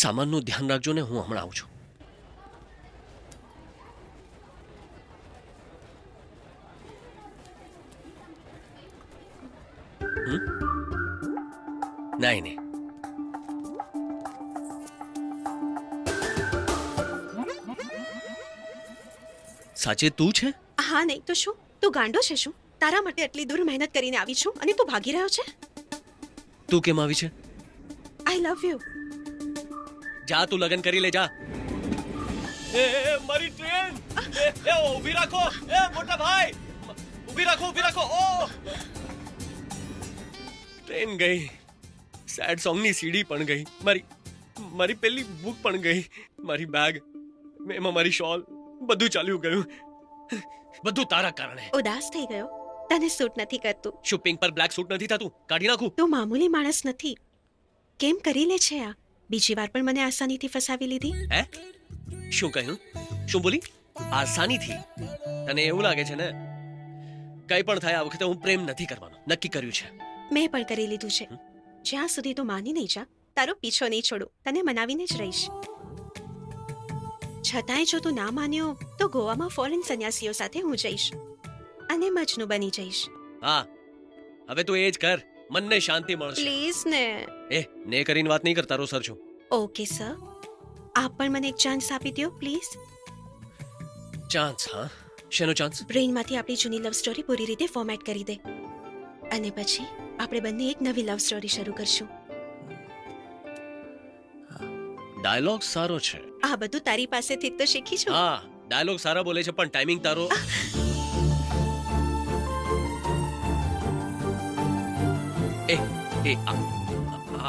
સામાનનું ધ્યાન રાખજો ને, હું હમણાં આવું છું. નહીં નહીં, સાચે તું છે? હા નહીં તો શું? તું ગાંડો છે શું? તારા માટે આટલી દૂર મહેનત કરીને આવી છું અને તું ભાગી રહ્યો છે? તું કેમ આવી છે? I love you. જા, તું લગન કરી લે, જા. એ મારી ટ્રેન! એ ઊભી રાખો! એ મોટા ભાઈ, ઊભી રાખો, ઊભી રાખો! ઓ ટ્રેન ગઈ. સેડ સોંગની સીડી પણ ગઈ. મારી પેલી બુક પણ ગઈ. મારી બેગ, એમાં મારી શોલ, બધું ચાલ્યું ગયું. બધું તારા કારણે. ઉદાસ થઈ ગયો? તને સૂટ નથી કરતું. શું પિંક પર બ્લેક સૂટ નથી થતું? કાઢી નાખું? તું મામૂલી માણસ નથી. કેમ કરી લે છે આ? બીજી વાર પણ મને આસાનીથી ફસાવી લીધી. હે? શું કહ્યું? શું બોલી? આસાનીથી? તને એવું લાગે છે ને કઈ પણ થાય આ વખતે હું પ્રેમ નથી કરવાનો નક્કી કર્યું છે. મેં પણ કરી લીધું છે. જ્યાં સુધી તું માની નહીં જા, તારો પીછો નહીં છોડું. તને મનાવીને જ રહીશ. છતાંય જો તું ના માન્યો તો ગોવામાં ફોરેન સંન્યાસીઓ સાથે હું જઈશ અને મજનુ બની જઈશ. હા, હવે તું એ જ કર, મનને શાંતિ મળશે. પ્લીઝ ને. ને કરીને વાત નહીં કરતા, રો સર છું. ઓકે સર, આપ પણ મને એક ચાન્સ આપી દો પ્લીઝ. ચાન્સ? હા, શેનો ચાન્સ? બ્રેઇનમાંથી આપણી જૂની લવ સ્ટોરી પૂરી રીતે ફોર્મેટ કરી દે અને પછી આપણે બંને એક નવી લવ સ્ટોરી શરૂ કરશું. ડાયલોગ સારો છે. આ બધું તારી પાસેથી જ તો શીખી છું. હા, ડાયલોગ સારા બોલે છે, પણ ટાઈમિંગ તારો.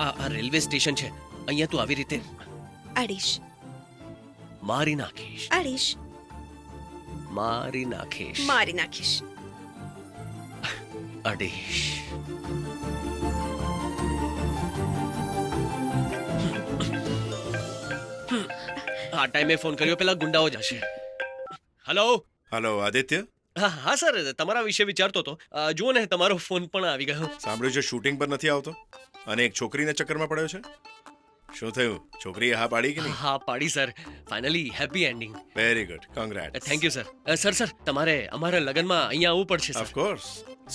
આ રેલવે સ્ટેશન છે, અહીંયા તું આવી રીતે અડીશ. મારી નાખીશ. અડીશ. મારી નાખીશ. મારી નાખીશ. અડીશ. આ ટાઈમે ફોન કર્યો, પેલા ગુંડાઓ જશે. હેલો હેલો આદિત્ય, હા હા સર તમારા વિશે વિચારતો હતો જુઓ ને તમારો ફોન પણ આવી ગયો સાંભળ્યું છે શૂટિંગ પર નથી આવતો અને એક છોકરીના ચક્કરમાં પડ્યો છે શું થયું છોકરીએ હા પાડી કે નહીં હા પાડી sir finally happy ending very good congrat thank you sir sir તમારે અમારા લગ્નમાં અહીંયા આવવું પડશે સર ઓફકોર્સ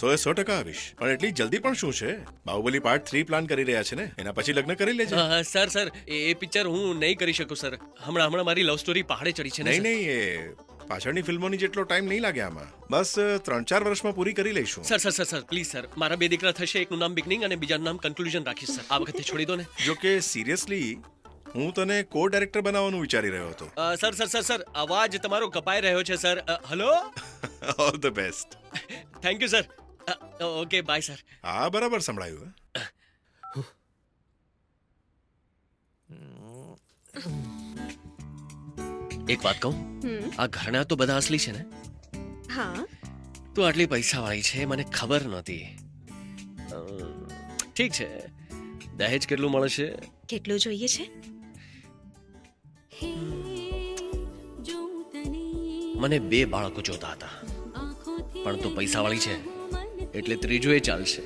100% આવીશ પણ એટલી જલ્દી પણ શું છે બાહુબલી પાર્ટ 3 પ્લાન કરી રહ્યા છે ને એના પછી લગ્ન કરી લેજે સર એ પિક્ચર હું નહીં કરી શકું સર હમણાં મારી લવ સ્ટોરી પહાડે ચડી છે ને નહીં sir. નહીં એ પાછળની ફિલ્મોની જેટલો ટાઈમ નહીં લાગે આમાં બસ 3-4 વર્ષમાં પૂરી કરી લઈશું સર પ્લીઝ સર મારા બે દીકરા થશે એકનું નામ બિગનિંગ અને બીજાનું નામ કન્ક્લુઝન રાખીશ સર આ વખતે છોડી દો ને જો કે સિરિયસલી હું તને કો ડાયરેક્ટર બનાવવાનું વિચારી રહ્યો હતો સર અવાજ તમારો કપાઈ રહ્યો છે sir hello all the best thank you sir okay bye sir હા બરાબર સંભળાયું એક વાત કહું આ ઘરના તો બધા અસલી છે ને હા તું આટલી પૈસા વાળી છે મને ખબર નહોતી ઠીક છે દહેજ કેટલું મળશે કેટલું જોઈએ છે મને 2 બાળકો જોતા હતા પણ તું પૈસા વાળી છે એટલે ત્રીજું એ ચાલશે